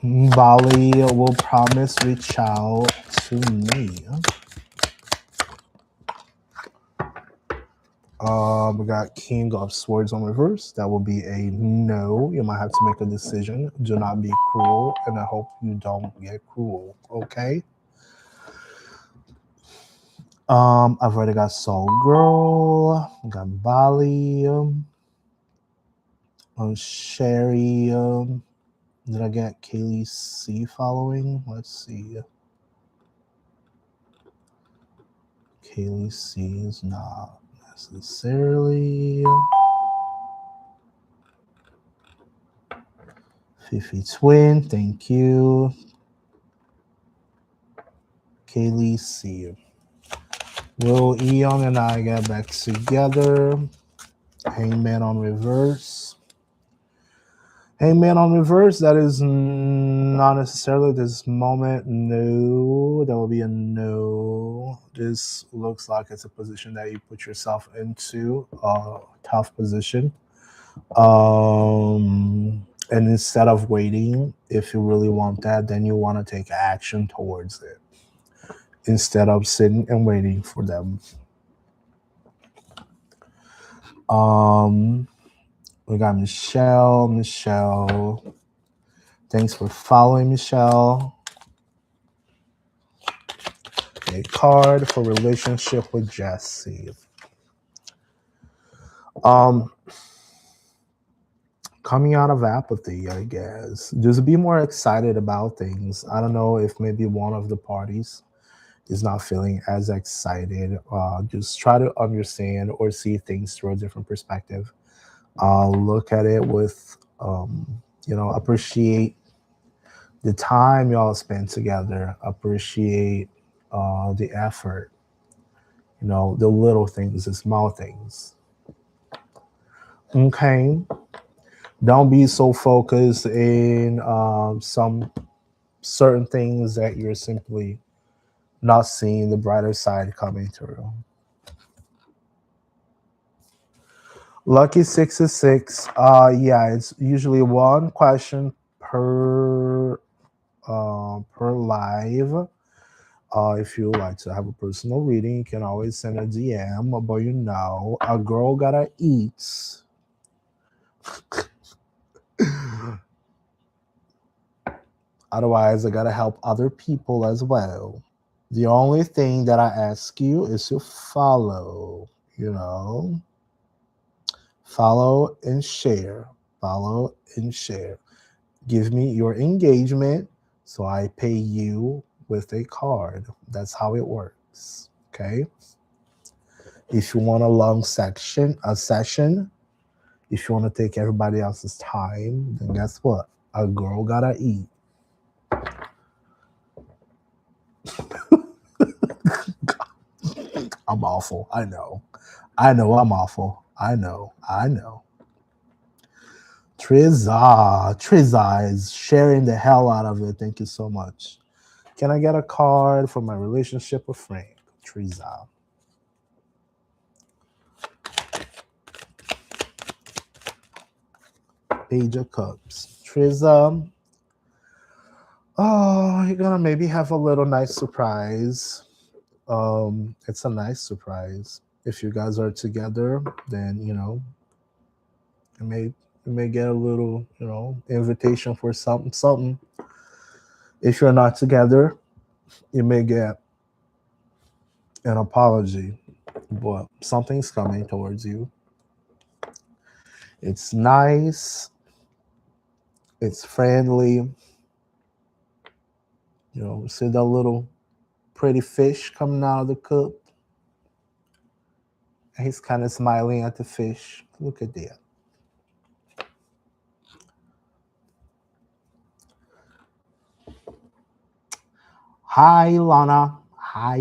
S1: Bali will promise reach out to me. We got King of Swords on reverse. That will be a no. You might have to make a decision. Do not be cruel, and I hope you don't get cruel. Okay. I've already got Soul Girl. Got Bali. Sherry. Did I get Kaylee C following? Let's see. Kaylee C is not necessarily. Fifi Twin, thank you. Kaylee C. Will Eon and I get back together? Hangman on reverse. Hangman on reverse, that is not necessarily this moment. No, that will be a no. This looks like it's a position that you put yourself into, a tough position. And instead of waiting, if you really want that, then you want to take action towards it instead of sitting and waiting for them. We got Michelle. Michelle. Thanks for following, Michelle. A card for relationship with Jesse. Coming out of apathy, I guess. Just be more excited about things. I don't know if maybe one of the parties is not feeling as excited. Just try to understand or see things through a different perspective. Look at it with, appreciate the time y'all spend together. Appreciate the effort. The little things, the small things. Okay. Don't be so focused in some certain things that you're simply not seeing the brighter side coming through. Lucky 66. Yeah, it's usually one question per live. If you would like to have a personal reading, you can always send a DM. But a girl gotta eat. Otherwise, I gotta help other people as well. The only thing that I ask you is to follow, follow and share. Follow and share. Give me your engagement so I pay you with a card. That's how it works. Okay. If you want a session, if you want to take everybody else's time, then guess what? A girl gotta eat. I'm awful. I know. I'm awful. I know. Triza is sharing the hell out of it. Thank you so much. Can I get a card for my relationship with Frank? Triza. Page of Cups. Triza. Oh, you're gonna maybe have a little nice surprise. It's a nice surprise. If you guys are together, then you may get a little, invitation for something. If you're not together, you may get an apology, but something's coming towards you. It's nice. It's friendly. See that little pretty fish coming out of the cup? And he's kind of smiling at the fish. Look at that. Hi, Lana. Hi.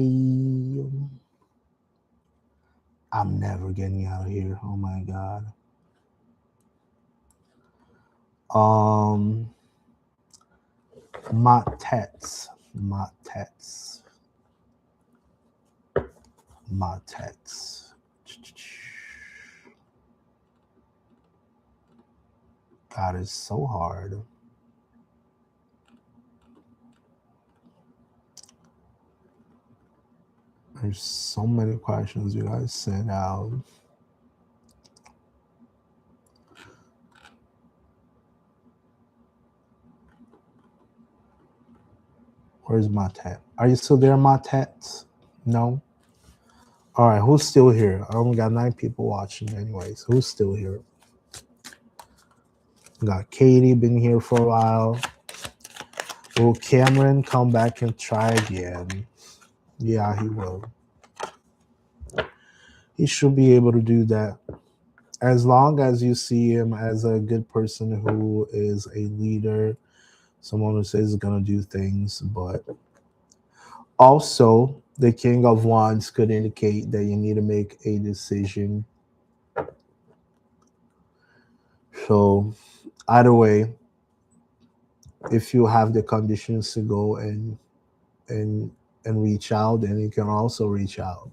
S1: I'm never getting out of here. Oh my god. Um, Matets. God, it's so hard. There's so many questions you guys sent out. Where's Matet? Are you still there, Matet? No? All right, who's still here? I only got 9 people watching anyways. Who's still here? Got Katie, been here for a while. Will Cameron come back and try again? Yeah, he will. He should be able to do that. As long as you see him as a good person who is a leader, someone who says he's going to do things. But also, the King of Wands could indicate that you need to make a decision. So, either way, if you have the conditions to go and reach out, then you can also reach out.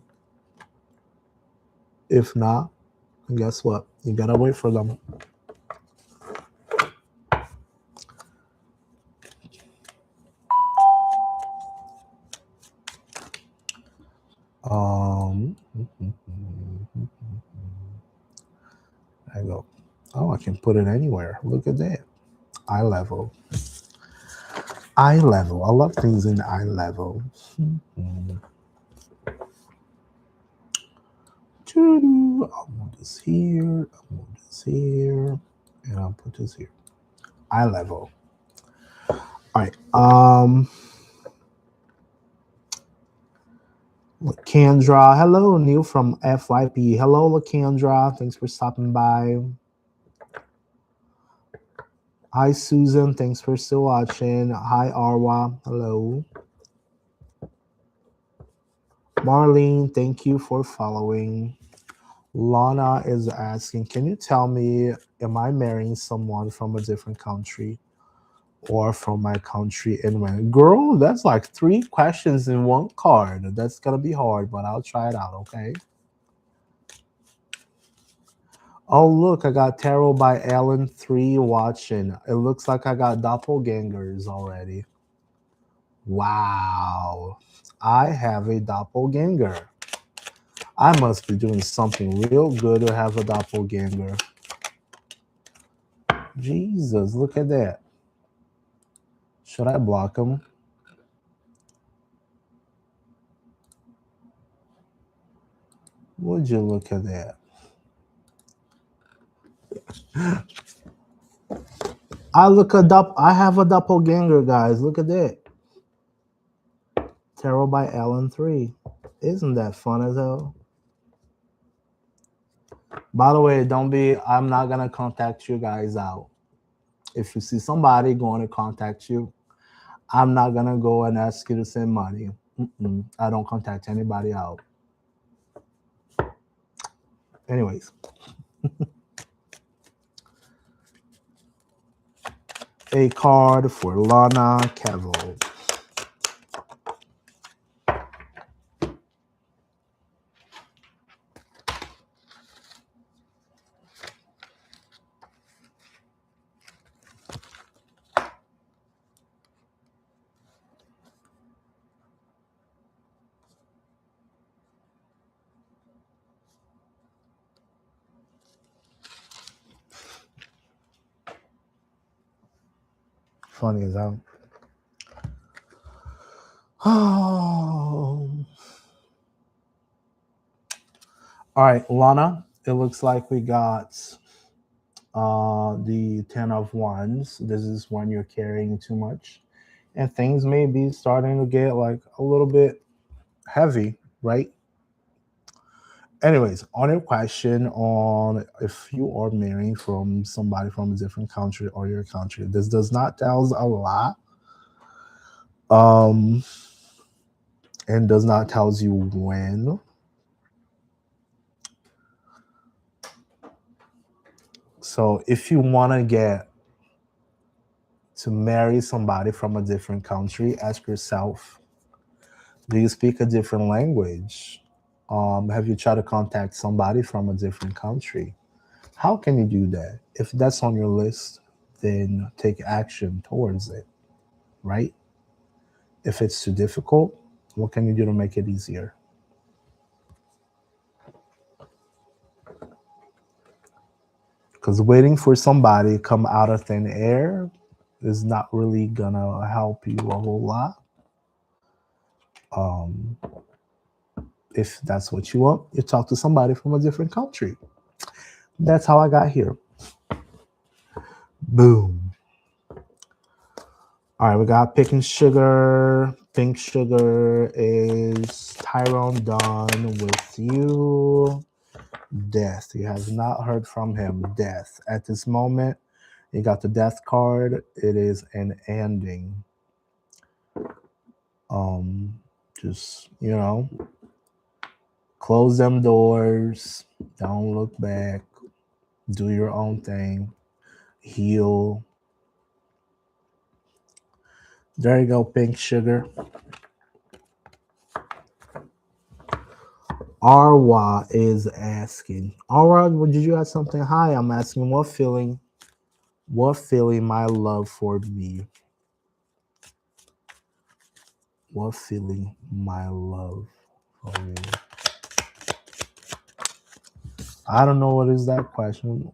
S1: If not, guess what? You gotta wait for them. There you go. Oh, I can put it anywhere. Look at that. Eye level. Eye level. I love things in eye level. Mhm. I'll move this here. I'll move this here. And I'll put this here. Eye level. All right. Lakendra. Hello, Neil from FYP. Hello, Lakendra. Thanks for stopping by. Hi, Susan. Thanks for still watching. Hi, Arwa. Hello. Marlene, thank you for following. Lana is asking, can you tell me, am I marrying someone from a different country or from my country? And when, girl, that's like 3 questions in one card. That's gonna be hard, but I'll try it out, okay? Oh, look, I got Tarot by Ellen 3 watching. It looks like I got doppelgangers already. Wow. I have a doppelganger. I must be doing something real good to have a doppelganger. Jesus, look at that. Should I block him? Would you look at that? I have a doppelganger, guys. Look at that. Tarot by Ellen 3. Isn't that fun as hell? By the way, I'm not gonna contact you guys out. If you see somebody going to contact you, I'm not gonna go and ask you to send money. I don't contact anybody out. Anyways. A card for Lana Cavill. Funny as hell. Oh. All right, Lana, it looks like we got the 10 of Wands. This is when you're carrying too much. And things may be starting to get like a little bit heavy, right? Anyways, on your question on if you are marrying from somebody from a different country or your country, this does not tell us a lot. And does not tells you when. So if you want to get to marry somebody from a different country, ask yourself, do you speak a different language? Have you tried to contact somebody from a different country? How can you do that? If that's on your list, then take action towards it, right? If it's too difficult, what can you do to make it easier? Because waiting for somebody to come out of thin air is not really gonna help you a whole lot. If that's what you want, you talk to somebody from a different country. That's how I got here. Boom. All right, we got Pink Sugar. Pink Sugar is Tyrone done with you. Death. You have not heard from him. Death. At this moment, you got the death card. It is an ending. Just, close them doors. Don't look back. Do your own thing. Heal. There you go, Pink Sugar. Arwa is asking. Arwa, did you ask something? Hi, I'm asking what feeling my love for me? What feeling my love for me? I don't know what is that question.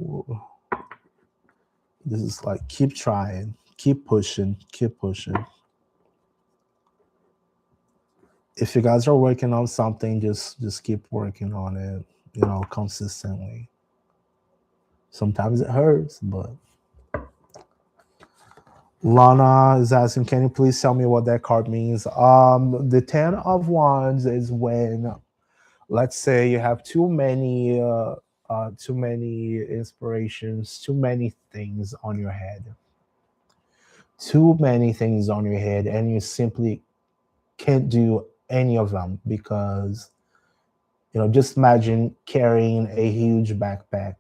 S1: This is like keep trying, keep pushing, keep pushing. If you guys are working on something, just keep working on it, consistently. Sometimes it hurts, but Lana is asking, can you please tell me what that card means? The 10 of Wands is when, let's say, you have too many inspirations, too many things on your head, and you simply can't do any of them because, just imagine carrying a huge backpack.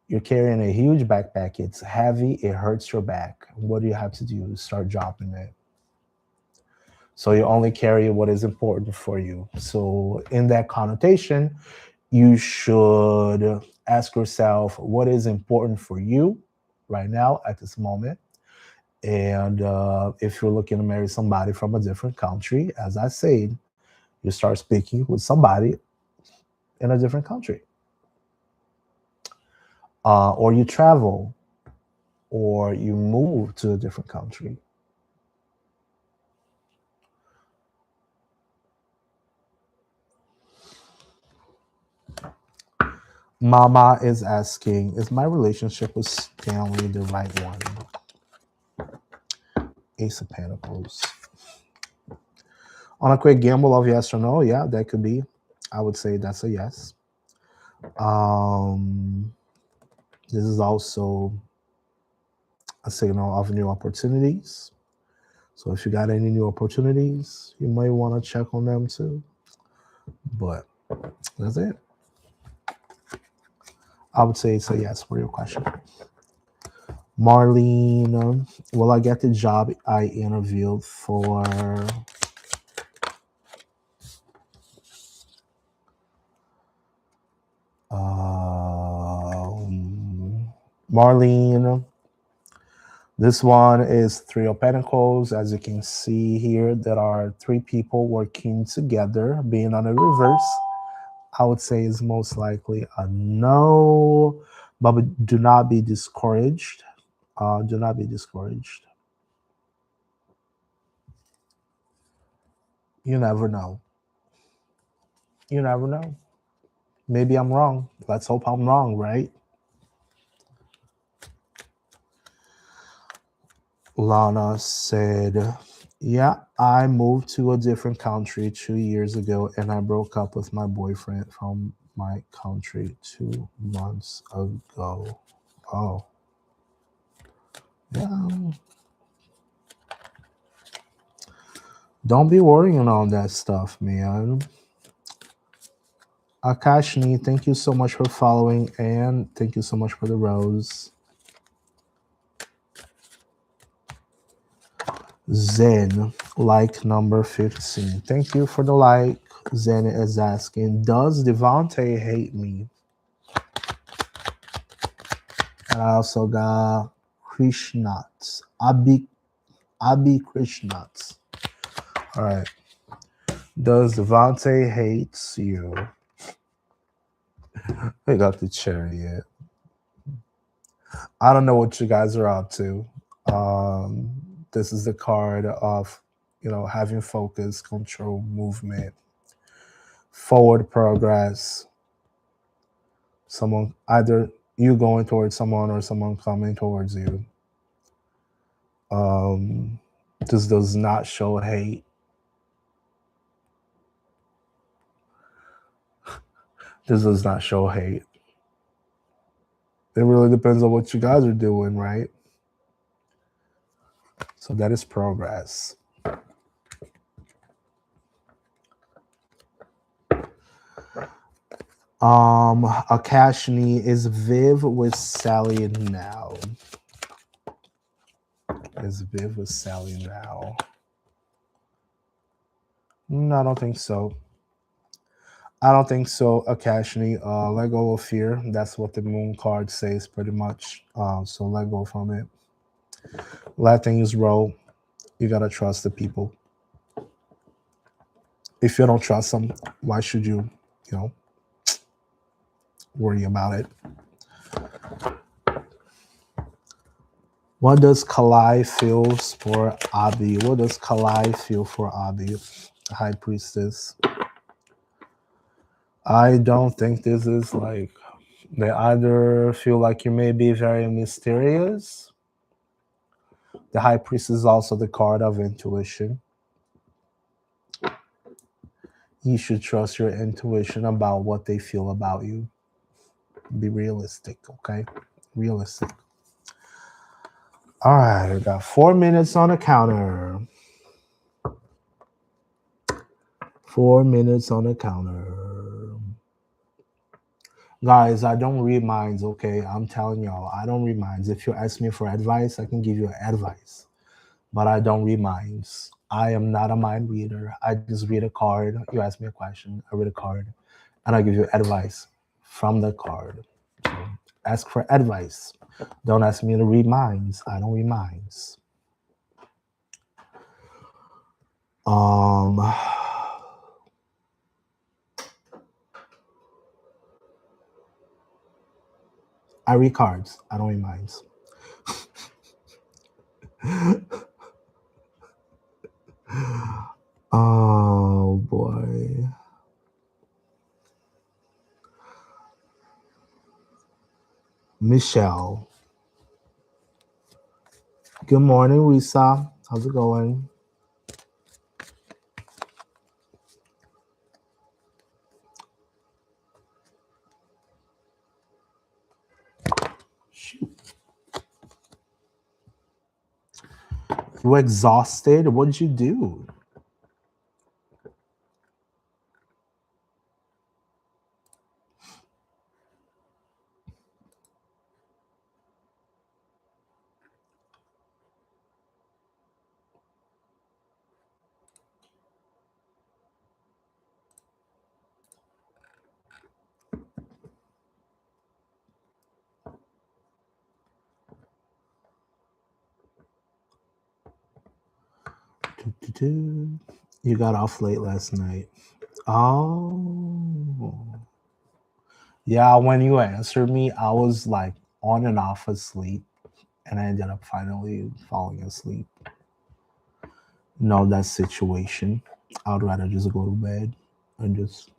S1: You're carrying a huge backpack. It's heavy. It hurts your back. What do you have to do? Start dropping it. So you only carry what is important for you. So in that connotation, you should ask yourself what is important for you right now at this moment. And if you're looking to marry somebody from a different country, as I said, you start speaking with somebody in a different country. Or you travel, or you move to a different country. Mama is asking, is my relationship with Stanley the right one? Ace of Pentacles. On a quick gamble of yes or no, yeah, that could be. I would say that's a yes. This is also a signal of new opportunities. So if you got any new opportunities, you might want to check on them too. But that's it. I would say it's a yes for your question. Marlene, will I get the job I interviewed for? Marlene, this one is Three of Pentacles. As you can see here, there are three people working together, being on a reverse. I would say is most likely a no, but do not be discouraged. Do not be discouraged. You never know. You never know. Maybe I'm wrong. Let's hope I'm wrong, right? Lana said, yeah, I moved to a different country 2 years ago and I broke up with my boyfriend from my country 2 months ago. Oh. Yeah. Don't be worrying on that stuff, man. Akashni, thank you so much for following and thank you so much for the rose. Zen, like number 15. Thank you for the like. Zen is asking, does Devante hate me? And I also got Krishnats. Abhi Krishnats. All right. Does Devante hates you? I got the chariot. I don't know what you guys are up to. This is the card of, having focus, control, movement, forward progress. Someone, either you going towards someone or someone coming towards you. This does not show hate. This does not show hate. It really depends on what you guys are doing, right? So that is progress. Akashni, is Viv with Sally now? Is Viv with Sally now? No, I don't think so. I don't think so, Akashni. Let go of fear. That's what the moon card says pretty much. So let go from it. Let things roll. You gotta trust the people. If you don't trust them, why should you, worry about it? What does Kalai feel for Abi? What does Kalai feel for Abi, the High Priestess? I don't think this is like, they either feel like you may be very mysterious. The High Priest is also the card of intuition. You should trust your intuition about what they feel about you. Be realistic, okay? Realistic. All right, we got 4 minutes on the counter. 4 minutes on the counter. Guys, I don't read minds, okay? I'm telling y'all, I don't read minds. If you ask me for advice, I can give you advice. But I don't read minds. I am not a mind reader. I just read a card. You ask me a question, I read a card, and I give you advice from the card. So ask for advice. Don't ask me to read minds. I don't read minds. I read cards. I don't read minds. Oh boy. Michelle. Good morning, Risa. How's it going? Shoot. You exhausted? What did you do? You got off late last night. Oh. Yeah, when you answered me, I was like on and off asleep, and I ended up finally falling asleep. No, that situation. I would rather just go to bed and just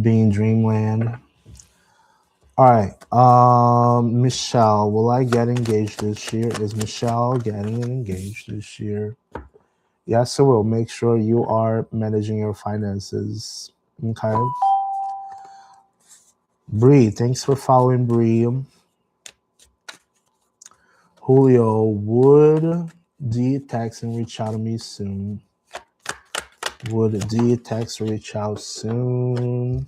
S1: be in dreamland. All right. Michelle, will I get engaged this year? Is Michelle getting engaged this year? Yes, I will. Make sure you are managing your finances. Okay. Bree, thanks for following, Bree. Julio, would D text and reach out to me soon? Would D text reach out soon?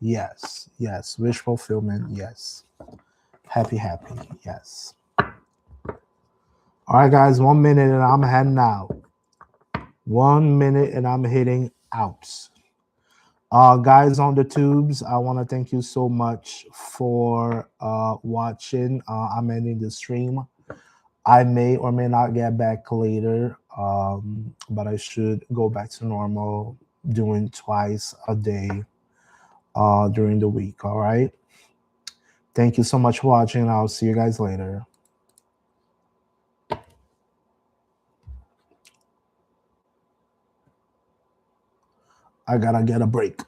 S1: Yes. Yes. Wish fulfillment. Yes. Happy. Yes. All right, guys. 1 minute and I'm heading out. 1 minute and I'm heading out. Guys on the tubes, I want to thank you so much for watching. I'm ending the stream. I may or may not get back later, but I should go back to normal, doing twice a day during the week. All right. Thank you so much for watching. I'll see you guys later. I gotta get a break.